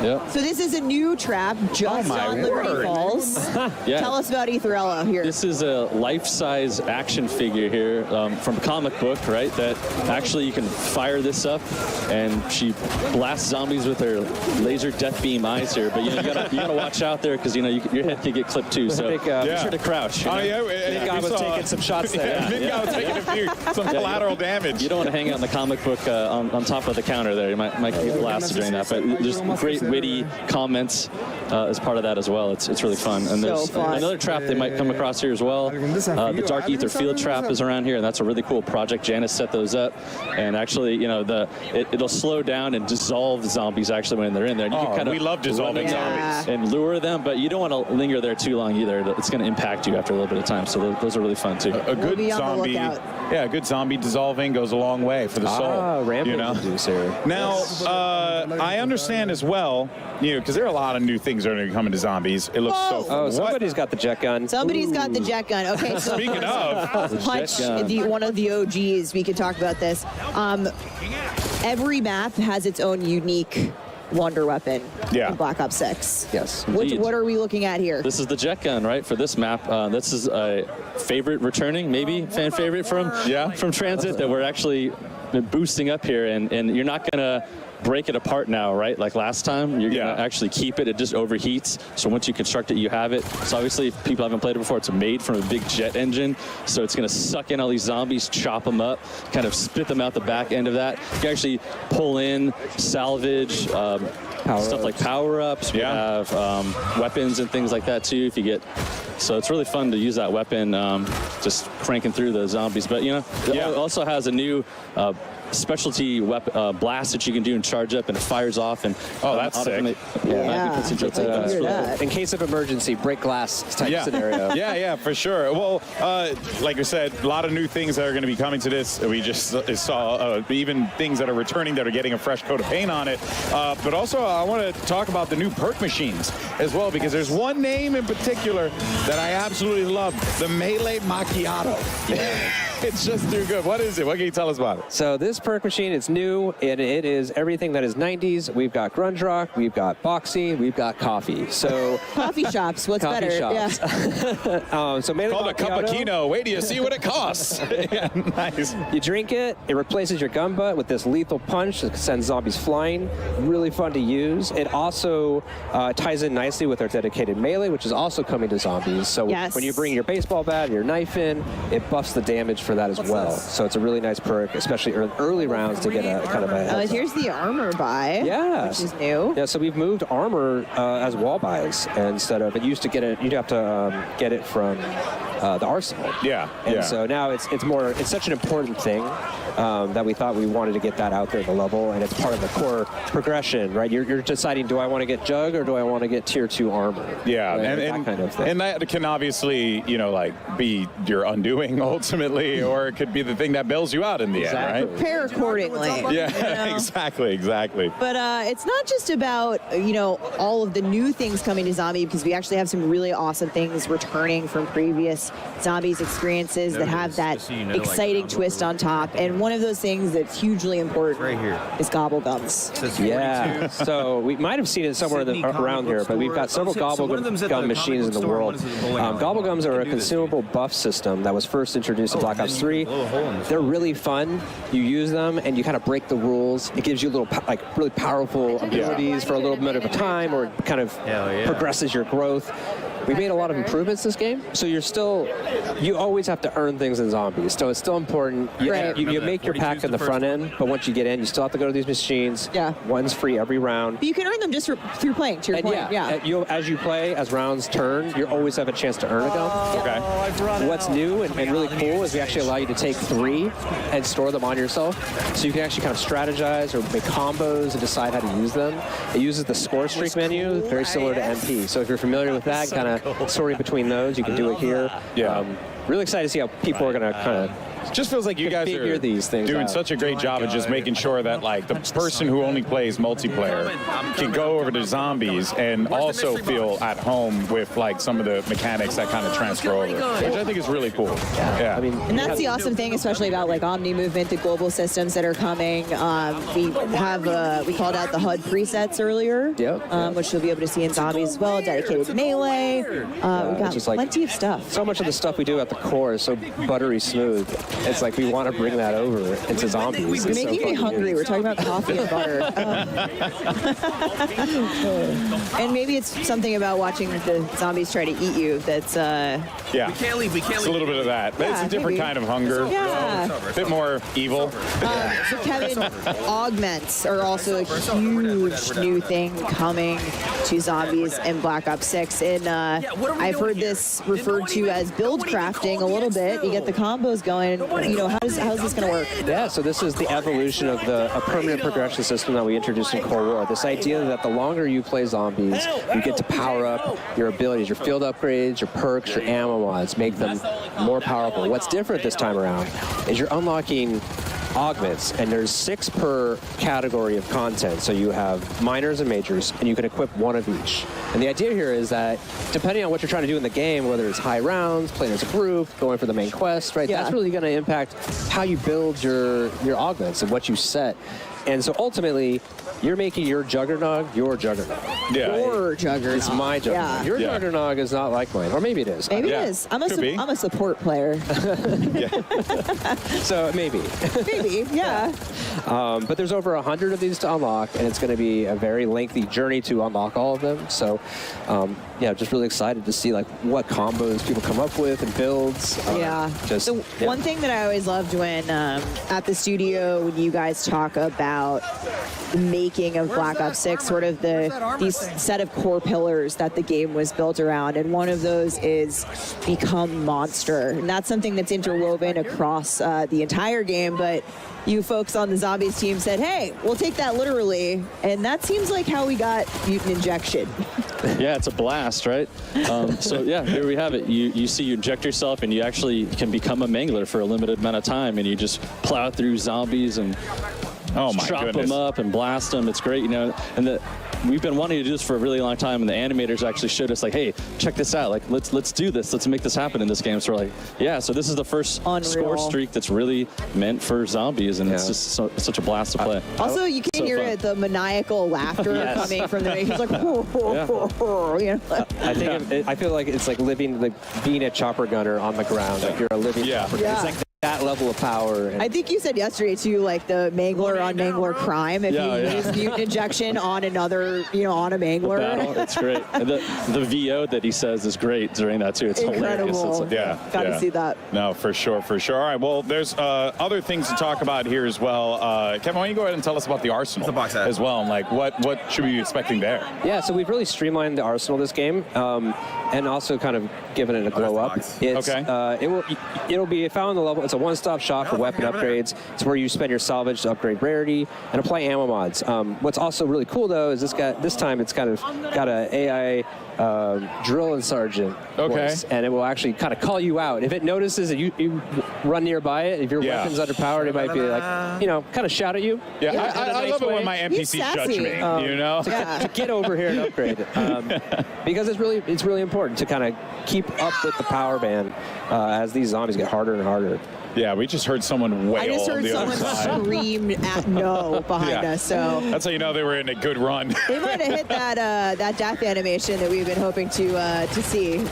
Yep.
So this is a new trap just on Liberty Falls. Tell us about Etherella here.
This is a life-size action figure here from comic book, right? That actually you can fire this up, and she blasts zombies with her laser death beam eyes here. But you gotta watch out there, because your head can get clipped too. So be sure to crouch.
Big guy was taking some shots there.
Big guy was taking some collateral damage.
You don't want to hang out in the comic book on top top of the counter there. You might get blasted during that, but there's great witty comments as part of that as well. It's really fun. And there's another trap they might come across here as well. The Dark Ether Field Trap is around here, and that's a really cool project. Janice set those up, and actually, you know, it'll slow down and dissolve zombies actually when they're in there. And you can kind of
we love dissolving zombies
and lure them, but you don't want to linger there too long either. It's going to impact you after a little bit of time. So those are really fun too.
A good zombie, yeah, a good zombie dissolving goes a long way for the soul.
Rampage
you know?
Inducer.
Now, I understand as well, you know, because there are a lot of new things that are going to be coming to zombies. It looks so fun.
Oh, somebody's got the jet gun.
Somebody's got the jet gun. Okay, so
speaking of
Hutch, one of the OGs, we could talk about this. Every map has its own unique wonder weapon in Black Ops 6.
Yes.
What are we looking at here?
This is the jet gun, right, for this map. This is a favorite returning, maybe fan favorite from Transit that we're actually boosting up here, and you're not going to break it apart now, right? Like last time, you're going to actually keep it. It just overheats. So once you construct it, you have it. So obviously, if people haven't played it before, it's made from a big jet engine. So it's going to suck in all these zombies, chop them up, kind of spit them out the back end of that. You can actually pull in, salvage, stuff like power-ups. We have weapons and things like that too. If you get, so it's really fun to use that weapon, just cranking through the zombies. But you know, it also has a new specialty weapon blast that you can do and charge up, and it fires off. And
that's sick.
In case of emergency, break glass type scenario.
Yeah, for sure. Well, like I said, a lot of new things that are going to be coming to this. We just saw even things that are returning that are getting a fresh coat of paint on it. But also, I want to talk about the new perk machines as well, because there's one name in particular that I absolutely love: the Melee Macchiato. It's just too good. What is it? What can you tell us about it?
So this perk machine is new, and it is everything that is 90s. We've got grunge rock, we've got boxy, we've got coffee. So
coffee shops. What's
coffee
better?
Shops.
Yeah.
So Melee
called a cup of Kino. Wait till you see what it costs. Yeah, nice.
You drink it. It replaces your gun butt with this lethal punch that sends zombies flying. Really fun to use. It also ties in nicely with our dedicated melee, which is also coming to zombies. So when you bring your baseball bat, your knife in, it buffs the damage for that as well. So it's a really nice perk, especially early rounds, to get a kind of a
here's the armor buy, which is new.
Yeah, so we've moved armor as wall buys instead of, it used to get it, you'd have to get it from the arsenal. And so now it's such an important thing that we thought we wanted to get that out there at the level, and it's part of the core progression, right? You're deciding, do I want to get Jug or do I want to get tier 2 armor?
Yeah,
right?
and
that kind of thing.
And that can obviously, you know, like be your undoing ultimately, or it could be the thing that bails you out in the end, right?
Prepare accordingly.
Yeah, exactly.
But it's not just about, you know, all of the new things coming to Zombie, because we actually have some really awesome things returning from previous Zombies experiences that have that exciting twist on top. And one of those things that's hugely important is Gobblegums.
Yeah. So we might have seen it somewhere around here, but we've got several Gobblegum machines in the world. Gobblegums are a consumable buff system that was first introduced in Black Ops 3. They're really fun. You use them and you kind of break the rules. It gives you little really powerful abilities for a little bit of a time, or kind of progresses your growth. We made a lot of improvements this game, so you always have to earn things in Zombies. So it's still important. You make your pack in the front end, but once you get in, you still have to go to these machines. One's free every round.
But you can earn them just through playing, to your point.
As you play, as rounds turn, you always have a chance to earn a gun. What's new and really cool is we actually allow you to take 3 and store them on yourself, so you can actually kind of strategize or make combos and decide how to use them. It uses the score streak menu, very similar to MP. So if you're familiar with that, kind of sorting between those, you can do it here. Really excited to see how people are going to kind of
just feels like you guys are
these things
doing such a great job of just making sure that like the person who only plays multiplayer can go over to Zombies and also feel at home with like some of the mechanics that kind of transfer over, which I think is really cool. Yeah.
I mean,
and that's the awesome thing, especially about like Omni movement, the global systems that are coming. We called out the HUD presets earlier, which you'll be able to see in Zombies as well. Dedicated melee. We've got plenty of stuff.
So much of the stuff we do at the core is so buttery smooth. it's like we want to bring that over into zombies.
You're making me hungry. We're talking about coffee and butter. And maybe it's something about watching the zombies try to eat you that's
yeah.
We can't leave.
It's a little bit of that. But it's a different kind of hunger.
Yeah.
A bit more evil.
So Kevin, augments are also a huge new thing coming to zombies in Black Ops 6. And I've heard this referred to as build crafting a little bit. You get the combos going. You know, how's this going to work?
Yeah, so this is the evolution of a permanent progression system that we introduced in Cold War. This idea that the longer you play zombies, you get to power up your abilities, your field upgrades, your perks, your ammo mods, make them more powerful. What's different this time around is you're unlocking augments, and there's 6 per category of content. So you have minors and majors, and you can equip one of each. And the idea here is that depending on what you're trying to do in the game, whether it's high rounds, playing as a group, going for the main quest, right? That's really going to impact how you build your augments and what you set. And so ultimately, you're making your Juggernog your Juggernog.
Yeah.
Your Juggernog.
It's my Juggernog.
Yeah.
Your Juggernog is not like mine. Or maybe it is.
Maybe it is. I'm a support player.
So maybe.
Maybe, yeah.
But there's over 100 of these to unlock, and it's going to be a very lengthy journey to unlock all of them. So, yeah, just really excited to see like what combos people come up with and builds.
One thing that I always loved when at the studio, when you guys talk about the making of Black Ops 6, sort of these set of core pillars that the game was built around, and one of those is become monster, and that's something that's interwoven across the entire game. But you folks on the zombies team said, hey, we'll take that literally, and that seems like how we got mutant injection.
Yeah, it's a blast, right? So yeah, here we have it. You see, you inject yourself, and you actually can become a mangler for a limited amount of time, and you just plow through zombies and chop them up and blast them. It's great, you know. And we've been wanting to do this for a really long time, and the animators actually showed us, like, hey, check this out. Like, let's do this. Let's make this happen in this game. So we're like, yeah. So this is the first score streak that's really meant for zombies, and it's just such a blast to play.
Also, you can hear it, the maniacal laughter coming from the. He's like, you know?
I feel like it's like being a chopper gunner on the ground. Like you're a living chopper gunner. It's like that level of power.
I think you said yesterday too, like the mangler on mangler crime. If you use mutant injection on another, on a mangler.
It's great. And the VO that he says is great during that too. It's
incredible.
Hilarious.
Got to see that.
No, for sure. All right. Well, there's other things to talk about here as well. Kevin, why don't you go ahead and tell us about the arsenal as well, and like what should we be expecting there?
Yeah. So we've really streamlined the arsenal this game, and also kind of given it a glow up. It'll be found on the level. It's a one-stop shop for weapon upgrades. It's where you spend your salvage to upgrade rarity and apply ammo mods. What's also really cool though is this time it's kind of got an AI drill and sergeant voice, and it will actually kind of call you out if it notices that you run nearby it. If your weapon's underpowered, it might be like kind of shout at you.
I love it when my NPCs judge me.
To get over here and upgrade because it's really important to kind of keep up with the power band as these zombies get harder and harder.
Yeah, we just heard someone wail.
I just heard someone scream at no behind us. So
that's how you know they were in a good run.
They might have hit that death animation that we've been hoping to see.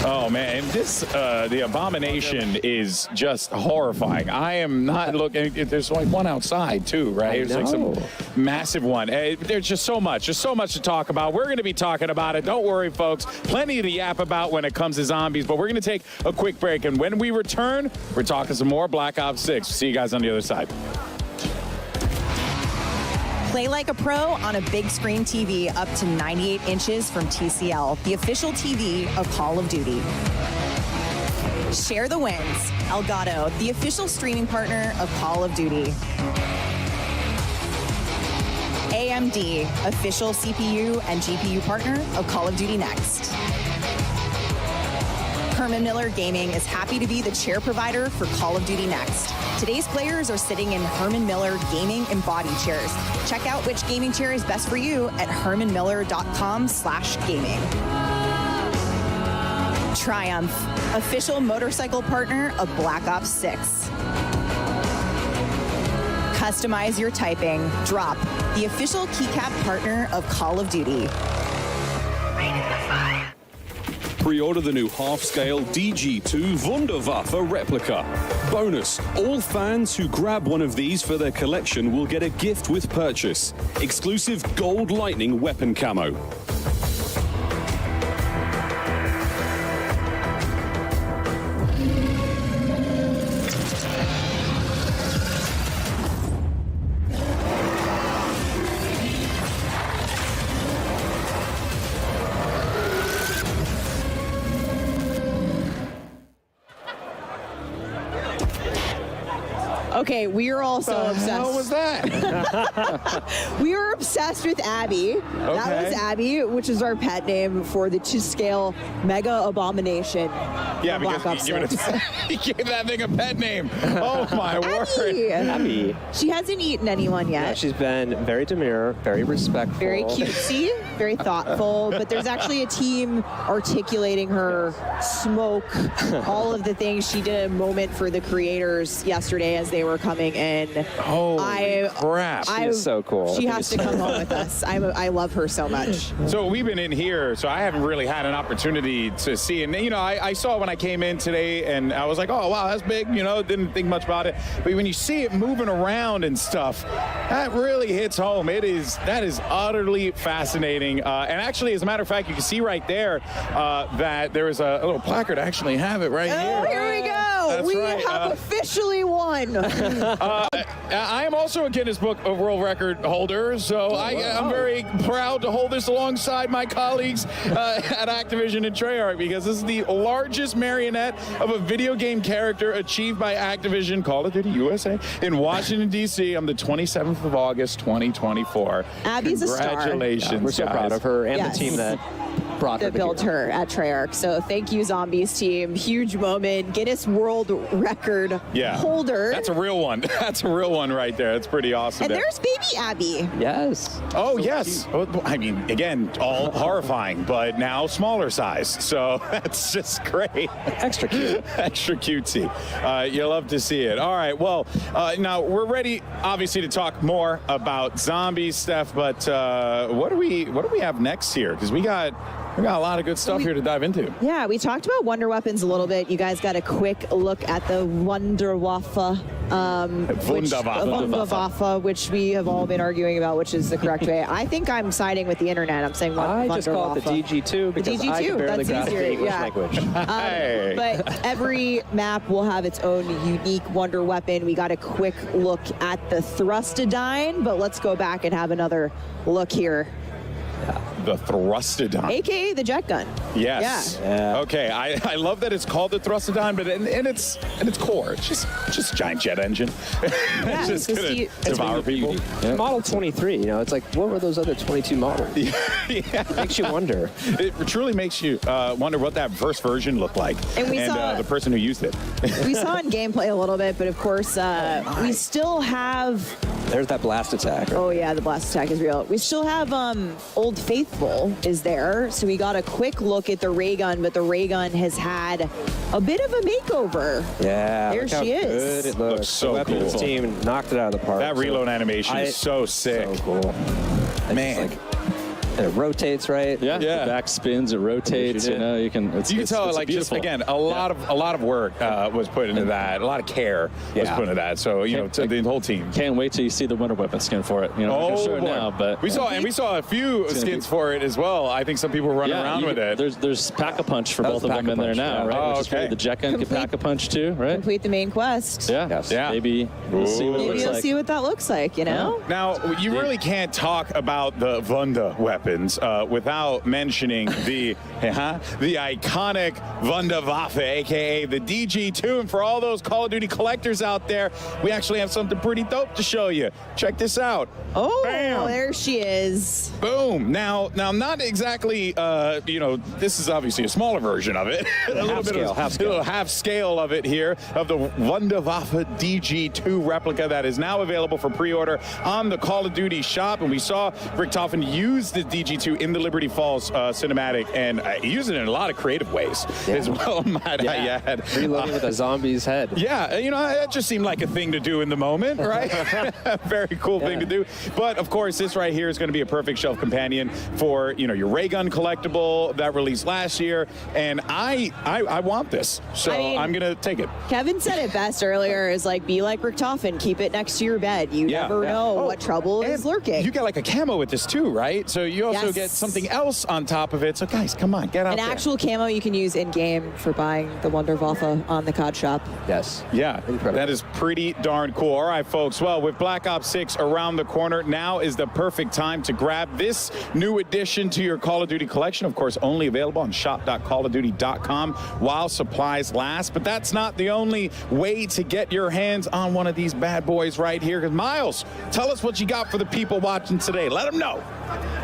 Oh man, the abomination is just horrifying. I am not looking. There's like one outside too, right? There's like some massive one. There's just so much to talk about. We're going to be talking about it. Don't worry, folks. Plenty to yap about when it comes to zombies. But we're going to take a quick break, and when we return, we're talking some more Black Ops 6. See you guys on the other side.
Play like a pro on a big screen TV up to 98 inches from TCL, the official TV of Call of Duty. Share the wins. Elgato, the official streaming partner of Call of Duty. AMD, official CPU and GPU partner of Call of Duty Next. Herman Miller Gaming is happy to be the chair provider for Call of Duty Next. Today's players are sitting in Herman Miller Gaming embodied chairs. Check out which gaming chair is best for you at hermanmiller.com/gaming. Triumph, official motorcycle partner of Black Ops 6. Customize your typing. Drop, the official keycap partner of Call of Duty.
Pre-order the new half-scale DG2 Wunderwaffe replica. Bonus, all fans who grab one of these for their collection will get a gift with purchase. Exclusive gold lightning weapon camo.
Okay, we are all so obsessed.
What was that?
We are obsessed with Abby. That was Abby, which is our pet name for the 2-scale Mega Abomination.
Yeah, because he gave that thing a pet name. Oh, my word.
Abby.
She hasn't eaten anyone yet.
Yeah, she's been very demure, very respectful.
Very cutesy, very thoughtful, but there's actually a team articulating her smoke, all of the things. She did a moment for the creators yesterday as they were coming in.
Holy crap.
She's so cool.
She has to come home with us. I love her so much.
So we've been in here, so I haven't really had an opportunity to see. And, you know, I saw when I came in today, and I was like, oh, wow, that's big. You know, didn't think much about it. But when you see it moving around and stuff, that really hits home. That is utterly fascinating. And actually, as a matter of fact, you can see right there that there is a little placard. I actually have it right here.
Here we go.
That's
we
right.
have officially won.
I am also a Guinness Book of World Record holder, so I'm very proud to hold this alongside my colleagues at Activision and Treyarch, because this is the largest marionette of a video game character achieved by Activision Call of Duty USA in Washington, D.C. on the 27th of August, 2024.
Abby's a star.
Congratulations,
Yeah, we're so proud of her and the team that brought her
built her at Treyarch. So thank you, Zombies team. Huge moment. Guinness World Record holder.
That's a real one. That's a real one right there. That's pretty awesome.
And there's baby Abby.
Yes.
Oh, yes. I mean, again, all horrifying, but now smaller size. So that's just great.
Extra cute.
Extra cutesy. You love to see it. All right. Well, now we're ready, obviously, to talk more about zombies, Steph. But what do we have next here? Because we got a lot of good stuff here to dive into.
Yeah, we talked about Wonder Weapons a little bit. You guys got a quick look at the Wunderwaffe. Wunderwaffe, which we have all been arguing about, which is the correct way. I think I'm siding with the internet. I'm saying
I just call it the DG2 because I can barely grasp the English language.
But every map will have its own unique wonder weapon. We got a quick look at the Thrustodyne, but let's go back and have another look here.
The Thrustodyne.
AKA the jet gun.
Yes.
Yeah.
Okay. I love that it's called the Thrustodyne, but in its core, it's just a giant jet engine.
Yeah,
it's just gonna devour people.
Yeah. Model 23, you know, it's like, what were those other 22 models?
Yeah.
It makes you wonder.
It truly makes you wonder what that first version looked like.
And we saw
the person who used it.
We saw in gameplay a little bit, but of course, we still have.
There's that blast attack. Right?
Oh yeah, the blast attack is real. We still have Old Faithful is there, so we got a quick look at the ray gun, but the ray gun has had a bit of a makeover.
Yeah,
there she is.
Good it looks
so
the weapons
cool.
team knocked it out of the park.
That reload animation is so sick.
So cool.
Man.
And it rotates, right?
Yeah. The back spins, it rotates. You know, you can.
You can tell, like, just again, a lot of work was put into that. A lot of care was put into that. So you know, to the whole team.
Can't wait till you see the Wonder Weapon skin for it. You know, I can show it now, but
we saw a few skins for it as well. I think some people were running around with it.
There's Pack-a-Punch for both of them in there now, right?
Oh,
which is great. The jet gun can Pack-a-Punch too, right?
Complete the main quest.
Yeah.
Yeah.
Maybe we'll see what it looks like.
See what that looks like. You know.
Now you really can't talk about the Wunda weapons without mentioning the iconic Wunderwaffe, aka the DG2. And for all those Call of Duty collectors out there, we actually have something pretty dope to show you. Check this out.
Oh,
bam!
There she is.
Boom. Now, not exactly. This is obviously a smaller version of it. A little half scale of it here of the Wunderwaffe DG2 replica that is now available for pre-order on the Call of Duty shop. And we saw Richtofen use the DG2 in the Liberty Falls cinematic, and using it in a lot of creative ways as well, might I add.
Reloading with a zombie's head.
Yeah, you know, that just seemed like a thing to do in the moment, right? Very cool thing to do. But, of course, this right here is going to be a perfect shelf companion for, you know, your ray gun collectible that released last year, and I want this, so I'm going to take it.
Kevin said it best earlier, is like, be like Richtofen, keep it next to your bed. You never know what trouble is lurking.
You get like a camo with this too, right? So you also get something else on top of it. So guys, come on, get out there.
An actual camo you can use in-game for buying the Wunderwaffe on the COD shop.
Yes.
Yeah, that is pretty darn cool. All right, folks. Well, with Black Ops 6 around the corner, now is the perfect time to grab this new addition to your Call of Duty collection. Of course, only available on shop.callofduty.com while supplies last. But that's not the only way to get your hands on one of these bad boys right here. Because Miles, tell us what you got for the people watching today. Let them know.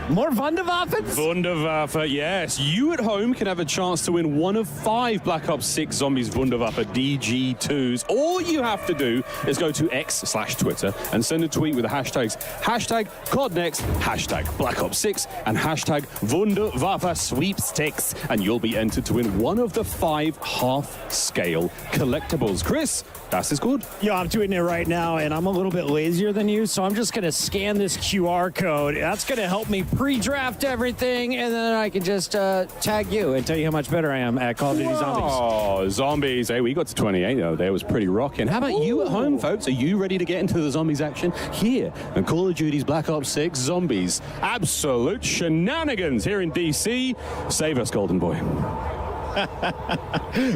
More Wunderwaffen?
Wunderwaffe, yes. You at home can have a chance to win one of 5 Black Ops 6 Zombies Wunderwaffe DG2s. All you have to do is go to X/Twitter and send a tweet with the hashtags #CODNext, #Black Ops 6, and #Wunderwaffe Sweepstakes, and you'll be entered to win one of the 5 half-scale collectibles. Chris, das ist gut.
Yo, I'm doing it right now, and I'm a little bit lazier than you, so I'm just going to scan this QR code. That's going to help me pre-draft everything, and then I can just tag you and tell you how much better I am at Call of Duty Zombies.
Oh, zombies. Hey, we got to 28, though. That was pretty rocking. How about you at home, folks? Are you ready to get into the zombies action? Here on Call of Duty's Black Ops 6 Zombies. Absolute shenanigans here in DC. Save us, Golden Boy.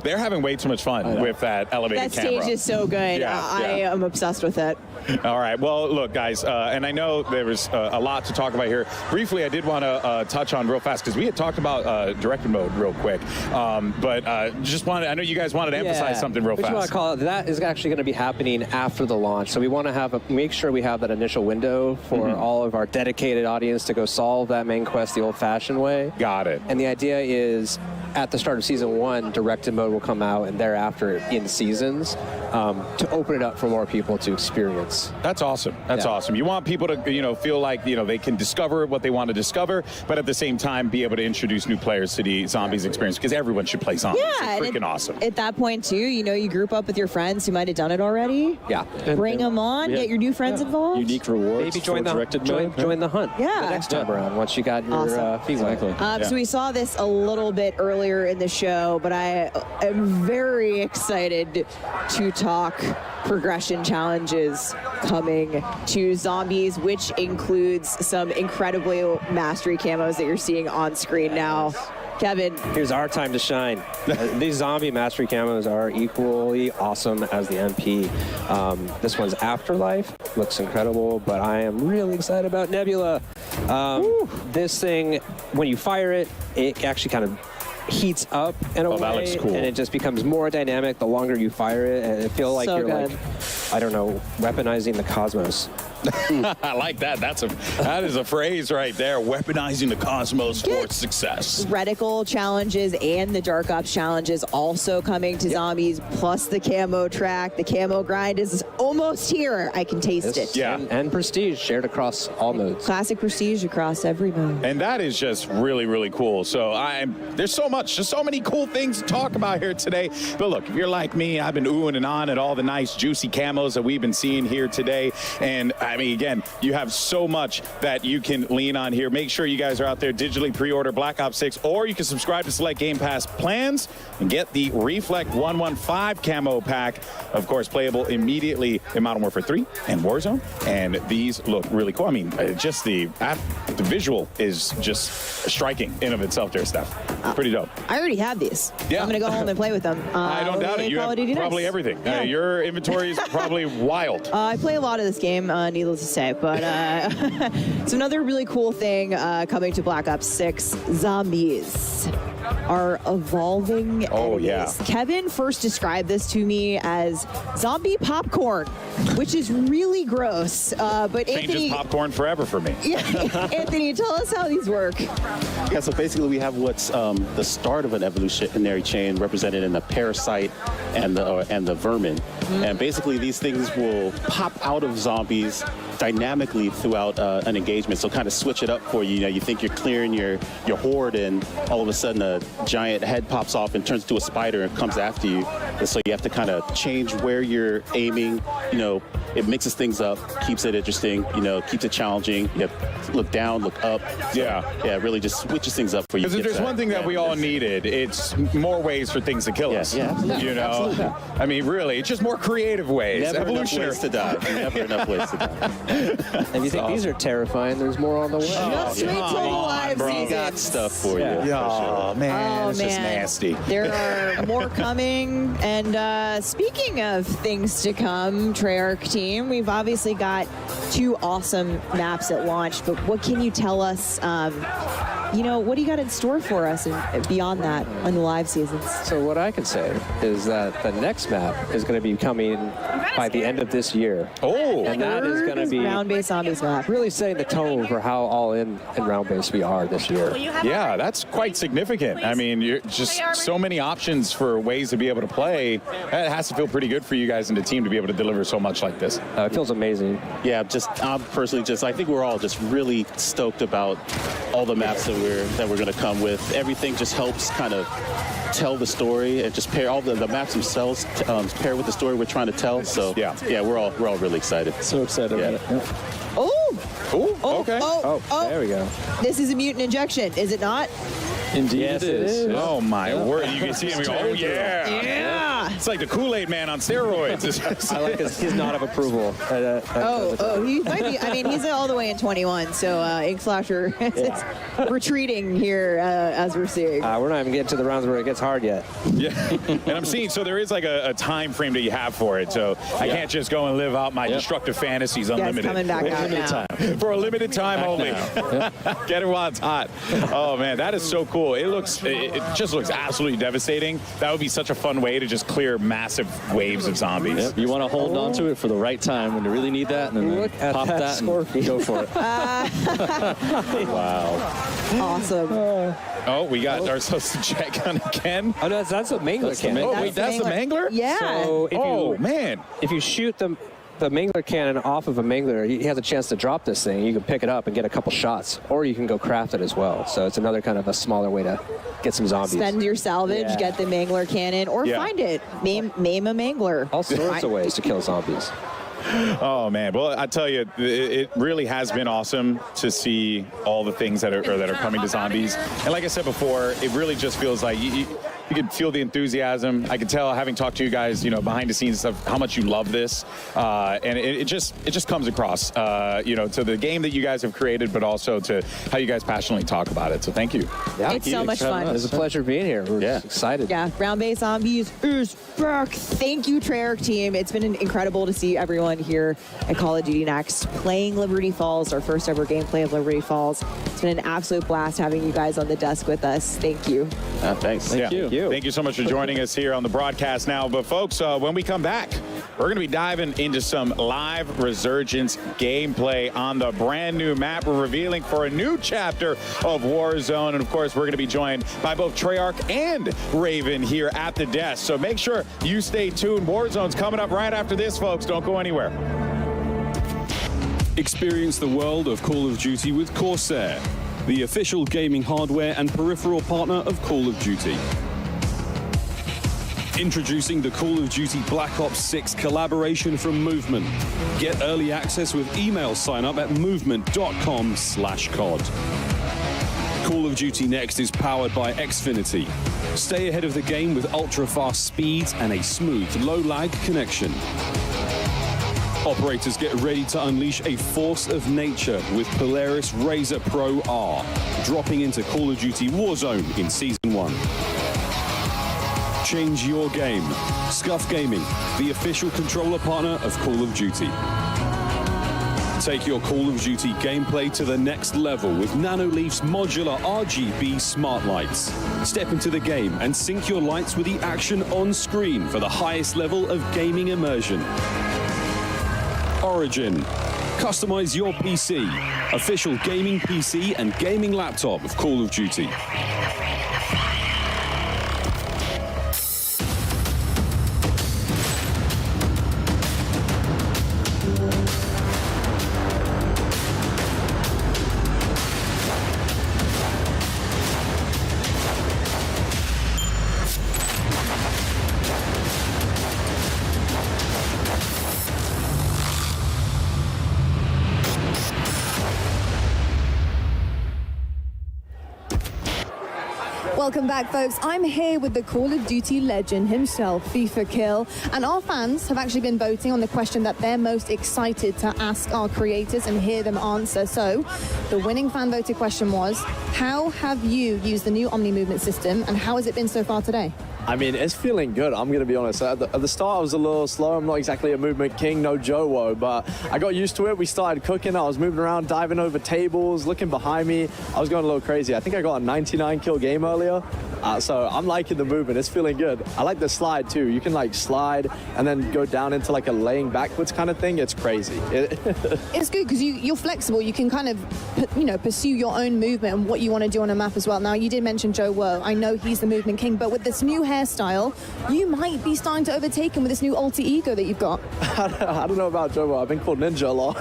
They're having way too much fun with that elevated camera.
That stage is so good. I am obsessed with it.
All right. Well, look, guys, and I know there was a lot to talk about here. Briefly, I did want to touch on real fast because we had talked about directed mode real quick. But just wanted, I know you guys wanted to emphasize something real fast.
I want to call it, that is actually going to be happening after the launch. So we want to make sure we have that initial window for all of our dedicated audience to go solve that main quest the old-fashioned way.
Got it.
And the idea is, at the start of Season 1, directed mode will come out, and thereafter in seasons to open it up for more people to experience.
That's awesome. That's awesome. You want people to, feel like, they can discover what they want to discover, but at the same time be able to introduce new players to the Zombies experience, because everyone should play Zombies.
Yeah,
it's freaking awesome.
At that point, too, you group up with your friends who might have done it already.
Yeah.
Bring them on, get your new friends involved.
Unique rewards.
Maybe join the hunt.
Yeah.
The next time around, once you got your feet wet.
So we saw this a little bit earlier in the show, but I am very excited to talk progression challenges coming to Zombies, which includes some incredibly mastery camos that you're seeing on screen now. Kevin.
Here's our time to shine. These zombie mastery camos are equally awesome as the MP. This one's Afterlife. Looks incredible, but I am really excited about Nebula. This thing, when you fire it, it actually kind of heats up in a way,
that looks cool.
And it just becomes more dynamic the longer you fire it, and it feels like you're like, I don't know, weaponizing the cosmos.
I like that. That is a phrase right there. Weaponizing the cosmos for success.
Reticle challenges and the Dark Ops challenges also coming to Zombies, plus the camo track. The camo grind is almost here. I can taste it.
Yeah.
And prestige shared across all modes.
Classic prestige across every mode.
And that is just really, really cool. So there's so much, just so many cool things to talk about here today. But look, if you're like me, I've been oohing and on at all the nice juicy camos that we've been seeing here today. And I mean, again, you have so much that you can lean on here. Make sure you guys are out there digitally pre-order Black Ops 6, or you can subscribe to select Game Pass plans and get the Reflect 115 camo pack. Of course, playable immediately in Modern Warfare 3 and Warzone. And these look really cool. I mean, just the visual is just striking in of itself there, Steph. Pretty dope.
I already have these.
Yeah.
I'm going to go home and play with them.
I don't doubt it. You have probably everything.
Yeah.
Your inventory is probably wild.
I play a lot of this game, needless to say, but it's another really cool thing coming to Black Ops 6, Zombies. are evolving enemies.
Yeah.
Kevin first described this to me as zombie popcorn, which is really gross. But
Changes
Anthony,
popcorn forever for me.
Yeah, Anthony, tell us how these work.
Yeah, so basically we have what's the start of an evolutionary chain represented in the parasite and the vermin. And basically these things will pop out of zombies dynamically throughout an engagement. So kind of switch it up for you. You know, you think you're clearing your horde, and all of a sudden a giant head pops off and turns into a spider and comes after you. And so you have to kind of change where you're aiming. You know, it mixes things up, keeps it interesting, you know, keeps it challenging. You have to look down, look up. So, yeah, really just switches things up for you.
Because if there's one thing that we all needed, it's more ways for things to kill us.
Yeah, absolutely.
You know,
Absolutely.
I mean, really, it's just more creative ways.
Never
Evolutionary.
enough ways to die. Never enough ways to die.
If you think these are terrifying, there's more on the way.
Just wait till the live
bro.
season.
We got stuff for you.
Oh, man,
Oh,
it's just
man.
nasty.
There are more coming. And speaking of things to come, Treyarch team, we've obviously got 2 awesome maps at launch. But what can you tell us? You know, what do you got in store for us and beyond that on the live seasons?
So what I can say is that the next map is going to be coming by the end of this year.
Oh,
and that is going to be
round-based zombies map.
really setting the tone for how all in and round-based we are this year.
Yeah, that's quite significant. I mean, you're just so many options for ways to be able to play. That has to feel pretty good for you guys and the team to be able to deliver so much like this.
It feels amazing.
Yeah, I'm personally I think we're all just really stoked about all the maps that we're going to come with. Everything just helps kind of tell the story and just pair all the maps themselves pair with the story we're trying to tell. So yeah, we're all really excited.
So excited about it.
Oh,
okay.
Oh,
there we go.
This is a mutant injection, is it not?
Indeed,
Yes,
it is.
Oh, my word. You can see him go, oh, yeah.
Yeah.
It's like the Kool-Aid man on steroids.
I like his nod of approval.
He might be. I mean, he's all the way in 21, so Ink Flasher is retreating here as we're seeing.
We're not even getting to the rounds where it gets hard yet.
Yeah, and I'm seeing, so there is like a time frame that you have for it, so I can't just go and live out my destructive fantasies unlimited.
coming back out now.
For a limited time
Back
only. Get it while it's hot. Oh, man, that is so cool. It just looks absolutely devastating. That would be such a fun way to just clear massive waves of zombies.
Yep. You want to hold on to it for the right time when you really need that, and then
Look at
pop
that
that
scorpion.
and go for it.
Wow.
Awesome.
Oh, we got ourselves a jet gun again.
Oh, no, that's a mangler cannon.
Oh, wait, that's the mangler?
Yeah.
So
if
you shoot the mangler cannon off of a mangler, he has a chance to drop this thing. You can pick it up and get a couple shots, or you can go craft it as well. So it's another kind of a smaller way to get some zombies.
Spend your salvage, get the mangler cannon, or find it. Maim a mangler.
All sorts of ways to kill zombies.
Oh, man. Well, I tell you, it really has been awesome to see all the things that are coming to zombies. And like I said before, it really just feels like you can feel the enthusiasm. I can tell, having talked to you guys, behind the scenes stuff, how much you love this. And it just comes across, to the game that you guys have created, but also to how you guys passionately talk about it. So thank you.
Yeah, it's so much fun.
It was a pleasure being here. We're just excited.
Yeah, round-based zombies is back. Thank you, Treyarch team. It's been incredible to see everyone here at Call of Duty Next playing Liberty Falls, our first ever gameplay of Liberty Falls. It's been an absolute blast having you guys on the desk with us. Thank you.
Thanks.
Thank you. Thank you so much for joining us here on the broadcast now. But folks, when we come back, we're going to be diving into some live Resurgence gameplay on the brand new map we're revealing for a new chapter of Warzone. And of course, we're going to be joined by both Treyarch and Raven here at the desk. So make sure you stay tuned. Warzone's coming up right after this, folks. Don't go anywhere.
Experience the world of Call of Duty with Corsair, the official gaming hardware and peripheral partner of Call of Duty. Introducing the Call of Duty Black Ops 6 collaboration from Movement. Get early access with email sign up at movement.com/COD. Call of Duty Next is powered by Xfinity. Stay ahead of the game with ultra-fast speeds and a smooth, low-lag connection. Operators get ready to unleash a force of nature with Polaris Razor Pro R, dropping into Call of Duty Warzone in Season 1. Change your game. Scuff Gaming, the official controller partner of Call of Duty. Take your Call of Duty gameplay to the next level with Nanoleaf's modular RGB smart lights. Step into the game and sync your lights with the action on screen for the highest level of gaming immersion. Origin. Customize your PC. Official gaming PC and gaming laptop of Call of Duty.
Welcome back, folks. I'm here with the Call of Duty legend himself, FIFA Kill, and our fans have actually been voting on the question that they're most excited to ask our creators and hear them answer. So, the winning fan-voted question was, how have you used the new Omni movement system, and how has it been so far today?
I mean, it's feeling good, I'm going to be honest. At the start, I was a little slow. I'm not exactly a movement king, no Joe-Wo, but I got used to it. We started cooking. I was moving around, diving over tables, looking behind me. I was going a little crazy. I think I got a 99 kill game earlier. So I'm liking the movement. It's feeling good. I like the slide, too. You can, like, slide and then go down into, like, a laying backwards kind of thing. It's crazy.
It's good because you're flexible. You can kind of, pursue your own movement and what you want to do on a map as well. Now, you did mention Joe-Wo. I know he's the movement king, but with this new hairstyle, you might be starting to overtake him with this new alter ego that you've got.
I don't know about Joe-Wo. I've been called Ninja a lot.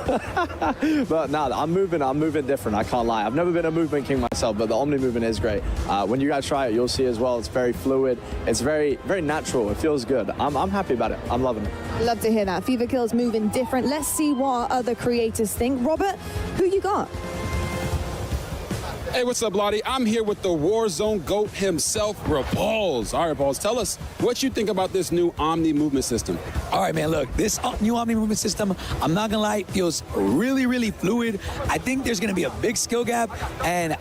But no, I'm moving different. I can't lie. I've never been a movement king myself, but the Omni movement is great. When you guys try it, you'll see as well. It's very fluid. It's very, very natural. It feels good. I'm happy about it. I'm loving it.
Love to hear that. FIFA Kill's moving different. Let's see what other creators think. Robert, who you got?
Hey, what's up, Lottie? I'm here with the Warzone GOAT himself, Balls. All right, Balls, tell us what you think about this new Omni movement system.
All right, man, look, this new Omni movement system, I'm not gonna lie, feels really, really fluid. I think there's gonna be a big skill gap, and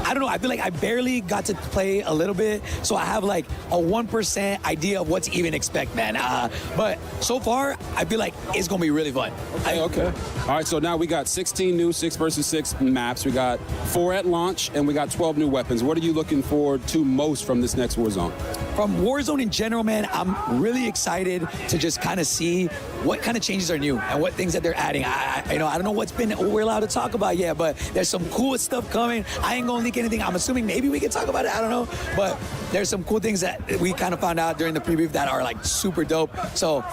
I don't know, I feel like I barely got to play a little bit, so I have like a 1% idea of what to even expect, man. But so far, I feel like it's gonna be really fun.
Okay. All right, so now we got 16 new 6 versus 6 maps. We got 4 at launch, and we got 12 new weapons. What are you looking forward to most from this next Warzone?
From Warzone in general, man, I'm really excited to just kind of see what kind of changes are new and what things that they're adding. I don't know what we're allowed to talk about yet, but there's some cool stuff coming. I ain't gonna leak anything. I'm assuming maybe we can talk about it. I don't know, but there's some cool things that we kind of found out during the preview that are like super dope. So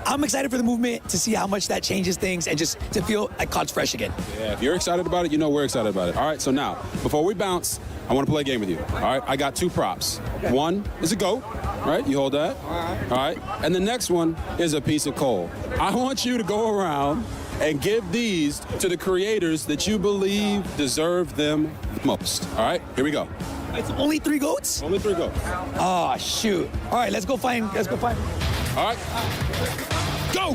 I'm excited for the movement to see how much that changes things and just to feel like COD's fresh again.
Yeah, if you're excited about it, you know we're excited about it. All right, so now, before we bounce, I want to play a game with you. All right, I got 2 props. Okay. One is a GOAT, right? You hold that. All right. And the next one is a piece of coal. I want you to go around and give these to the creators that you believe deserve them the most. All right, here we go.
It's only 3 GOATs?
Only 3 GOATs.
Oh, shoot. All right, let's go find.
All right. Go!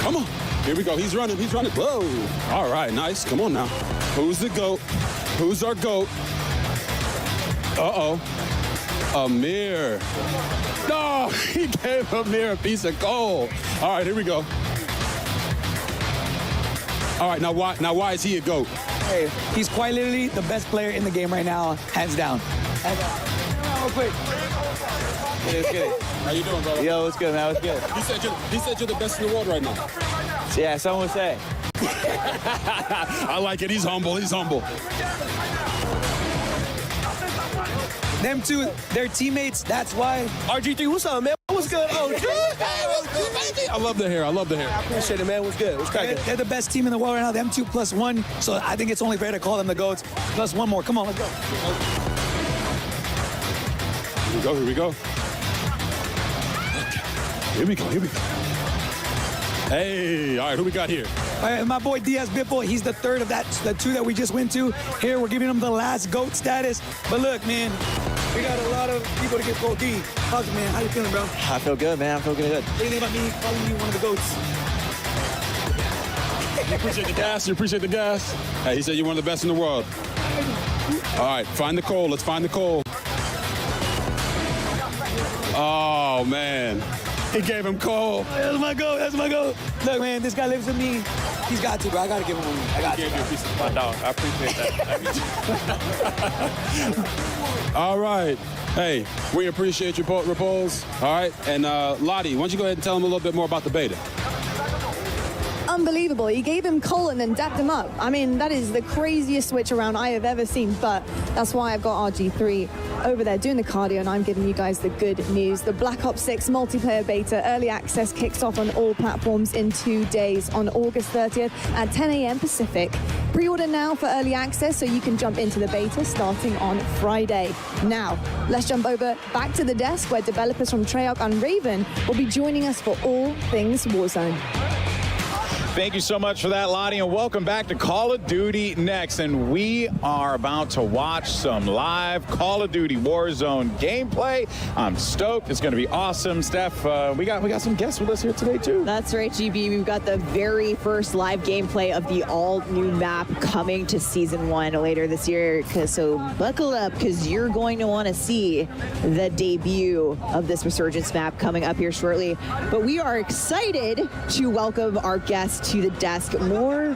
Come on. Here we go. He's running. Whoa. All right, nice. Come on now. Who's the GOAT? Who's our GOAT? Uh-oh. Amir. No, he gave Amir a piece of coal. All right, here we go. All right, now why is he a GOAT?
Hey, he's quite literally the best player in the game right now, hands down. Real quick.
It's good. How you doing, brother?
Yo, what's good, man? What's good?
He said you're the best in the world right now.
Yeah, someone would say.
I like it. He's humble.
Them two, they're teammates. That's why.
RG3, what's up, man? What's good? Oh, dude.
I love the hair.
I appreciate it, man. What's good? What's cracking?
They're the best team in the world right now. Them 2 plus 1. So I think it's only fair to call them the GOATs. Plus 1 more. Come on, let's go.
Here we go. Hey, all right, who we got here?
All right, my boy Diaz Biffle, he's the third of the 2 that we just went to. Here, we're giving him the last GOAT status. But look, man, we got a lot of people to get Gold D. How's it, man? How you feeling, bro?
I feel good, man. I feel good.
What do you think about me calling you one of the GOATs?
You appreciate the gas? Hey, he said you're one of the best in the world. All right, find the coal. Let's find the coal. Oh, man. He gave him coal.
That's my GOAT. Look, man, this guy lives with me. He's got to, bro. I got to give him one. I got to.
My dog. I appreciate that.
All right. Hey, we appreciate your repose. All right. And Lottie, why don't you go ahead and tell them a little bit more about the beta?
Unbelievable. He gave him colon and dapped him up. I mean, that is the craziest switch around I have ever seen, but that's why I've got RG3 over there doing the cardio, and I'm giving you guys the good news. The Black Ops 6 multiplayer beta early access kicks off on all platforms in 2 days on August 30th at 10 a.m. Pacific. Pre-order now for early access so you can jump into the beta starting on Friday. Now, let's jump over back to the desk where developers from Treyarch and Raven will be joining us for all things Warzone.
Thank you so much for that, Lottie, and welcome back to Call of Duty Next. And we are about to watch some live Call of Duty Warzone gameplay. I'm stoked. It's going to be awesome. Steph, we got some guests with us here today, too.
That's right, GB. We've got the very first live gameplay of the all-new map coming to Season 1 later this year. So buckle up, because you're going to want to see the debut of this Resurgence map coming up here shortly. But we are excited to welcome our guests to the desk. More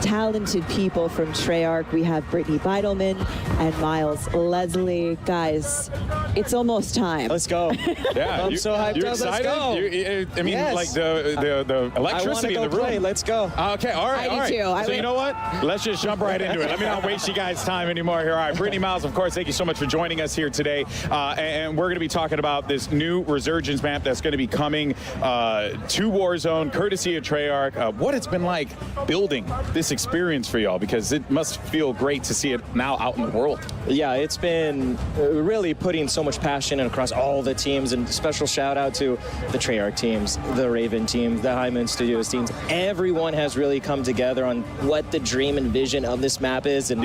talented people from Treyarch. We have Brittany Beidelman and Miles Leslie. Guys, it's almost time.
Let's go.
Yeah,
I'm so hyped
you're
up.
excited?
Let's go.
I mean,
yes.
like the electricity in the room.
Play. Let's go.
Okay, all right, all right.
I do too.
So you know what? Let's just jump right into it. Let me not waste you guys' time anymore here. All right, Brittany, Miles, of course, thank you so much for joining us here today. And we're going to be talking about this new Resurgence map that's going to be coming to Warzone, courtesy of Treyarch. What it's been like building this experience for y'all, because it must feel great to see it now out in the world.
Yeah, it's been really putting so much passion across all the teams, and special shout out to the Treyarch teams, the Raven team, the High Moon Studios teams. Everyone has really come together on what the dream and vision of this map is, and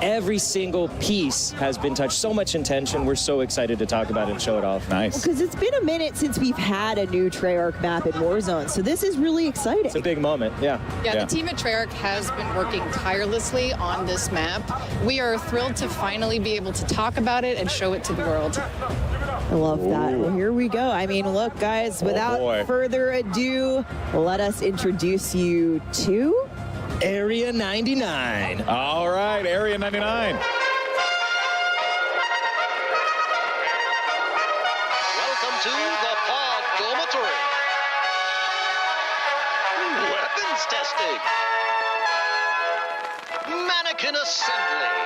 every single piece has been touched. So much intention. We're so excited to talk about it and show it off.
Nice.
Because it's been a minute since we've had a new Treyarch map in Warzone, so this is really exciting.
It's a big moment. Yeah,
the team at Treyarch has been working tirelessly on this map. We are thrilled to finally be able to talk about it and show it to the world.
I love that. Well, here we go. I mean, look, guys, without further ado, let us introduce you to
Area 99.
All right, Area 99.
Welcome to the Pod Dormitory. Weapons testing. Mannequin assembly.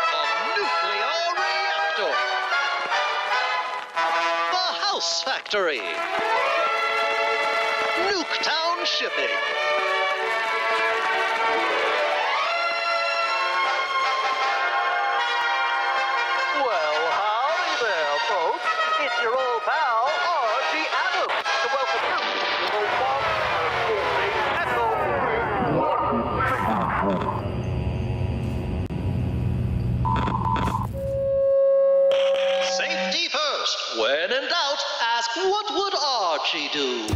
A nuclear reactor. The House Factory. Nuketown shipping. Well, howdy there, folks. It's your old pal, RG Adams. To welcome you to the Safety first. When in doubt, ask what would Archie do?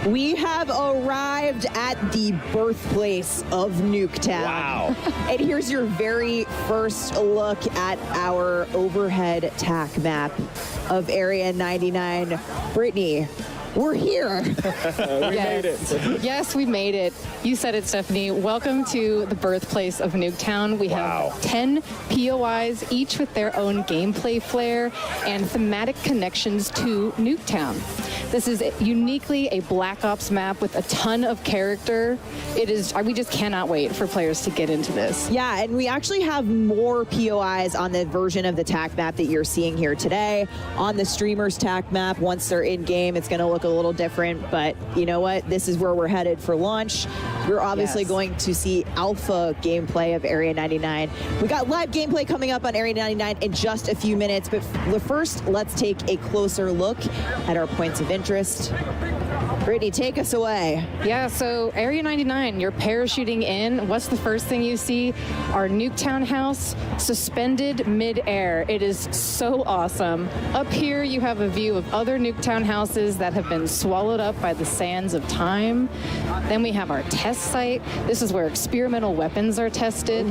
We have arrived at the birthplace of Nuketown.
Wow.
And here's your very first look at our overhead TAC map of Area 99. Brittany, we're here.
We made it.
Yes, we made it. You said it, Stephanie. Welcome to the birthplace of Nuketown. We have 10 POIs, each with their own gameplay flair and thematic connections to Nuketown. This is uniquely a Black Ops map with a ton of character. We just cannot wait for players to get into this.
Yeah, and we actually have more POIs on the version of the TAC map that you're seeing here today. On the streamers TAC map, once they're in game, it's going to look a little different, but you know what? This is where we're headed for launch. We're obviously going to see alpha gameplay of Area 99. We got live gameplay coming up on Area 99 in just a few minutes, but first, let's take a closer look at our points of interest. Brittany, take us away.
Yeah, so Area 99, you're parachuting in. What's the first thing you see? Our Nuketown house suspended mid-air. It is so awesome. Up here, you have a view of other Nuketown houses that have been swallowed up by the sands of time. Then we have our test site. This is where experimental weapons are tested.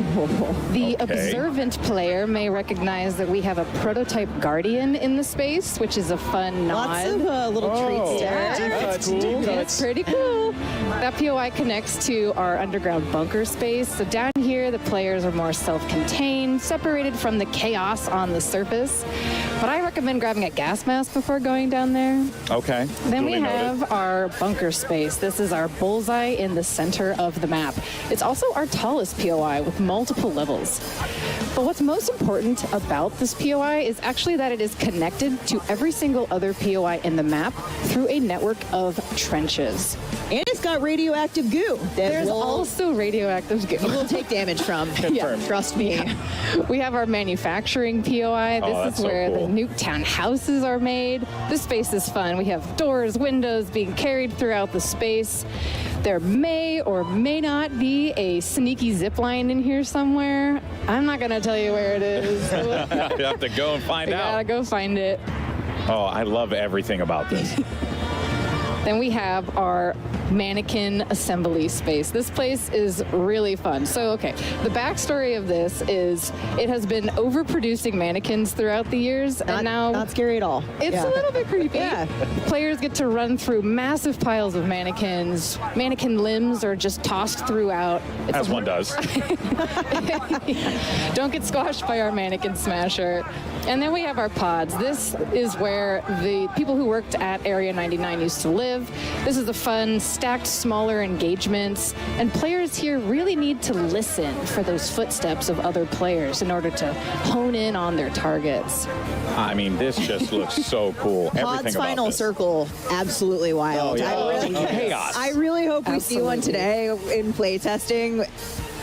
The observant player may recognize that we have a prototype Guardian in the space, which is a fun nod.
Lots of little treats there.
deep cuts.
It's pretty cool. That POI connects to our underground bunker space. So down here, the players are more self-contained, separated from the chaos on the surface. But I recommend grabbing a gas mask before going down there.
Okay.
Then we have our bunker space. This is our bullseye in the center of the map. It's also our tallest POI with multiple levels. But what's most important about this POI is actually that it is connected to every single other POI in the map through a network of trenches.
And it's got radioactive goo.
There's also radioactive goo.
You will take damage from.
Yeah,
trust me.
We have our manufacturing POI.
Oh,
This is where the Nuketown houses are made. This space is fun. We have doors, windows being carried throughout the space. There may or may not be a sneaky zip line in here somewhere. I'm not going to tell you where it is.
You have to go and find out.
Gotta go find it.
Oh, I love everything about this.
Then we have our mannequin assembly space. This place is really fun. So, okay, the backstory of this is it has been overproducing mannequins throughout the years, and now
not scary at all.
It's a little bit creepy.
Yeah.
Players get to run through massive piles of mannequins. Mannequin limbs are just tossed throughout.
As one does.
Don't get squashed by our mannequin smasher. And then we have our pods. This is where the people who worked at Area 99 used to live. This is the fun, stacked, smaller engagements. And players here really need to listen for those footsteps of other players in order to hone in on their targets.
I mean, this just looks so cool.
Pod's
Everything about
final
this.
circle, absolutely wild.
Oh, yeah. Chaos.
I really hope we see one today in playtesting.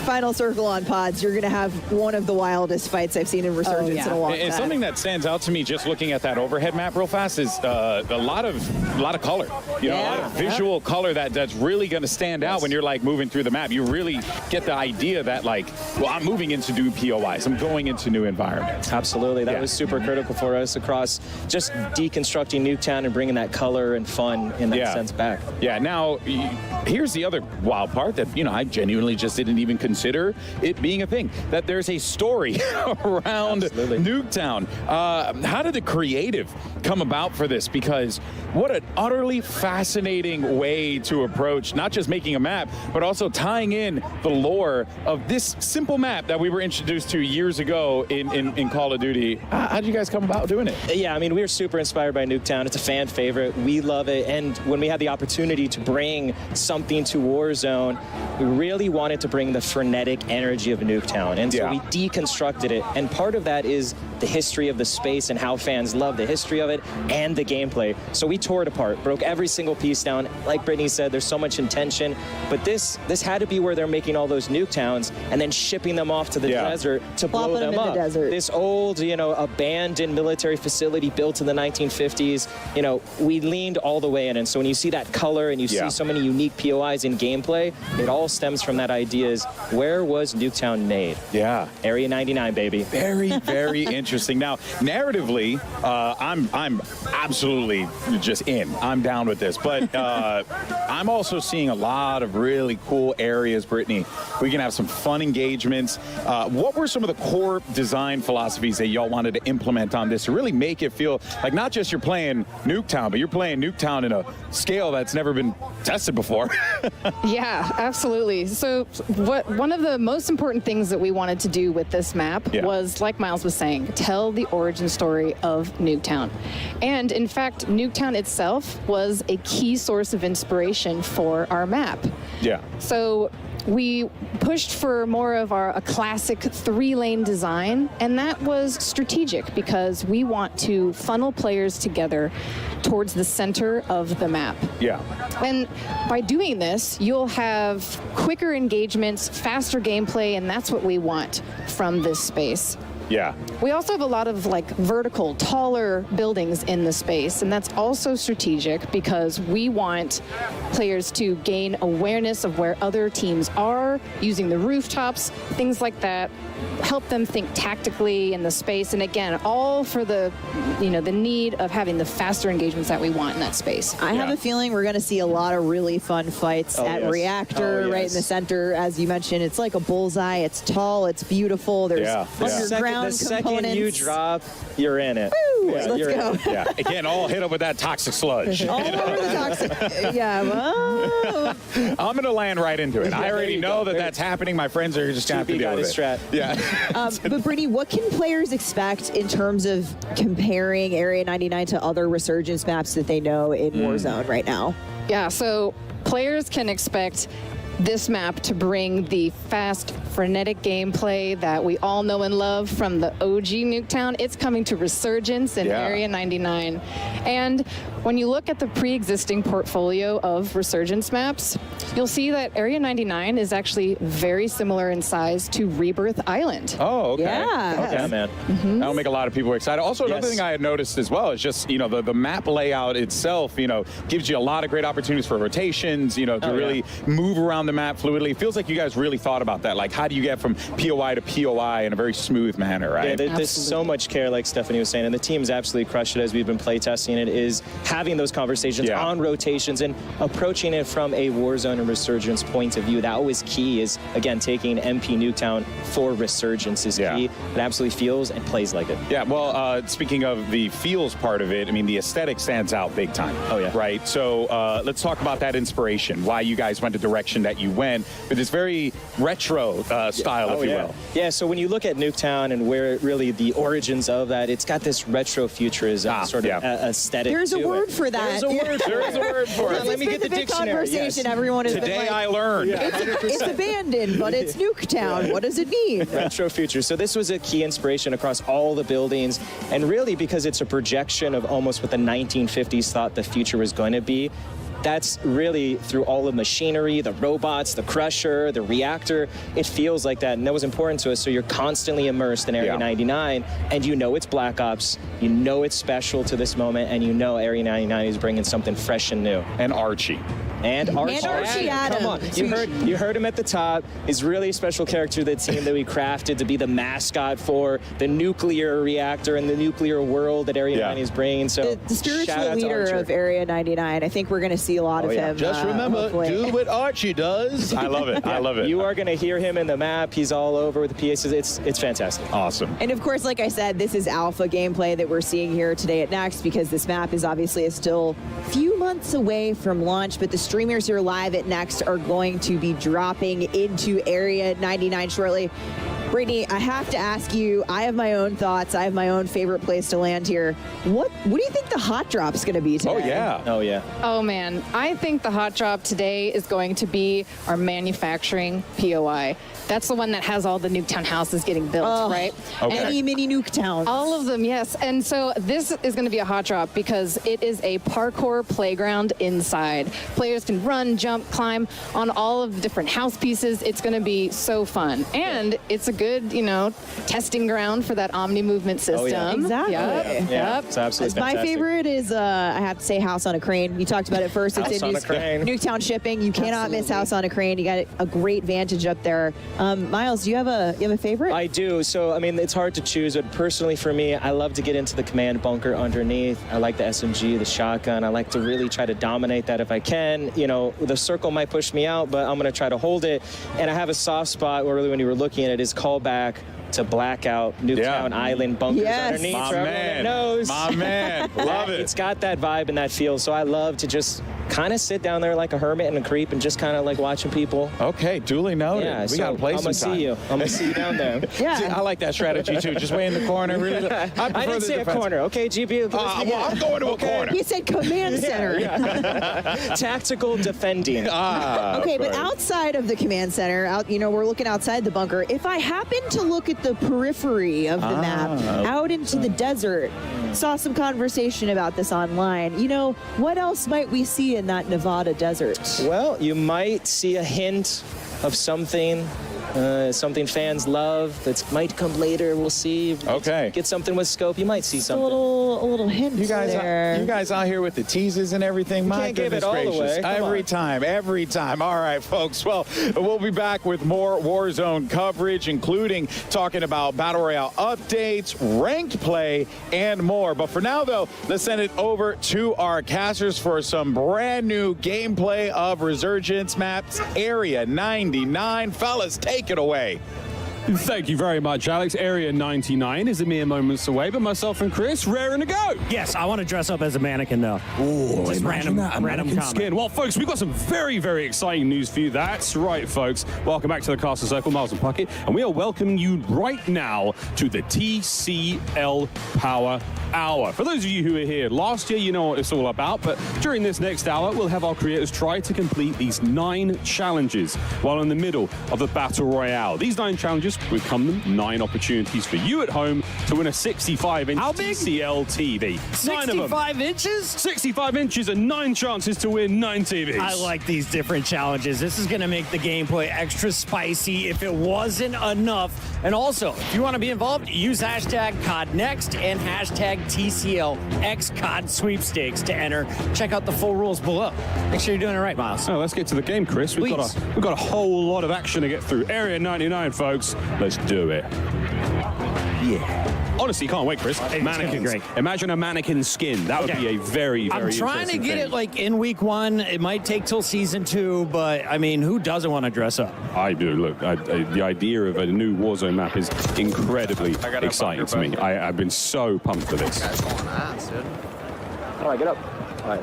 Final circle on pods, you're going to have one of the wildest fights I've seen in Resurgence in a long time.
And something that stands out to me just looking at that overhead map real fast is a lot of color. You know, a lot of visual color that's really going to stand out when you're like moving through the map. You really get the idea that like, well, I'm moving into new POIs. I'm going into new environments.
Absolutely. That was super critical for us across just deconstructing Nuketown and bringing that color and fun in that sense back.
Yeah. Now, here's the other wild part that, you know, I genuinely just didn't even consider it being a thing, that there's a story around Nuketown. How did the creative come about for this? Because what an utterly fascinating way to approach not just making a map, but also tying in the lore of this simple map that we were introduced to years ago in Call of Duty. How did you guys come about doing it?
Yeah, I mean, we were super inspired by Nuketown. It's a fan favorite. We love it. And when we had the opportunity to bring something to Warzone, we really wanted to bring the frenetic energy of Nuketown. And so we deconstructed it. And part of that is the history of the space and how fans love the history of it and the gameplay. So we tore it apart, broke every single piece down. Like Brittany said, there's so much intention. But this had to be where they're making all those Nuketowns and then shipping them off to the desert to blow them up. This old, you know, abandoned military facility built in the 1950s, you know, we leaned all the way in. And so when you see that color and you see so many unique POIs in gameplay, it all stems from that idea is, where was Nuketown made?
Yeah.
Area 99, baby.
Very, very interesting. Now, narratively, I'm absolutely just in. I'm down with this. But I'm also seeing a lot of really cool areas, Brittany. We can have some fun engagements. What were some of the core design philosophies that y'all wanted to implement on this to really make it feel like not just you're playing Nuketown, but you're playing Nuketown in a scale that's never been tested before?
Yeah, absolutely. So one of the most important things that we wanted to do with this map was, like Miles was saying, tell the origin story of Nuketown. And in fact, Nuketown itself was a key source of inspiration for our map.
Yeah.
So we pushed for more of a classic 3-lane design, and that was strategic because we want to funnel players together towards the center of the map.
Yeah.
And by doing this, you'll have quicker engagements, faster gameplay, and that's what we want from this space.
Yeah.
We also have a lot of like vertical, taller buildings in the space, and that's also strategic because we want players to gain awareness of where other teams are, using the rooftops, things like that, help them think tactically in the space, and again, all for the, you know, the need of having the faster engagements that we want in that space.
I have a feeling we're going to see a lot of really fun fights at Reactor, right in the center. As you mentioned, it's like a bullseye. It's tall. It's beautiful. There's underground
the second
components.
you drop, you're in it.
Woo! Let's go.
Yeah, again, all hit up with that toxic sludge.
All over the toxic. Yeah, well.
I'm going to land right into it. I already know that that's happening. My friends are just going to have to deal with it. Yeah.
But Brittany, what can players expect in terms of comparing Area 99 to other Resurgence maps that they know in Warzone right now?
Yeah, so players can expect this map to bring the fast, frenetic gameplay that we all know and love from the OG Nuketown. It's coming to Resurgence in Area 99. And when you look at the pre-existing portfolio of Resurgence maps, you'll see that Area 99 is actually very similar in size to Rebirth Island.
Oh, okay.
Yeah.
Okay, man. That'll make a lot of people excited. Also, another thing I had noticed as well is just, the map layout itself, gives you a lot of great opportunities for rotations, to really move around the map fluidly. It feels like you guys really thought about that. Like, how do you get from POI to POI in a very smooth manner, right?
Yeah, there's so much care, like Stephanie was saying, and the team's absolutely crushed it as we've been playtesting it, is having those conversations on rotations and approaching it from a Warzone and Resurgence point of view. That was key, is, again, taking MP Nuketown for Resurgence is key. It absolutely feels and plays like it.
Yeah, well, speaking of the feels part of it, I mean, the aesthetic stands out big time.
Oh, yeah.
Right? So let's talk about that inspiration, why you guys went the direction that you went with this very retro style, if you will.
Yeah, so when you look at Nuketown and where really the origins of that, it's got this retro futurism sort of aesthetic.
There's a word for that.
There's a word for it.
There is a word for it.
Let me get the dictionary.
Conversation. Everyone has
Today
been like,
I learned.
It's abandoned, but it's Nuketown. What does it mean?
Retro future. So this was a key inspiration across all the buildings, and really because it's a projection of almost what the 1950s thought the future was going to be. That's really through all the machinery, the robots, the crusher, the reactor. It feels like that, and that was important to us. So you're constantly immersed in Area 99, and you know it's Black Ops, you know it's special to this moment, and you know Area 99 is bringing something fresh and new.
And Archie.
And Archie
Adam.
Come on, you heard him at the top. He's really a special character to the team that we crafted to be the mascot for the nuclear reactor and the nuclear world that Area 99 is bringing. So
the spiritual leader of Area 99. I think we're going to see a lot of him.
Just remember, do what Archie does.
I love it. I love it.
You are going to hear him in the map. He's all over with the PAs. It's fantastic.
Awesome.
And of course, like I said, this is alpha gameplay that we're seeing here today at Next, because this map is obviously still a few months away from launch, but the streamers here live at Next are going to be dropping into Area 99 shortly. Brittany, I have to ask you, I have my own thoughts. I have my own favorite place to land here. What do you think the hot drop's going to be today?
Oh, yeah.
Oh, man. I think the hot drop today is going to be our manufacturing POI. That's the one that has all the Nuketown houses getting built, right?
Any mini Nuketown.
All of them, yes. And so this is going to be a hot drop because it is a parkour playground inside. Players can run, jump, climb on all of the different house pieces. It's going to be so fun. And it's a good, testing ground for that Omni movement system.
Oh, yeah.
Exactly.
Yep. It's absolutely
My
fantastic.
favorite is, I have to say, House on a Crane. You talked about it first. It's
House on a Crane.
Nuketown shipping. You cannot miss House on a Crane. You got a great vantage up there. Miles, do you have a favorite?
I do. So, I mean, it's hard to choose, but personally for me, I love to get into the command bunker underneath. I like the SMG, the shotgun. I like to really try to dominate that if I can. The circle might push me out, but I'm going to try to hold it. And I have a soft spot where really when you were looking at it is callback to Blackout, Nuketown Island bunkers underneath.
My
for everyone
man.
that knows.
My man. Love it.
It's got that vibe and that feel. So I love to just kind of sit down there like a hermit and a creep and just kind of like watching people.
Okay, duly noted.
Yeah,
we got to play
I'm
some
gonna see you. I'm gonna see you down there.
I like that strategy too. Just way in the corner. Really. I
didn't say a corner. Okay, GB.
Well, I'm going to a corner.
He said command center.
Tactical defending.
Okay, but outside of the command center, we're looking outside the bunker. If I happen to look at the periphery of the map, out into the desert, saw some conversation about this online. What else might we see in that Nevada desert?
Well, you might see a hint of something fans love that might come later. We'll see.
Okay.
Get something with scope. You might see something.
A little hint there.
You guys out here with the teases and everything. My
can't give
goodness
it all
gracious.
away.
Every time. All right, folks. Well, we'll be back with more Warzone coverage, including talking about Battle Royale updates, ranked play, and more. But for now, though, let's send it over to our casters for some brand new gameplay of Resurgence maps, Area 99. Fellas, take it away.
Thank you very much, Alex. Area 99 is a mere moments away, but myself and Chris, raring to go.
Yes, I want to dress up as a mannequin, though.
Ooh,
just random
mannequin skin. Well, folks, we've got some very, very exciting news for you. That's right, folks. Welcome back to the Castle Circle, Miles and Puckett, and we are welcoming you right now to the TCL Power Hour. For those of you who were here last year, you know what it's all about, but during this next hour, we'll have our creators try to complete these 9 challenges while in the middle of the Battle Royale. These 9 challenges will come them 9 opportunities for you at home to win a 65-inch TCL TV. 9 of them.
65 inches?
65 inches and 9 chances to win 9 TVs.
I like these different challenges. This is going to make the gameplay extra spicy if it wasn't enough. And also, if you want to be involved, use hashtag CODNEXT and hashtag TCLXCOD sweepstakes to enter. Check out the full rules below. Make sure you're doing it right, Miles.
Oh, let's get to the game, Chris. We've got a whole lot of action to get through. Area 99, folks. Let's do it. Yeah. Honestly, can't wait, Chris. Mannequins. Great. Imagine a mannequin skin. That would be a very, very
I'm trying to get
thing.
it like in week 1. It might take till season 2, but I mean, who doesn't want to dress up?
I do. Look, the idea of a new Warzone map is incredibly exciting to me. I've been so pumped for this.
All right, get up.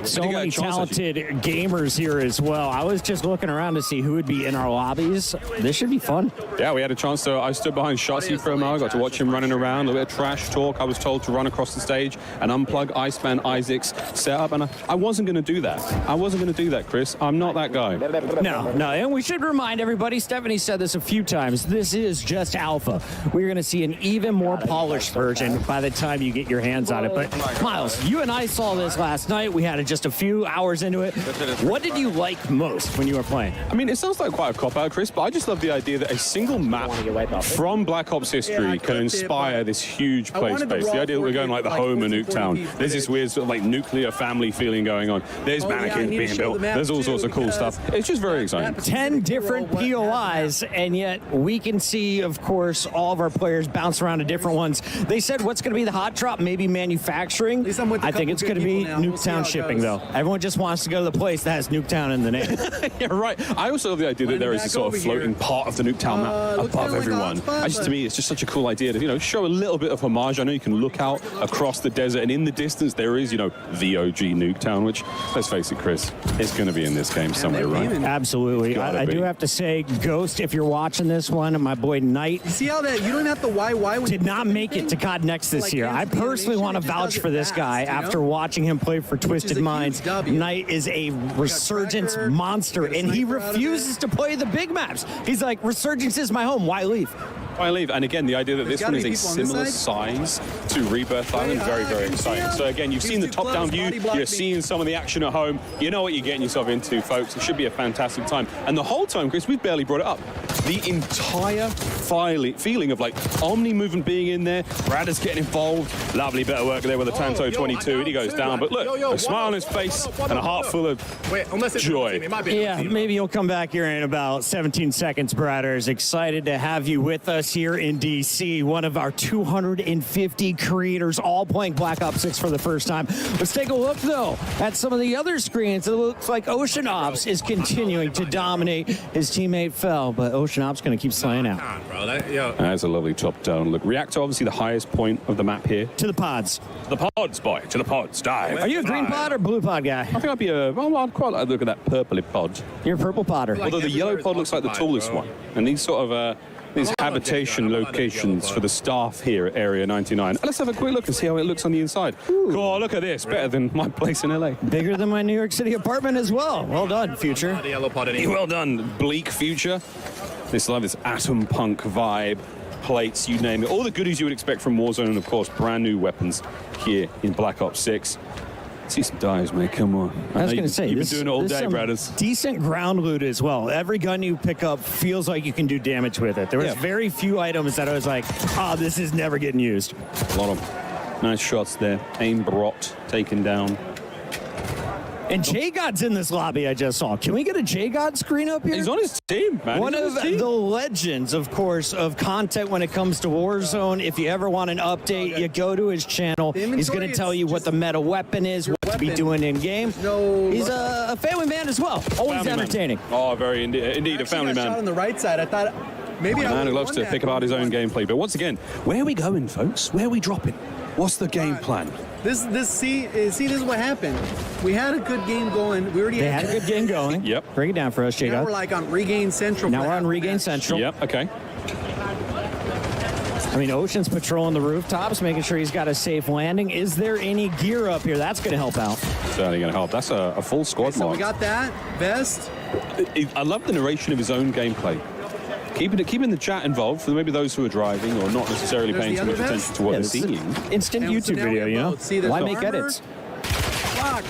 So many talented gamers here as well. I was just looking around to see who would be in our lobbies. This should be fun.
Yeah, we had a chance to. I stood behind Shotzi for a while. Got to watch him running around. A little bit of trash talk. I was told to run across the stage and unplug Iceman Isaac's setup, and I wasn't going to do that. I wasn't going to do that, Chris. I'm not that guy.
No. And we should remind everybody, Stephanie said this a few times, this is just alpha. We're going to see an even more polished version by the time you get your hands on it. But Miles, you and I saw this last night. We had just a few hours into it. What did you like most when you were playing?
I mean, it sounds like quite a cop-out, Chris, but I just love the idea that a single map from Black Ops history can inspire this huge play space. The idea that we're going like the home of Nuketown. There's this weird sort of like nuclear family feeling going on. There's mannequins being built. There's all sorts of cool stuff. It's just very exciting.
10 different POIs, and yet we can see, of course, all of our players bounce around to different ones. They said what's going to be the hot drop, maybe manufacturing. I think it's going to be Nuketown shipping, though. Everyone just wants to go to the place that has Nuketown in the name.
Yeah, right. I also love the idea that there is a sort of floating part of the Nuketown map above everyone. To me, it's just such a cool idea to, show a little bit of homage. I know you can look out across the desert, and in the distance there is, the OG Nuketown, which, let's face it, Chris, it's going to be in this game somewhere, right?
Absolutely. I do have to say, Ghost, if you're watching this one, my boy Knight.
See how that you don't have to why
did not make it to COD Next this year. I personally want to vouch for this guy after watching him play for Twisted Minds. Knight is a resurgence monster, and he refuses to play the big maps. He's like, Resurgence is my home. Why leave?
And again, the idea that this one is a similar size to Rebirth Island, very, very exciting. So again, you've seen the top-down view, you're seeing some of the action at home. You know what you're getting yourself into, folks. It should be a fantastic time. And the whole time, Chris, we've barely brought it up. The entire feeling of like Omni movement being in there, Brad is getting involved. Lovely bit of work there with the Tanto 22, and he goes down. But look, a smile on his face and a heart full of joy.
Yeah, maybe he'll come back here in about 17 seconds, Bradders. Excited to have you with us here in DC, one of our 250 creators all playing Black Ops 6 for the first time. Let's take a look, though, at some of the other screens. It looks like Ocean Ops is continuing to dominate. His teammate fell, but Ocean Ops going to keep slaying out.
That's a lovely top-down look. Reactor, obviously the highest point of the map here.
To the pods.
To the pods, boy. To the pods. Dive.
Are you a green pod or blue pod guy?
I think I'd be I'd quite like to look at that purpley pod.
You're a purple podder.
Although the yellow pod looks like the tallest one. And these sort of these habitation locations for the staff here at Area 99. Let's have a quick look and see how it looks on the inside. Cool, look at this. Better than my place in LA.
Bigger than my New York City apartment as well. Well done, Future.
Well done, Bleak Future. This atom punk vibe. Plates, you name it. All the goodies you would expect from Warzone, and of course, brand new weapons here in Black Ops 6. See some dives, mate. Come on.
I was going to say,
you've been doing it all day, brothers.
Decent ground loot as well. Every gun you pick up feels like you can do damage with it. There was very few items that I was like, this is never getting used.
A lot of nice shots there. Aim brought, taken down.
And J-God's in this lobby I just saw. Can we get a J-God screen up here?
He's on his team, man.
One of the legends, of course, of content when it comes to Warzone. If you ever want an update, you go to his channel. He's going to tell you what the meta weapon is, what to be doing in-game. He's a family man as well. Always entertaining.
Oh, very indeed a family man.
Shot on the right side. I thought Maybe
Man who loves to pick apart his own gameplay. But once again, where are we going, folks? Where are we dropping? What's the game plan?
See, this is what happened. We had a good game going. We already
had a good game going.
Yep.
Break it down for us, Jacob.
Now we're like on Regain Central.
Now we're on Regain Central.
Yep, okay.
I mean, Ocean's patrolling the rooftops, making sure he's got a safe landing. Is there any gear up here? That's going to help out.
Certainly going to help. That's a full squad
So
mark.
we got that. Vest.
I love the narration of his own gameplay. Keeping the chat involved for maybe those who are driving or not necessarily paying too much attention to what they're seeing.
Instant YouTube video, you know? Why make edits?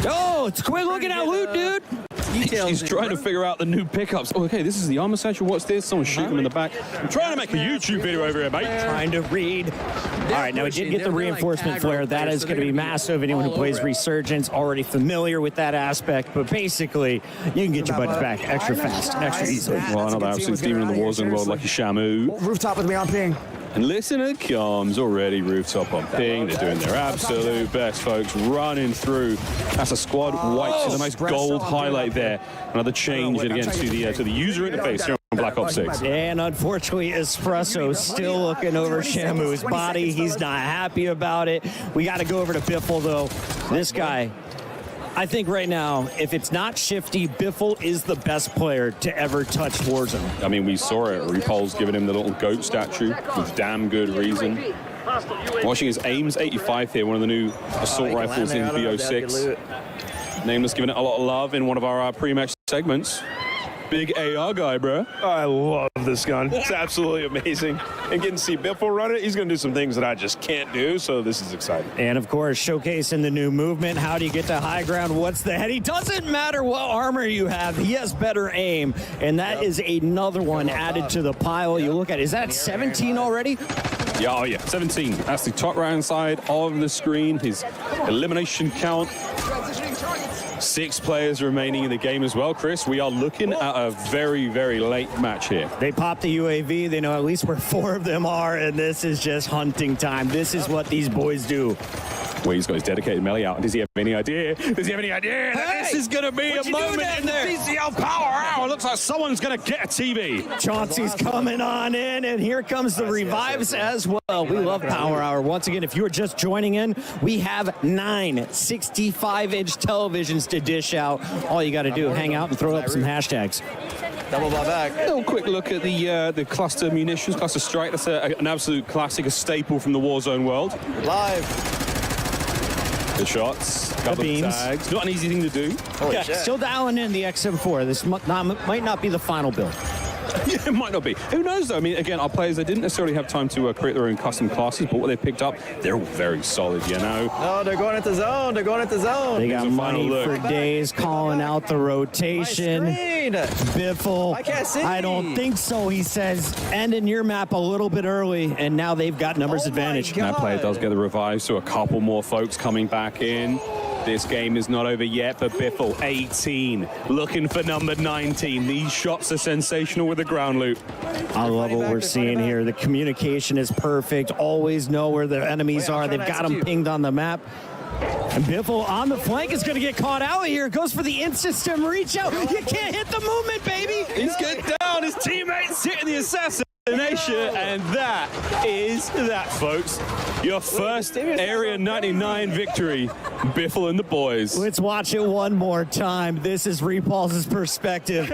Oh, it's quick looking at loot, dude.
He's trying to figure out the new pickups. Oh, okay, this is the armor satchel. What's this? Someone's shooting him in the back. I'm trying to make a YouTube video over here, mate.
Trying to read. All right, now we did get the reinforcement flare. That is going to be massive. Anyone who plays Resurgence already familiar with that aspect. But basically, you can get your buddies back extra fast, extra easily.
Well, another absolute demon in the Warzone world, like Shamu.
Rooftop with me on ping.
And listen, it comes already rooftop on ping. They're doing their absolute best, folks, running through. That's a squad wipe. So the nice gold highlight there. Another change again to the user interface here on Black Ops 6.
And unfortunately, Espresso still looking over Shamu's body. He's not happy about it. We got to go over to Biffle, though. This guy, I think right now, if it's not Shifty, Biffle is the best player to ever touch Warzone.
I mean, we saw it. RuPaul's giving him the little goat statue with damn good reason. Watching his aims 85 here, one of the new assault rifles in BO6. Nameless giving it a lot of love in one of our pre-match segments. Big AR guy, bro.
I love this gun. It's absolutely amazing. And getting to see Biffle run it, he's going to do some things that I just can't do, so this is exciting.
And, of course, showcasing the new movement. How do you get to high ground? What's the head? He doesn't matter what armor you have. He has better aim, and that is another one added to the pile. You look at, is that 17 already?
Yeah, oh yeah, 17. That's the top right-hand side of the screen. His elimination count. 6 players remaining in the game as well, Chris. We are looking at a very, very late match here.
They popped the UAV. They know at least where 4 of them are, and this is just hunting time. This is what these boys do.
Well, he's got his dedicated melee out. Does he have any idea? Does he have any idea that this is going to be a moment in the PCL Power Hour? It looks like someone's going to get a TV.
Chauncey's coming on in, and here comes the revives as well. We love Power Hour. Once again, if you are just joining in, we have 9 65-inch televisions to dish out. All you got to do, hang out and throw up some hashtags.
Double ball back.
A little quick look at the cluster munitions, cluster strike. That's an absolute classic, a staple from the Warzone world.
Live.
The shots, couple of tags. Not an easy thing to do.
Yeah, still dialing in the XM4. This might not be the final build.
Yeah, it might not be. Who knows, though? I mean, again, our players, they didn't necessarily have time to create their own custom classes, but what they picked up, they're all very solid, you know?
No, they're going into zone. They're going into zone.
They got money for days calling out the rotation. Biffle.
I can't see.
I don't think so, he says. Ending your map a little bit early, and now they've got numbers advantage.
That player does get the revive, so a couple more folks coming back in. This game is not over yet, but Biffle, 18, looking for number 19. These shots are sensational with the ground loop.
I love what we're seeing here. The communication is perfect. Always know where the enemies are. They've got them pinged on the map. And Biffle on the flank is going to get caught out here. Goes for the in-system reach out. You can't hit the movement, baby.
He's getting down. His teammates hitting the assassin. And that is that, folks. Your first Area 99 victory, Biffle and the boys.
Let's watch it one more time. This is RuPaul's perspective.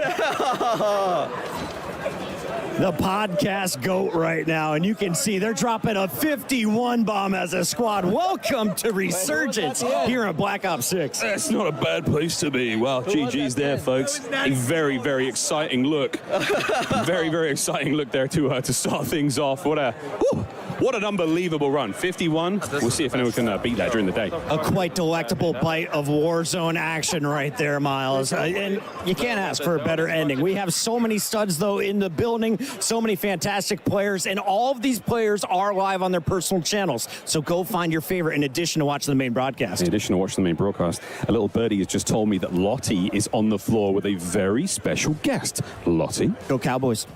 The podcast GOAT right now, and you can see they're dropping a 51 bomb as a squad. Welcome to Resurgence here on Black Ops 6.
That's not a bad place to be. Well, GG's there, folks. A very, very exciting look. Very, very exciting look there to start things off. What an unbelievable run. 51. We'll see if anyone can beat that during the day.
A quite delectable bite of Warzone action right there, Miles. And you can't ask for a better ending. We have so many studs, though, in the building, so many fantastic players, and all of these players are live on their personal channels. So go find your favorite in addition to watching the main broadcast.
In addition to watching the main broadcast, a little birdie has just told me that Lottie is on the floor with a very special guest. Lottie.
Go Cowboys.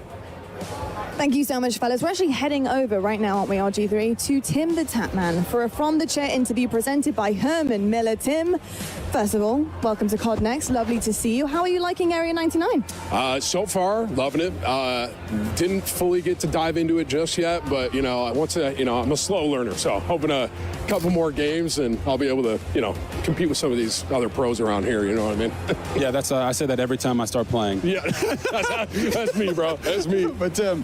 Thank you so much, fellas. We're actually heading over right now, aren't we, RG3, to Tim the Tapman for a From the Chair interview presented by Herman Miller. Tim, first of all, welcome to COD Next. Lovely to see you. How are you liking Area 99?
So far, loving it. Didn't fully get to dive into it just yet, but, I want to, I'm a slow learner, so hoping a couple more games and I'll be able to, compete with some of these other pros around here, you know what I mean?
Yeah, that's I say that every time I start playing.
Yeah, that's me, bro. That's me.
But Tim,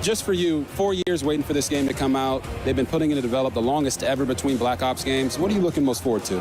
just for you, 4 years waiting for this game to come out. They've been putting it to develop, the longest ever between Black Ops games. What are you looking most forward to?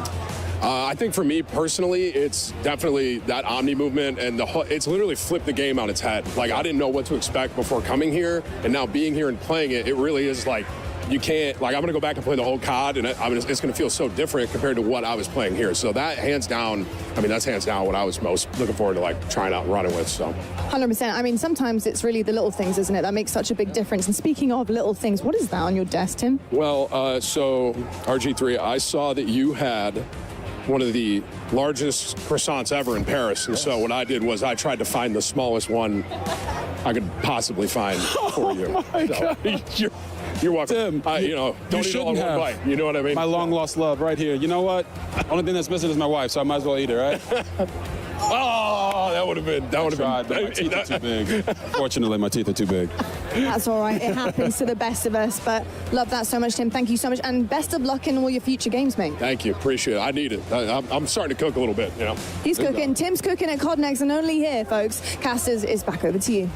I think for me personally, it's definitely that Omni movement, and it's literally flipped the game on its head. Like, I didn't know what to expect before coming here, and now being here and playing it, it really is like, you can't, like, I'm going to go back and play the whole COD, and it's going to feel so different compared to what I was playing here. So that's hands down what I was most looking forward to, like, trying out and running with, so.
100%. I mean, sometimes it's really the little things, isn't it, that makes such a big difference. And speaking of little things, what is that on your desk, Tim?
Well, so, RG3, I saw that you had one of the largest croissants ever in Paris. And so what I did was I tried to find the smallest one I could possibly find for you.
Oh my God.
You're welcome.
Tim,
don't
you
eat all in
shouldn't
one
have.
bite. You know what I mean?
My long lost love right here. You know what? Only thing that's missing is my wife, so I might as well eat it, right?
Oh, that would have been.
But my teeth are too big. Fortunately, my teeth are too big.
That's all right. It happens to the best of us. But love that so much, Tim. Thank you so much. And best of luck in all your future games, mate.
Thank you. Appreciate it. I need it. I'm starting to cook a little bit,
He's cooking. Tim's cooking at COD Next, and only here, folks. Casters is back over to you.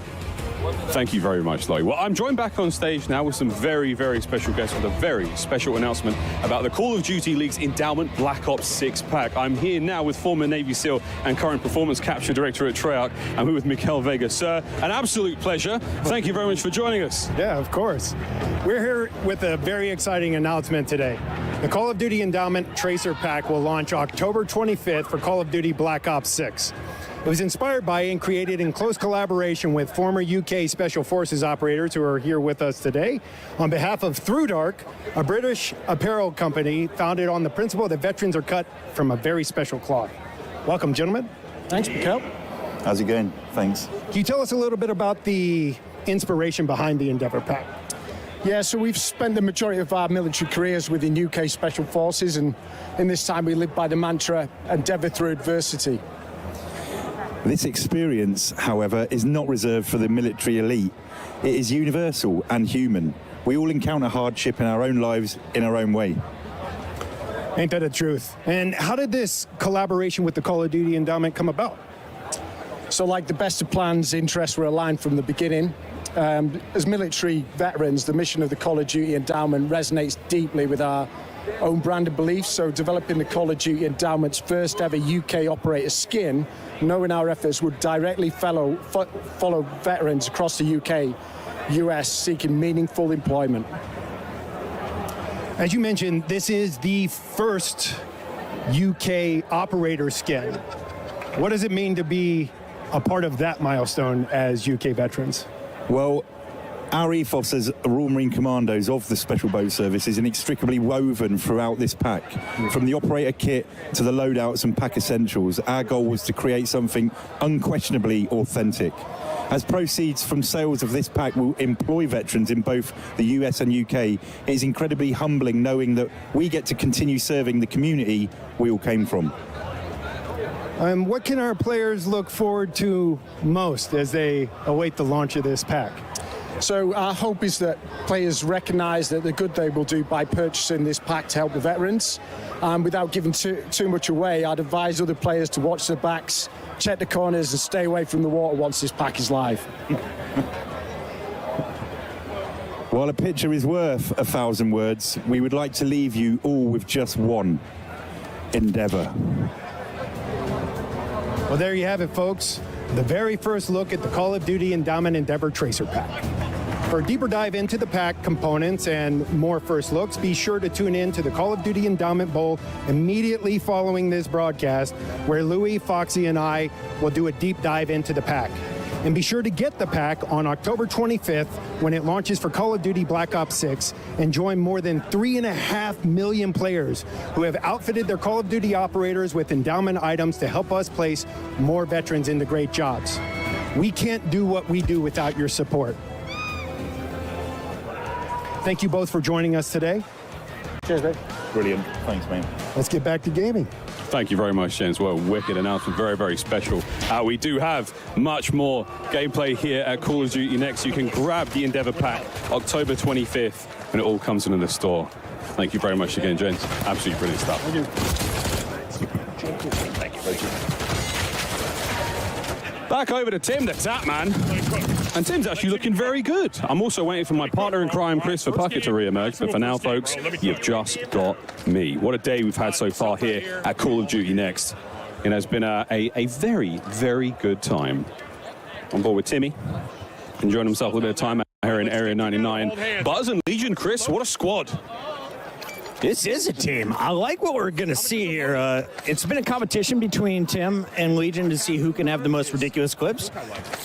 Thank you very much, Chloe. Well, I'm joined back on stage now with some very, very special guests with a very special announcement about the Call of Duty League's Endowment Black Ops 6 pack. I'm here now with former Navy SEAL and current Performance Capture Director at Treyarch. I'm here with Mikel Vega. Sir, an absolute pleasure. Thank you very much for joining us.
Yeah, of course. We're here with a very exciting announcement today. The Call of Duty Endowment Tracer Pack will launch October 25th for Call of Duty Black Ops 6. It was inspired by and created in close collaboration with former UK Special Forces operators who are here with us today on behalf of Through Dark, a British apparel company founded on the principle that veterans are cut from a very special cloth. Welcome, gentlemen. Thanks, Mikel.
How's it going? Thanks.
Can you tell us a little bit about the inspiration behind the Endeavour Pack?
Yeah, so we've spent the majority of our military careers within UK Special Forces, and in this time we live by the mantra, endeavour through adversity.
This experience, however, is not reserved for the military elite. It is universal and human. We all encounter hardship in our own lives in our own way.
Ain't that the truth? And how did this collaboration with the Call of Duty Endowment come about?
So like the best of plans, interests were aligned from the beginning. As military veterans, the mission of the Call of Duty Endowment resonates deeply with our own brand of beliefs, so developing the Call of Duty Endowment's first ever UK operator skin, knowing our efforts would directly follow veterans across the UK, US seeking meaningful employment.
As you mentioned, this is the first UK operator skin. What does it mean to be a part of that milestone as UK veterans?
Well, our ethos as Royal Marine Commandos of the Special Boat Service is inextricably woven throughout this pack. From the operator kit to the loadouts and pack essentials, our goal was to create something unquestionably authentic. As proceeds from sales of this pack will employ veterans in both the US and UK, it is incredibly humbling knowing that we get to continue serving the community we all came from.
What can our players look forward to most as they await the launch of this pack?
So our hope is that players recognise that the good they will do by purchasing this pack to help the veterans. Without giving too much away, I'd advise other players to watch their backs, check the corners and stay away from the water once this pack is live.
While a picture is worth 1,000 words, we would like to leave you all with just one: endeavour.
Well, there you have it, folks. The very first look at the Call of Duty Endowment Endeavour Tracer Pack. For a deeper dive into the pack components and more first looks, be sure to tune in to the Call of Duty Endowment Bowl immediately following this broadcast, where Louis, Foxy, and I will do a deep dive into the pack. And be sure to get the pack on October 25th when it launches for Call of Duty Black Ops 6 and join more than 3.5 million players who have outfitted their Call of Duty operators with endowment items to help us place more veterans into great jobs. We can't do what we do without your support.
thank you both for joining us today. Cheers, mate.
Brilliant. Thanks, man.
Let's get back to gaming.
Thank you very much, James. What a wicked announcement. Very, very special. We do have much more gameplay here at Call of Duty Next. You can grab the Endeavor Pack October 25th when it all comes into the store. Thank you very much again, James. Absolutely brilliant stuff.
Thank you.
Thank you. Back over to Tim, the Tap Man. And Tim's actually looking very good. I'm also waiting for my partner in crime, Chris, for Puckett to re-emerge. But for now, folks, you've just got me. What a day we've had so far here at Call of Duty Next. It has been a very, very good time. On board with Timmy, enjoying himself a little bit of time out here in Area 99. Buzz and Legion, Chris, what a squad.
This is a team. I like what we're going to see here. It's been a competition between Tim and Legion to see who can have the most ridiculous clips.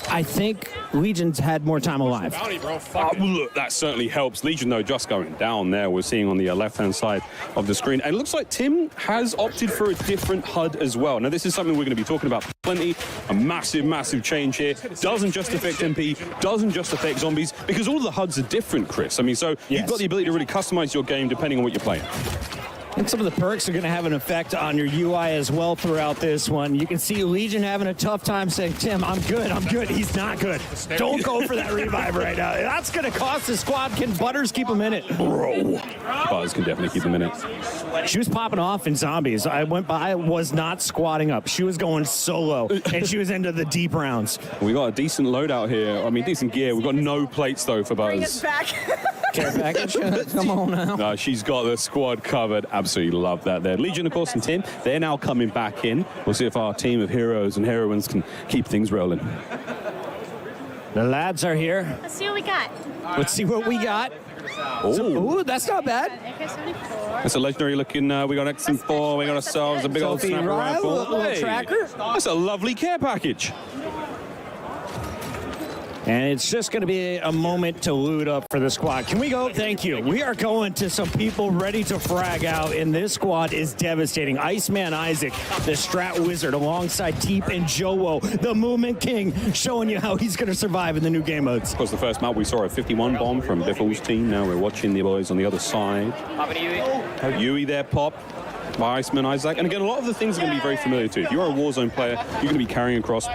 I think Legion's had more time alive.
Look, that certainly helps. Legion, though, just going down there. We're seeing on the left-hand side of the screen. And it looks like Tim has opted for a different HUD as well. Now, this is something we're going to be talking about plenty. A massive, massive change here. Doesn't just affect MP, doesn't just affect zombies, because all of the HUDs are different, Chris. I mean, so you've got the ability to really customize your game depending on what you're playing.
And some of the perks are going to have an effect on your UI as well throughout this one. You can see Legion having a tough time saying, Tim, I'm good, I'm good. He's not good. Don't go for that revive right now. That's going to cost the squad. Can Butters keep him in it? Bro.
Buzz can definitely keep him in it.
She was popping off in zombies. I went by, was not squatting up. She was going solo, and she was into the deep rounds.
We got a decent loadout here. I mean, decent gear. We've got no plates, though, for Buzz.
Bring us back.
Care package? Come on now.
No, she's got the squad covered. Absolutely love that there. Legion, of course, and Tim, they're now coming back in. We'll see if our team of heroes and heroines can keep things rolling.
The lads are here.
Let's see what we got.
Let's see what we got.
Oh,
that's not bad.
That's a legendary looking. We got XM4. We got ourselves a big old snapper rifle.
Little tracker.
That's a lovely care package.
And it's just going to be a moment to loot up for the squad. Can we go? Thank you. We are going to some people ready to frag out, and this squad is devastating. Iceman Isaac, the Strat Wizard, alongside Teep and Jowo, the Movement King, showing you how he's going to survive in the new game modes.
Of course, the first map we saw a 51 bomb from Biffle's team. Now we're watching the boys on the other side. Yui there, pop. By Iceman Isaac. And again, a lot of the things are going to be very familiar to you. If you're a Warzone player, you're going to be carrying across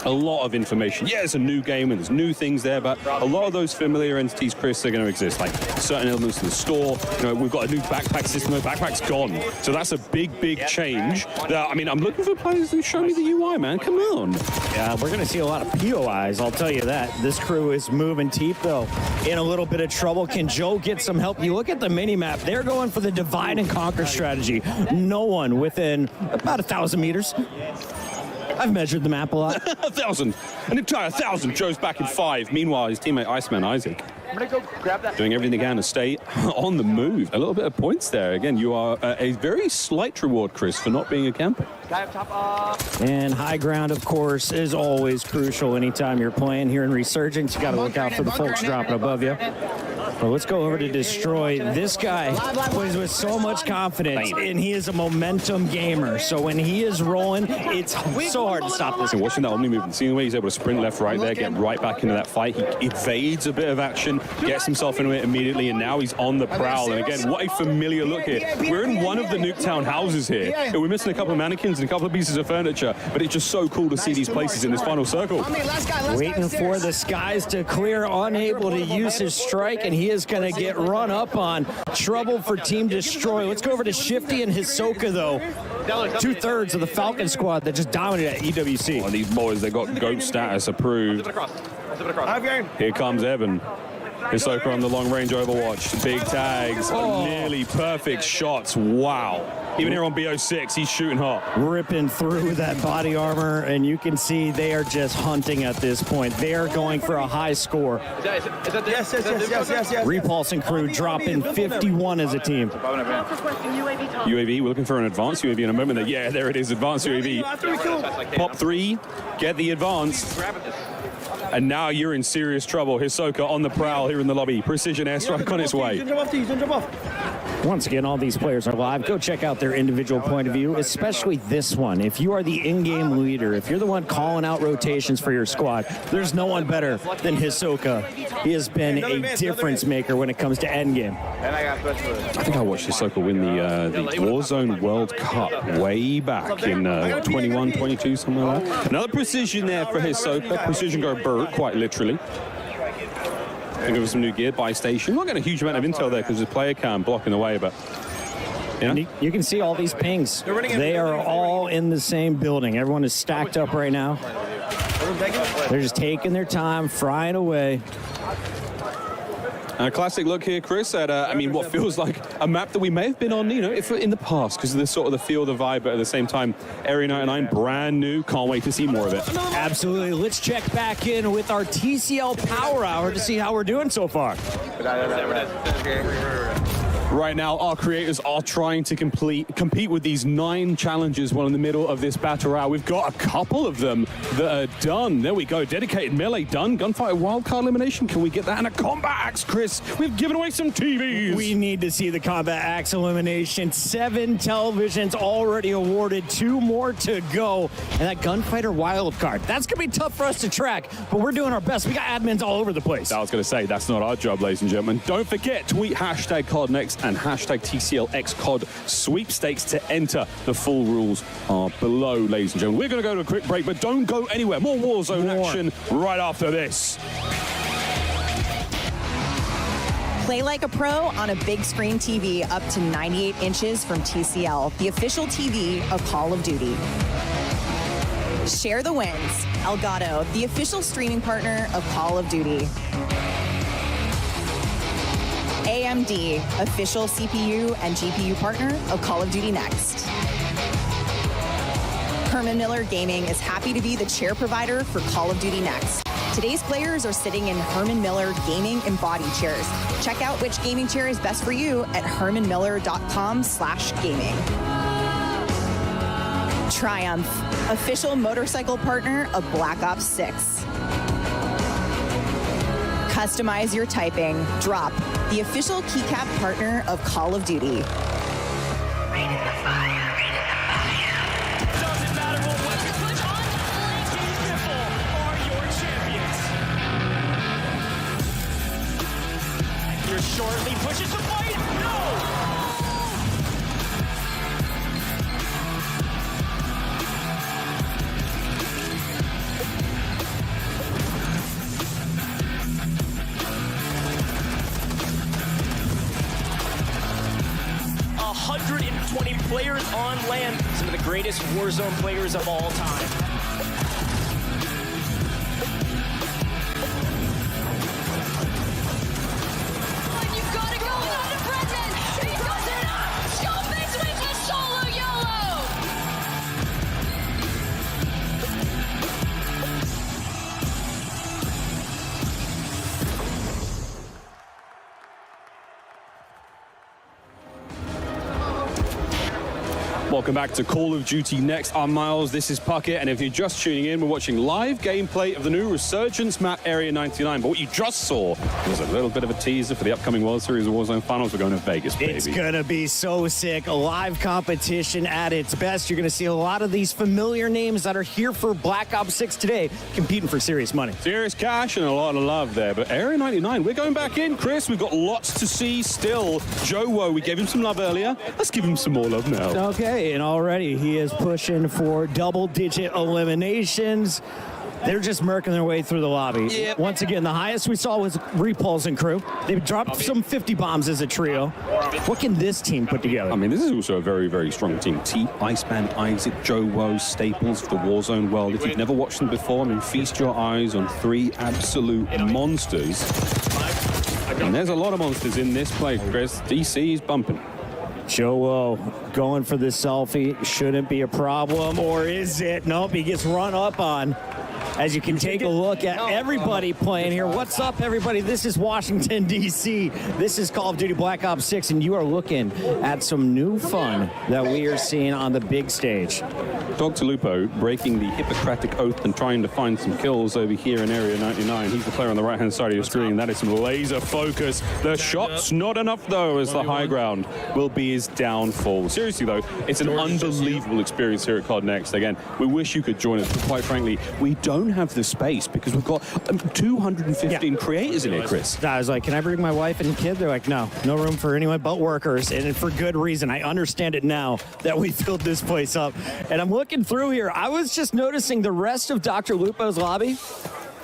a lot of information. Yeah, it's a new game and there's new things there, but a lot of those familiar entities, Chris, are going to exist. Like certain elements of the store. You know, we've got a new backpack system. The backpack's gone. So that's a big, big change. I mean, I'm looking for players who show me the UI, man. Come on.
Yeah, we're going to see a lot of POIs, I'll tell you that. This crew is moving Teep, though, in a little bit of trouble. Can Joe get some help? You look at the mini-map. They're going for the divide and conquer strategy. No one within about 1,000 meters. I've measured the map a lot.
1,000. An entire 1,000. Joe's back in 5. Meanwhile, his teammate Iceman Isaac
I'm going to go grab that.
doing everything they can to stay on the move. A little bit of points there. Again, you are a very slight reward, Chris, for not being a camper.
Guy up top.
And high ground, of course, is always crucial anytime you're playing here in Resurgence. You got to look out for the folks dropping above you. Well, let's go over to Destroy. This guy plays with so much confidence, and he is a momentum gamer. So when he is rolling, it's so hard to stop this.
And watching that Omni movement, seeing the way he's able to sprint left, right there, get right back into that fight. He evades a bit of action, gets himself into it immediately, and now he's on the prowl. And again, what a familiar look here. We're in one of the Nuketown houses here, and we're missing a couple of mannequins and a couple of pieces of furniture, but it's just so cool to see these places in this final circle.
Waiting for the skies to clear, unable to use his strike, and he is going to get run up on. Trouble for Team Destroy. Let's go over to Shifty and Hisoka, though. 2/3 of the Falcon squad that just dominated at EWC.
Oh, these boys, they got GOAT status approved. Here comes Evan. Hisoka on the long-range Overwatch. Big tags, nearly perfect shots. Wow. Even here on BO6, he's shooting hot.
Ripping through that body armor, and you can see they are just hunting at this point. They are going for a high score.
Yes.
Repulse and crew dropping 51 as a team.
UAV, we're looking for an advanced UAV in a moment. Yeah, there it is, advanced UAV. Pop 3, get the advanced. And now you're in serious trouble. Hisoka on the prowl here in the lobby. Precision airstrike on its way.
Once again, all these players are live. Go check out their individual point of view, especially this one. If you are the in-game leader, if you're the one calling out rotations for your squad, there's no one better than Hisoka. He has been a difference maker when it comes to endgame.
I think I watched Hisoka win the Warzone World Cup way back in 21, 22, something like that. Another precision there for Hisoka. Precision go Burt, quite literally. Think of some new gear by station. Not getting a huge amount of intel there because the player cam blocking the way, but
you can see all these pings. They are all in the same building. Everyone is stacked up right now. They're just taking their time, frying away.
A classic look here, Chris, at what feels like a map that we may have been on, if in the past, because of the sort of the feel, the vibe, but at the same time, Area 99, brand new. Can't wait to see more of it.
Absolutely. Let's check back in with our TCL Power Hour to see how we're doing so far.
Right now, our creators are trying to compete with these 9 challenges while in the middle of this battle royale. We've got a couple of them that are done. There we go. Dedicated melee done. Gunfighter wildcard elimination. Can we get that? And a combat axe, Chris. We've given away some TVs.
We need to see the combat axe elimination. 7 televisions already awarded. 2 more to go. And that gunfighter wildcard. That's going to be tough for us to track, but we're doing our best. We got admins all over the place.
I was going to say, that's not our job, ladies and gentlemen. Don't forget, tweet hashtag CODNext and hashtag TCLXCOD sweepstakes to enter. The full rules are below, ladies and gentlemen. We're going to go to a quick break, but don't go anywhere. More Warzone action right after this.
Play like a pro on a big screen TV up to 98 inches from TCL, the official TV of Call of Duty. Share the wins. Elgato, the official streaming partner of Call of Duty. AMD, official CPU and GPU partner of Call of Duty Next. Herman Miller Gaming is happy to be the chair provider for Call of Duty Next. Today's players are sitting in Herman Miller Gaming Embody chairs. Check out which gaming chair is best for you at hermanmiller.com/gaming. Triumph, official motorcycle partner of Black Ops 6. Customize your typing. Drop, the official keycap partner of Call of Duty.
Doesn't matter what weapon switch on, Beautiful are your champions. Here shortly pushes the fight. No! 120 players on land, some of the greatest Warzone players of all time.
You've got to go on to Brendan. He does it up. Scope switch with solo YOLO.
Welcome back to Call of Duty Next. I'm Miles, this is Puckett, and if you're just tuning in, we're watching live gameplay of the new Resurgence map, Area 99. But what you just saw was a little bit of a teaser for the upcoming World Series of Warzone Finals. We're going to Vegas, baby.
It's going to be so sick. A live competition at its best. You're going to see a lot of these familiar names that are here for Black Ops 6 today, competing for serious money.
Serious cash and a lot of love there. But Area 99, we're going back in, Chris. We've got lots to see still. Joe Woe, we gave him some love earlier. Let's give him some more love now.
Okay. And already he is pushing for double-digit eliminations. They're just murking their way through the lobby. Yep. Once again, the highest we saw was Repulse and crew. They dropped some 50 bombs as a trio. What can this team put together?
I mean, this is also a very, very strong team. T, Iceman, Isaac, Joe Woe, staples of the Warzone world. If you've never watched them before, I mean, feast your eyes on 3 absolute monsters. And there's a lot of monsters in this play, Chris. DC's bumping.
Joe going for the selfie. Shouldn't be a problem, or is it? Nope, he gets run up on. as you can take a look at everybody playing here. What's up, everybody? This is Washington, D.C. This is Call of Duty Black Ops 6, and you are looking at some new fun that we are seeing on the big stage.
Dr. Lupo breaking the Hippocratic Oath and trying to find some kills over here in Area 99. He's the player on the right-hand side of your screen. That is some laser focus. The shot's not enough, though, as the high ground will be his downfall. Seriously, though, it's an unbelievable experience here at COD Next. Again, we wish you could join us, but quite frankly, we don't have the space because we've got 215 creators in here, Chris.
I was like, can I bring my wife and kid? They're like, no room for anyone but workers, and for good reason. I understand it now that we filled this place up. And I'm looking through here. I was just noticing the rest of Dr. Lupo's lobby.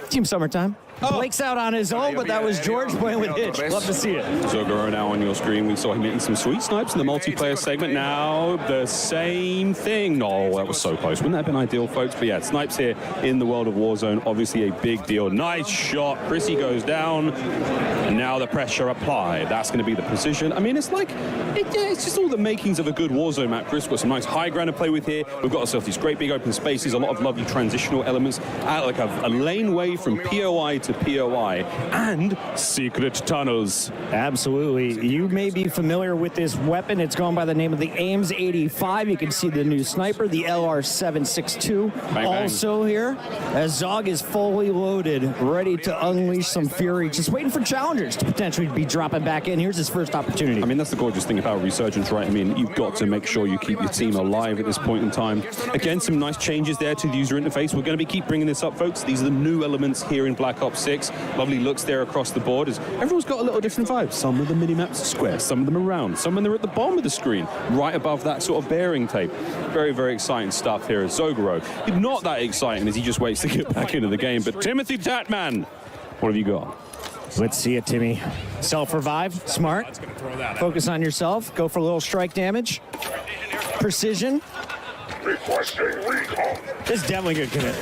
Team Summertime. Blake's out on his own, but that was George playing with Hitch. Love to see it.
Zogoro now on your screen. We saw him hitting some sweet snipes in the multiplayer segment. Now the same thing. Oh, that was so close. Wouldn't that have been ideal, folks? But yeah, snipes here in the world of Warzone. Obviously a big deal. Nice shot. Chrissy goes down. And now the pressure applied. That's going to be the precision. I mean, it's like, it's just all the makings of a good Warzone map. Chris, got some nice high ground to play with here. We've got ourselves these great big open spaces, a lot of lovely transitional elements, like a laneway from POI to POI, and secret tunnels.
Absolutely. You may be familiar with this weapon. It's gone by the name of the Ames 85. You can see the new sniper, the LR762.
Bang,
also
bang.
here, as Zog is fully loaded, ready to unleash some fury, just waiting for challengers to potentially be dropping back in. Here's his first opportunity.
I mean, that's the gorgeous thing about Resurgence, right? I mean, you've got to make sure you keep your team alive at this point in time. Again, some nice changes there to the user interface. We're going to keep bringing this up, folks. These are the new elements here in Black Ops 6. Lovely looks there across the board. As everyone's got a little different vibe. Some of the mini-maps are square, some of them are round, some of them are at the bottom of the screen, right above that sort of bearing tape. Very, very exciting stuff here at Zogoro. Not that exciting as he just waits to get back into the game. But Timothy Tatman, what have you got?
Let's see it, Timmy. Self-revive, smart. Focus on yourself. Go for a little strike damage. Precision.
Requesting recon.
This is definitely good commit.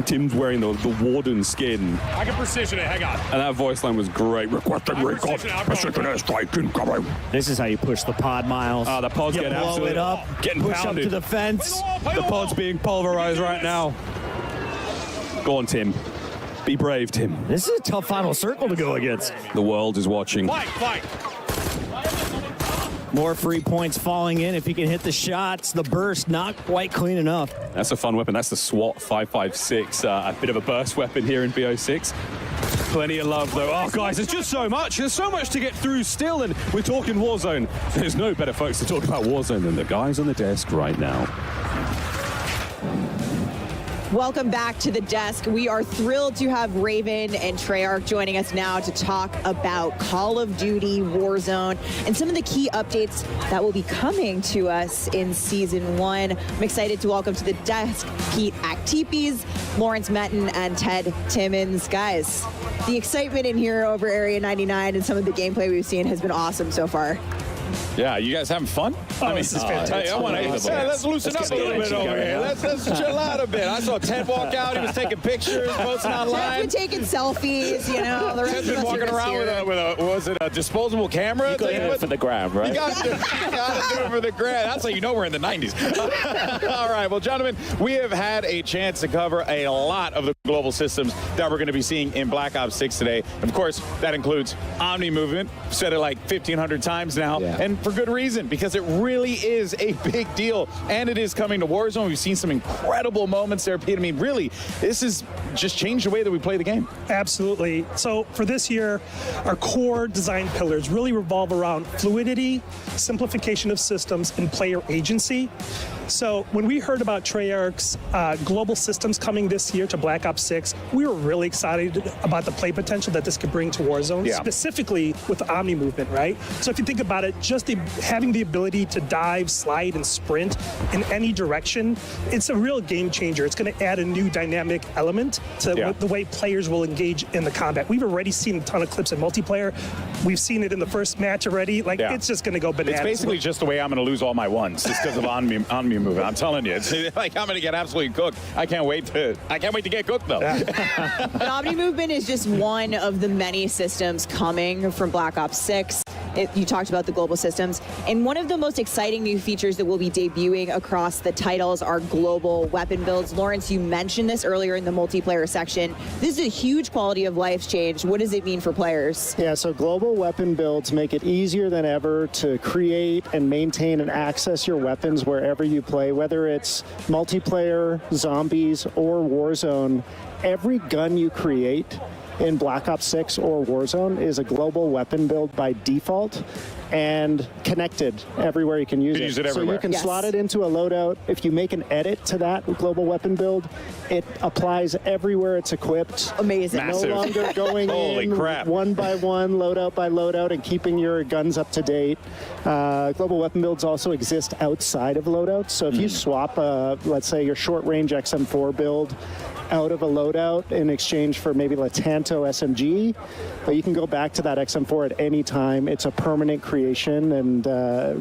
Tim's wearing the warden skin.
I can precision it, hang on.
And that voice line was great. Requesting recon. Precision airstrike incoming.
This is how you push the pod, Miles.
The pod's
you
getting
blow
absolutely
it up,
getting
push
pounded.
up to the fence.
The pod's being pulverized right now. Go on, Tim. Be brave, Tim.
This is a tough final circle to go against.
The world is watching.
Fight.
More free points falling in if he can hit the shots. The burst not quite clean enough.
That's a fun weapon. That's the SWAT 556. A bit of a burst weapon here in BO6. Plenty of love, though. Oh, guys, there's just so much. There's so much to get through still, and we're talking Warzone. There's no better folks to talk about Warzone than the guys on the desk right now.
Welcome back to the desk. We are thrilled to have Raven and Treyarch joining us now to talk about Call of Duty Warzone and some of the key updates that will be coming to us in Season 1. I'm excited to welcome to the desk Pete Actipes, Lawrence Metten, and Ted Timmons. Guys, the excitement in here over Area 99 and some of the gameplay we've seen has been awesome so far.
Yeah, you guys having fun?
This is fantastic.
Let's loosen up a little bit over here. Let's chill out a bit. I saw Ted walk out. He was taking pictures, posting online.
Ted's been taking selfies, you know. The rest
Ted's
of
been
us
walking
are
around
here.
with a disposable camera.
You got to do it for the gram, right?
You got to do it for the gram. That's how you know we're in the 90s. All right, well, gentlemen, we have had a chance to cover a lot of the global systems that we're going to be seeing in Black Ops 6 today. Of course, that includes Omni Movement. Said it like 1,500 times now, and for good reason, because it really is a big deal, and it is coming to Warzone. We've seen some incredible moments there, Pete. I mean, really, this has just changed the way that we play the game.
Absolutely. So for this year, our core design pillars really revolve around fluidity, simplification of systems, and player agency. So when we heard about Treyarch's global systems coming this year to Black Ops 6, we were really excited about the play potential that this could bring to Warzone, specifically with Omni Movement, right? So if you think about it, just having the ability to dive, slide, and sprint in any direction, it's a real game changer. It's going to add a new dynamic element to the way players will engage in the combat. We've already seen a ton of clips in multiplayer. We've seen it in the first match already. It's just going to go bananas.
It's basically just the way I'm going to lose all my ones. It's because of Omni Movement. I'm telling you, it's like I'm going to get absolutely cooked. I can't wait to get cooked though.
But Omni Movement is just one of the many systems coming from Black Ops 6. You talked about the global systems. And one of the most exciting new features that will be debuting across the titles are global weapon builds. Lawrence, you mentioned this earlier in the multiplayer section. This is a huge quality of life change. What does it mean for players?
Yeah, so global weapon builds make it easier than ever to create and maintain and access your weapons wherever you play, whether it's multiplayer, zombies, or Warzone. Every gun you create in Black Ops 6 or Warzone is a global weapon build by default and connected everywhere you can use it.
Use it everywhere.
So you can slot it into a loadout. If you make an edit to that global weapon build, it applies everywhere it's equipped.
Amazing.
Massive.
No longer going
Holy
in
crap.
one by one, loadout by loadout, and keeping your guns up to date. Global weapon builds also exist outside of loadouts. So if you swap, let's say, your short-range XM4 build out of a loadout in exchange for maybe a Tanto SMG, but you can go back to that XM4 at any time. It's a permanent creation and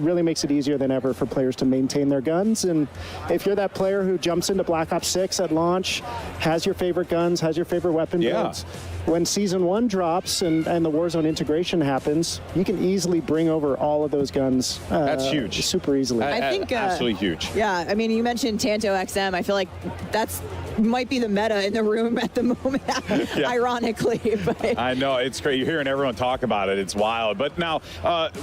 really makes it easier than ever for players to maintain their guns. And if you're that player who jumps into Black Ops 6 at launch, has your favorite guns, has your favorite weapon builds, when Season 1 drops and the Warzone integration happens, you can easily bring over all of those guns.
That's huge.
Super easily.
I think
absolutely huge.
Yeah, I mean, you mentioned Tanto XM. I feel like that's might be the meta in the room at the moment, ironically. But
I know, it's great. You're hearing everyone talk about it. It's wild. But now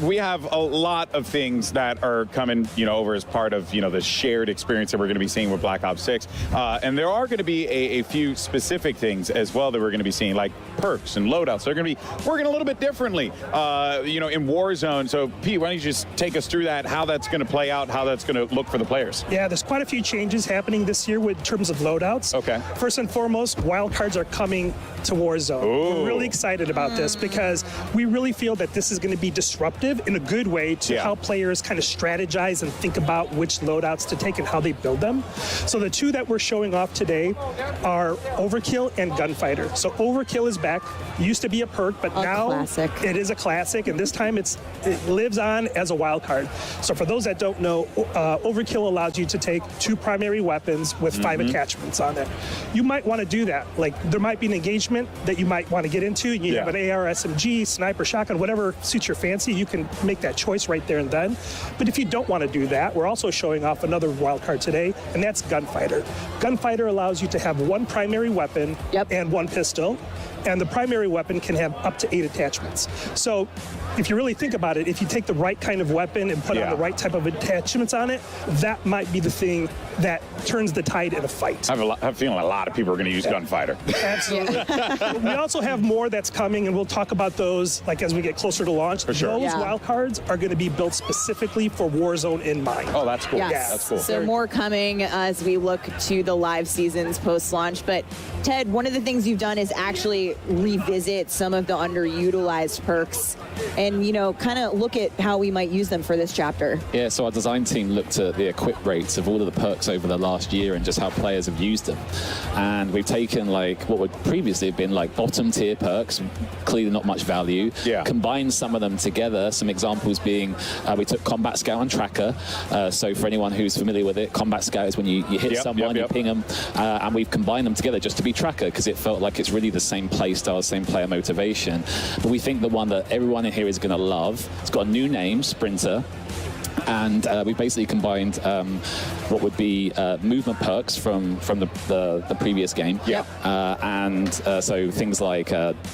we have a lot of things that are coming, over as part of, the shared experience that we're going to be seeing with Black Ops 6. And there are going to be a few specific things as well that we're going to be seeing, like perks and loadouts. They're going to be working a little bit differently, in Warzone. So, Pete, why don't you just take us through that, how that's going to play out, how that's going to look for the players?
Yeah, there's quite a few changes happening this year in terms of loadouts.
Okay.
First and foremost, wildcards are coming to Warzone.
Ooh.
We're really excited about this because we really feel that this is going to be disruptive in a good way to help players kind of strategize and think about which loadouts to take and how they build them. So the two that we're showing off today are Overkill and Gunfighter. So Overkill is back. It used to be a perk, but now it is a classic, and this time it lives on as a wild card. So for those that don't know, Overkill allows you to take 2 primary weapons with 5 attachments on it. You might want to do that. Like, there might be an engagement that you might want to get into. You have an AR, SMG, sniper, shotgun, whatever suits your fancy. You can make that choice right there and then. But if you don't want to do that, we're also showing off another wild card today, and that's Gunfighter. Gunfighter allows you to have 1 primary weapon and 1 pistol. And the primary weapon can have up to 8 attachments. So if you really think about it, if you take the right kind of weapon and put on the right type of attachments on it, that might be the thing that turns the tide in a fight.
I have a feeling a lot of people are going to use Gunfighter.
Absolutely. We also have more that's coming, and we'll talk about those as we get closer to launch.
For sure.
Those wild cards are going to be built specifically for Warzone in mind.
Oh, that's cool.
Yes.
Yeah, that's cool.
So more coming as we look to the live seasons post-launch. But Ted, one of the things you've done is actually revisit some of the underutilized perks and, kind of look at how we might use them for this chapter.
Yeah, so our design team looked at the equip rates of all of the perks over the last year and just how players have used them. And we've taken what would previously have been bottom tier perks, clearly not much value, combined some of them together. Some examples being we took Combat Scout and Tracker. So for anyone who's familiar with it, Combat Scout is when you hit someone, you ping them, and we've combined them together just to be Tracker because it felt like it's really the same play style, same player motivation. But we think the one that everyone in here is going to love, it's got a new name, Sprinter. And we basically combined what would be movement perks from the previous game. So things like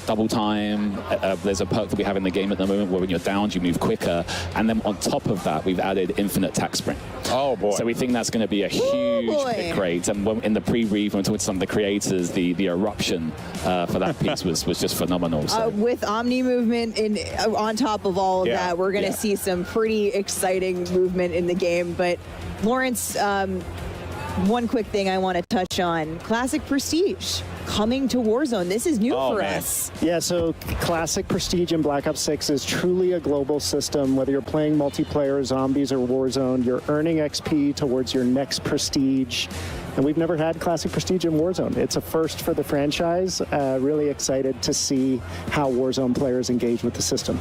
double time. There's a perk that we have in the game at the moment where when you're downed, you move quicker. And then on top of that, we've added infinite attack sprint.
Oh, boy.
So we think that's going to be a huge pick rate. And in the pre-read, when we talked to some of the creators, the eruption for that piece was just phenomenal. So.
With Omni movement on top of all of that, we're going to see some pretty exciting movement in the game. But Lawrence, one quick thing I want to touch on: Classic Prestige coming to Warzone. This is new for us.
Yeah, so Classic Prestige in Black Ops 6 is truly a global system. Whether you're playing multiplayer, zombies, or Warzone, you're earning XP towards your next Prestige. And we've never had Classic Prestige in Warzone. It's a first for the franchise. Really excited to see how Warzone players engage with the system.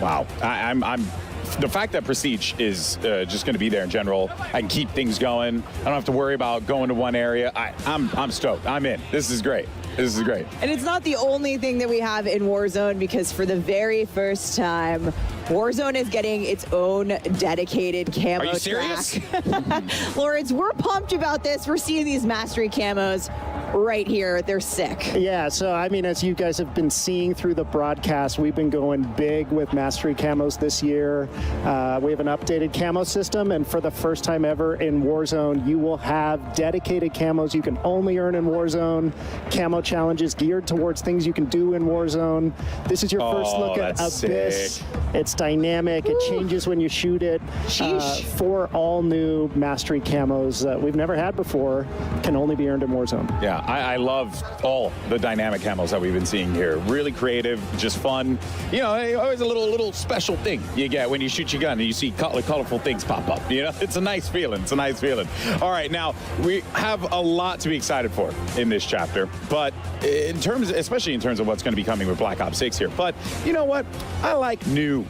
Wow. I'm the fact that Prestige is just going to be there in general, I can keep things going. I don't have to worry about going to one area. I'm stoked. I'm in. This is great. This is great.
And it's not the only thing that we have in Warzone, because for the very first time, Warzone is getting its own dedicated camo
Are you serious?
track. Lawrence, we're pumped about this. We're seeing these mastery camos right here. They're sick.
Yeah, so I mean, as you guys have been seeing through the broadcast, we've been going big with mastery camos this year. We have an updated camo system, and for the first time ever in Warzone, you will have dedicated camos you can only earn in Warzone. Camo challenges geared towards things you can do in Warzone. This is your first look at Abyss.
Sick.
It's dynamic. It changes when you shoot it. For all new mastery camos that we've never had before, can only be earned in Warzone.
Yeah, I love all the dynamic camos that we've been seeing here. Really creative, just fun. You know, always a little special thing you get when you shoot your gun and you see colorful things pop up. You know, it's a nice feeling. It's a nice feeling. All right, now we have a lot to be excited for in this chapter, but especially in terms of what's going to be coming with Black Ops 6 here. But you know what? I like new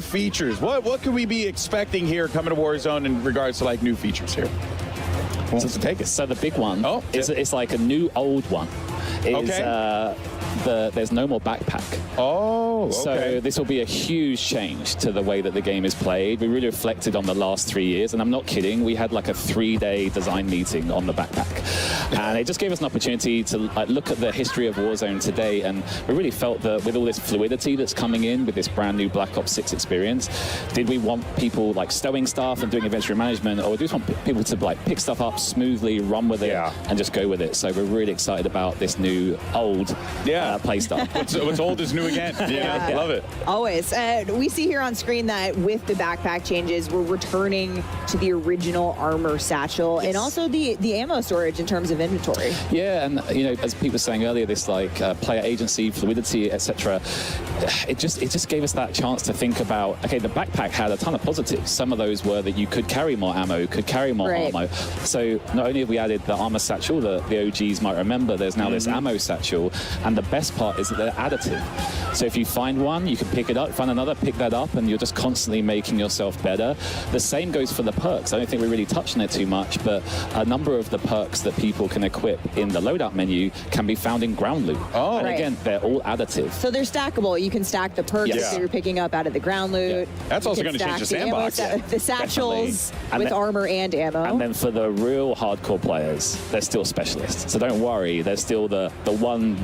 features. What could we be expecting here coming to Warzone in regards to like new features here?
So the big one is it's like a new old one. There's no more backpack.
Oh, okay.
So this will be a huge change to the way that the game is played. We really reflected on the last 3 years, and I'm not kidding. We had like a 3-day design meeting on the backpack, and it just gave us an opportunity to look at the history of Warzone today, and we really felt that with all this fluidity that's coming in with this brand new Black Ops 6 experience, did we want people like stowing stuff and doing inventory management, or do we want people to like pick stuff up smoothly, run with it, and just go with it? So we're really excited about this new old play style.
What's old is new again. Yeah, love it.
Always. We see here on screen that with the backpack changes, we're returning to the original armor satchel and also the ammo storage in terms of inventory.
Yeah, and you know, as people were saying earlier, this like player agency, fluidity, etc. It just gave us that chance to think about, okay, the backpack had a ton of positives. Some of those were that you could carry more ammo, could carry more ammo. So not only have we added the armor satchel that the OGs might remember, there's now this ammo satchel, and the best part is that they're additive. So if you find one, you can pick it up, find another, pick that up, and you're just constantly making yourself better. The same goes for the perks. I don't think we really touched on it too much, but a number of the perks that people can equip in the loadout menu can be found in ground loot. And again, they're all additive.
So they're stackable. You can stack the perks that you're picking up out of the ground loot.
That's also going to change the sandbox.
The satchels with armor and ammo.
And then for the real hardcore players, they're still specialists. So don't worry, there's still the one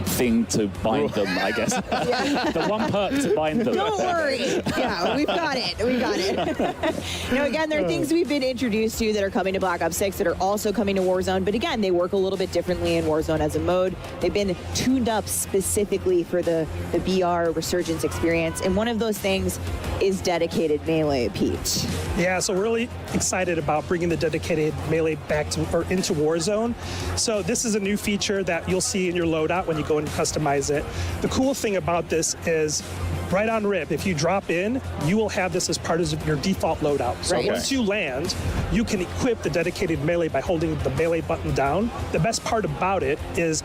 thing to bind them, I guess. The one perk to bind them.
Don't worry. Yeah, we've got it. We got it. You know, again, there are things we've been introduced to that are coming to Black Ops 6 that are also coming to Warzone, but again, they work a little bit differently in Warzone as a mode. They've been tuned up specifically for the BR Resurgence experience, and one of those things is dedicated melee, Pete.
Yeah, so we're really excited about bringing the dedicated melee back to or into Warzone. So this is a new feature that you'll see in your loadout when you go and customize it. The cool thing about this is right on rip, if you drop in, you will have this as part of your default loadout. So once you land, you can equip the dedicated melee by holding the melee button down. The best part about it is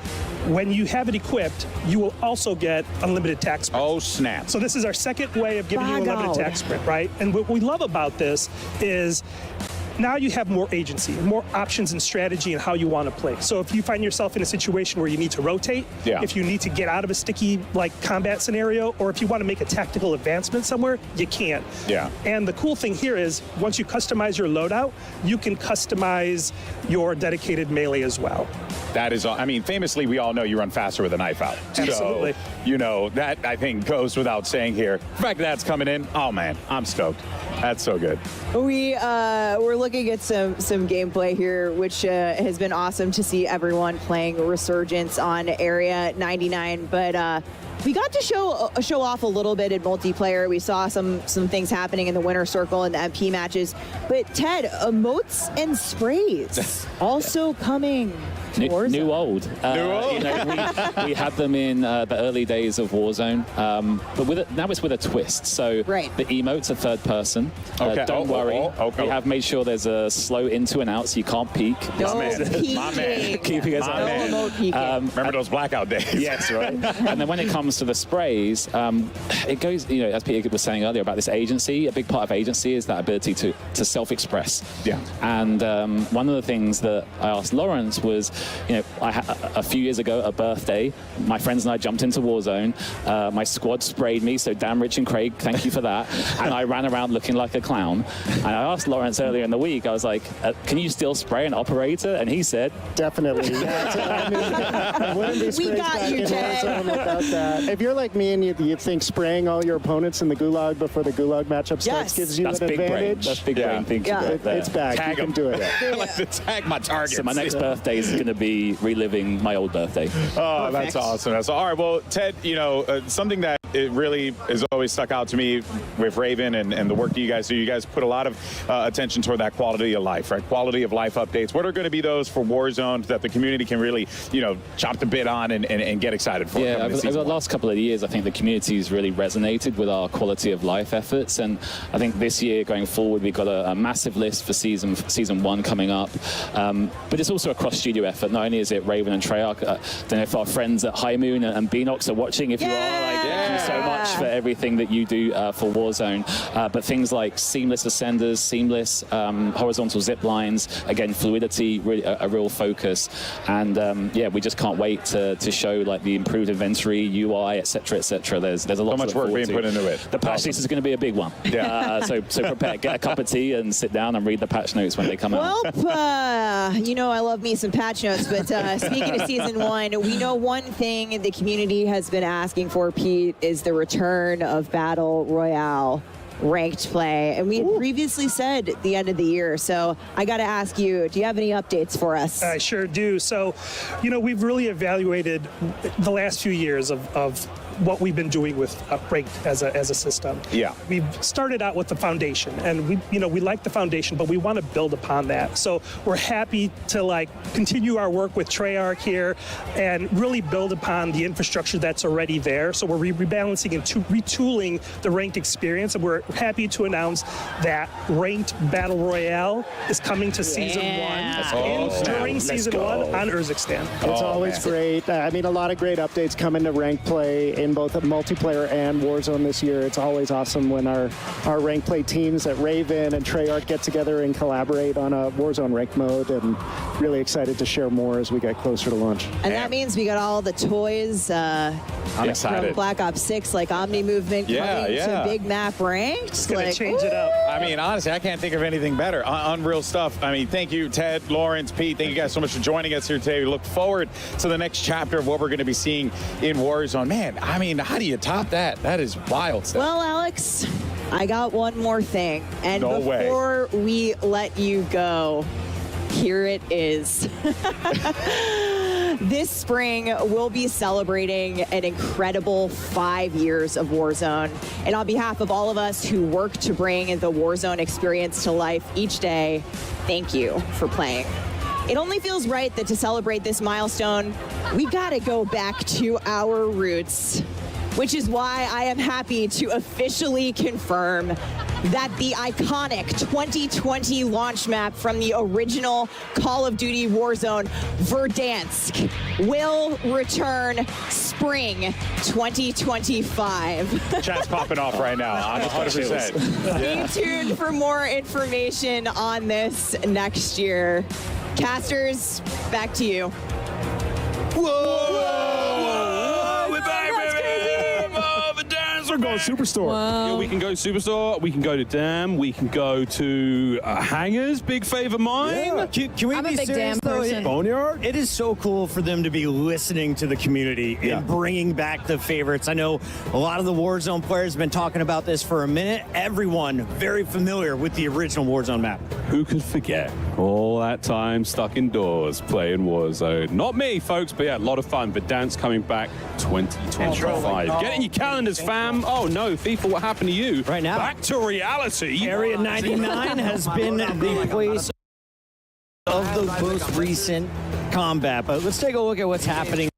when you have it equipped, you will also get unlimited attack sprint.
Oh, snap.
So this is our second way of giving you unlimited attack sprint, right? And what we love about this is now you have more agency, more options and strategy in how you want to play. So if you find yourself in a situation where you need to rotate, if you need to get out of a sticky like combat scenario, or if you want to make a tactical advancement somewhere, you can. And the cool thing here is once you customize your loadout, you can customize your dedicated melee as well.
That is, I mean, famously, we all know you run faster with a knife out.
Absolutely.
So, you know, that I think goes without saying here. The fact that that's coming in, oh man, I'm stoked. That's so good.
We're looking at some gameplay here, which has been awesome to see everyone playing Resurgence on Area 99. But we got to show off a little bit in multiplayer. We saw some things happening in the winner circle and the MP matches. But Ted, emotes and sprays also coming.
New old. You know, we had them in the early days of Warzone, but now it's with a twist. So the emotes are third person. Don't worry. We have made sure there's a slow into and out, so you can't peek.
No peeking.
My man.
Keeping us
remember those blackout days?
Yes, right. And then when it comes to the sprays, it goes, you know, as Peter was saying earlier about this agency, a big part of agency is that ability to self-express. And one of the things that I asked Lawrence was, a few years ago, a birthday, my friends and I jumped into Warzone. My squad sprayed me, so Dan, Rich, and Craig, thank you for that. And I ran around looking like a clown. And I asked Lawrence earlier in the week, I was like, can you still spray an operator? And he said,
definitely.
We got you, Ted.
Without that. If you're like me and you think spraying all your opponents in the gulag before the gulag matchup starts gives you an advantage.
That's big brain thinking.
It's back.
Tag
you can do it.
I like to tag my targets.
So my next birthday is going to be reliving my old birthday.
Oh, that's awesome. That's all right. Well, Ted, something that it really has always stuck out to me with Raven and the work that you guys do. You guys put a lot of attention toward that quality of life, right? Quality of life updates. What are going to be those for Warzone that the community can really, chop the bit on and get excited for?
Yeah, over the last couple of years, I think the community's really resonated with our quality of life efforts, and I think this year going forward, we've got a massive list for season 1 coming up. But it's also a cross-studio effort. Not only is it Raven and Treyarch, I don't know if our friends at High Moon and Beanox are watching. If you are, thank you so much for everything that you do for Warzone. But things like seamless ascenders, seamless horizontal zip lines, again, fluidity, really a real focus. And we just can't wait to show like the improved inventory, UI, etc., etc. There's a lot.
So much work being put into it.
The patch list is going to be a big one. Yeah. So prepare, get a cup of tea, and sit down and read the patch notes when they come out.
Well, I love me some patch notes, but speaking of season 1, we know one thing the community has been asking for, Pete, is the return of Battle Royale ranked play. And we had previously said at the end of the year. So I got to ask you, do you have any updates for us?
I sure do. So, we've really evaluated the last few years of what we've been doing with ranked as a system.
Yeah.
We've started out with the foundation, and we like the foundation, but we want to build upon that. So we're happy to continue our work with Treyarch here and really build upon the infrastructure that's already there. So we're rebalancing and retooling the ranked experience, and we're happy to announce that ranked Battle Royale is coming to season 1 during season 1 on Urzikstan.
It's always great. A lot of great updates coming to ranked play in both multiplayer and Warzone this year. It's always awesome when our ranked play teams at Raven and Treyarch get together and collaborate on a Warzone ranked mode, and really excited to share more as we get closer to launch.
And that means we got all the toys
I'm excited.
from Black Ops 6, like Omni Movement coming to Big Map ranked.
It's going to change it up.
Honestly, I can't think of anything better. Unreal stuff. Thank you, Ted, Lawrence, Pete. Thank you guys so much for joining us here today. We look forward to the next chapter of what we're going to be seeing in Warzone. Man, how do you top that? That is wild stuff.
Well, Alex, I got one more thing. And
No way.
before we let you go, here it is. This spring, we'll be celebrating an incredible 5 years of Warzone. And on behalf of all of us who work to bring the Warzone experience to life each day, thank you for playing. It only feels right that to celebrate this milestone, we gotta go back to our roots, which is why I am happy to officially confirm that the iconic 2020 launch map from the original Call of Duty Warzone, Verdansk, will return spring 2025.
Chat's popping off right now. 100%.
Stay tuned for more information on this next year. Casters, back to you.
Whoa! We're back, baby! Oh, the dance! We're going Superstore.
Wow.
Yeah, we can go Superstore. We can go to Dam. We can go to Hangers. Big fave of mine.
Yeah. Can we
I'm a
be
big
serious,
Dam
though?
person.
Boneyard.
It is so cool for them to be listening to the community and bringing back the favorites. I know a lot of the Warzone players have been talking about this for a minute. Everyone very familiar with the original Warzone map.
Who could forget all that time stuck indoors playing Warzone? Not me, folks, but yeah, a lot of fun. But dance coming back 2025. Get in your calendars, fam. Oh no, FIFA, what happened to you?
Right now,
back to reality.
Area 99 has been the place of the most recent combat. But let's take a look at what's happening.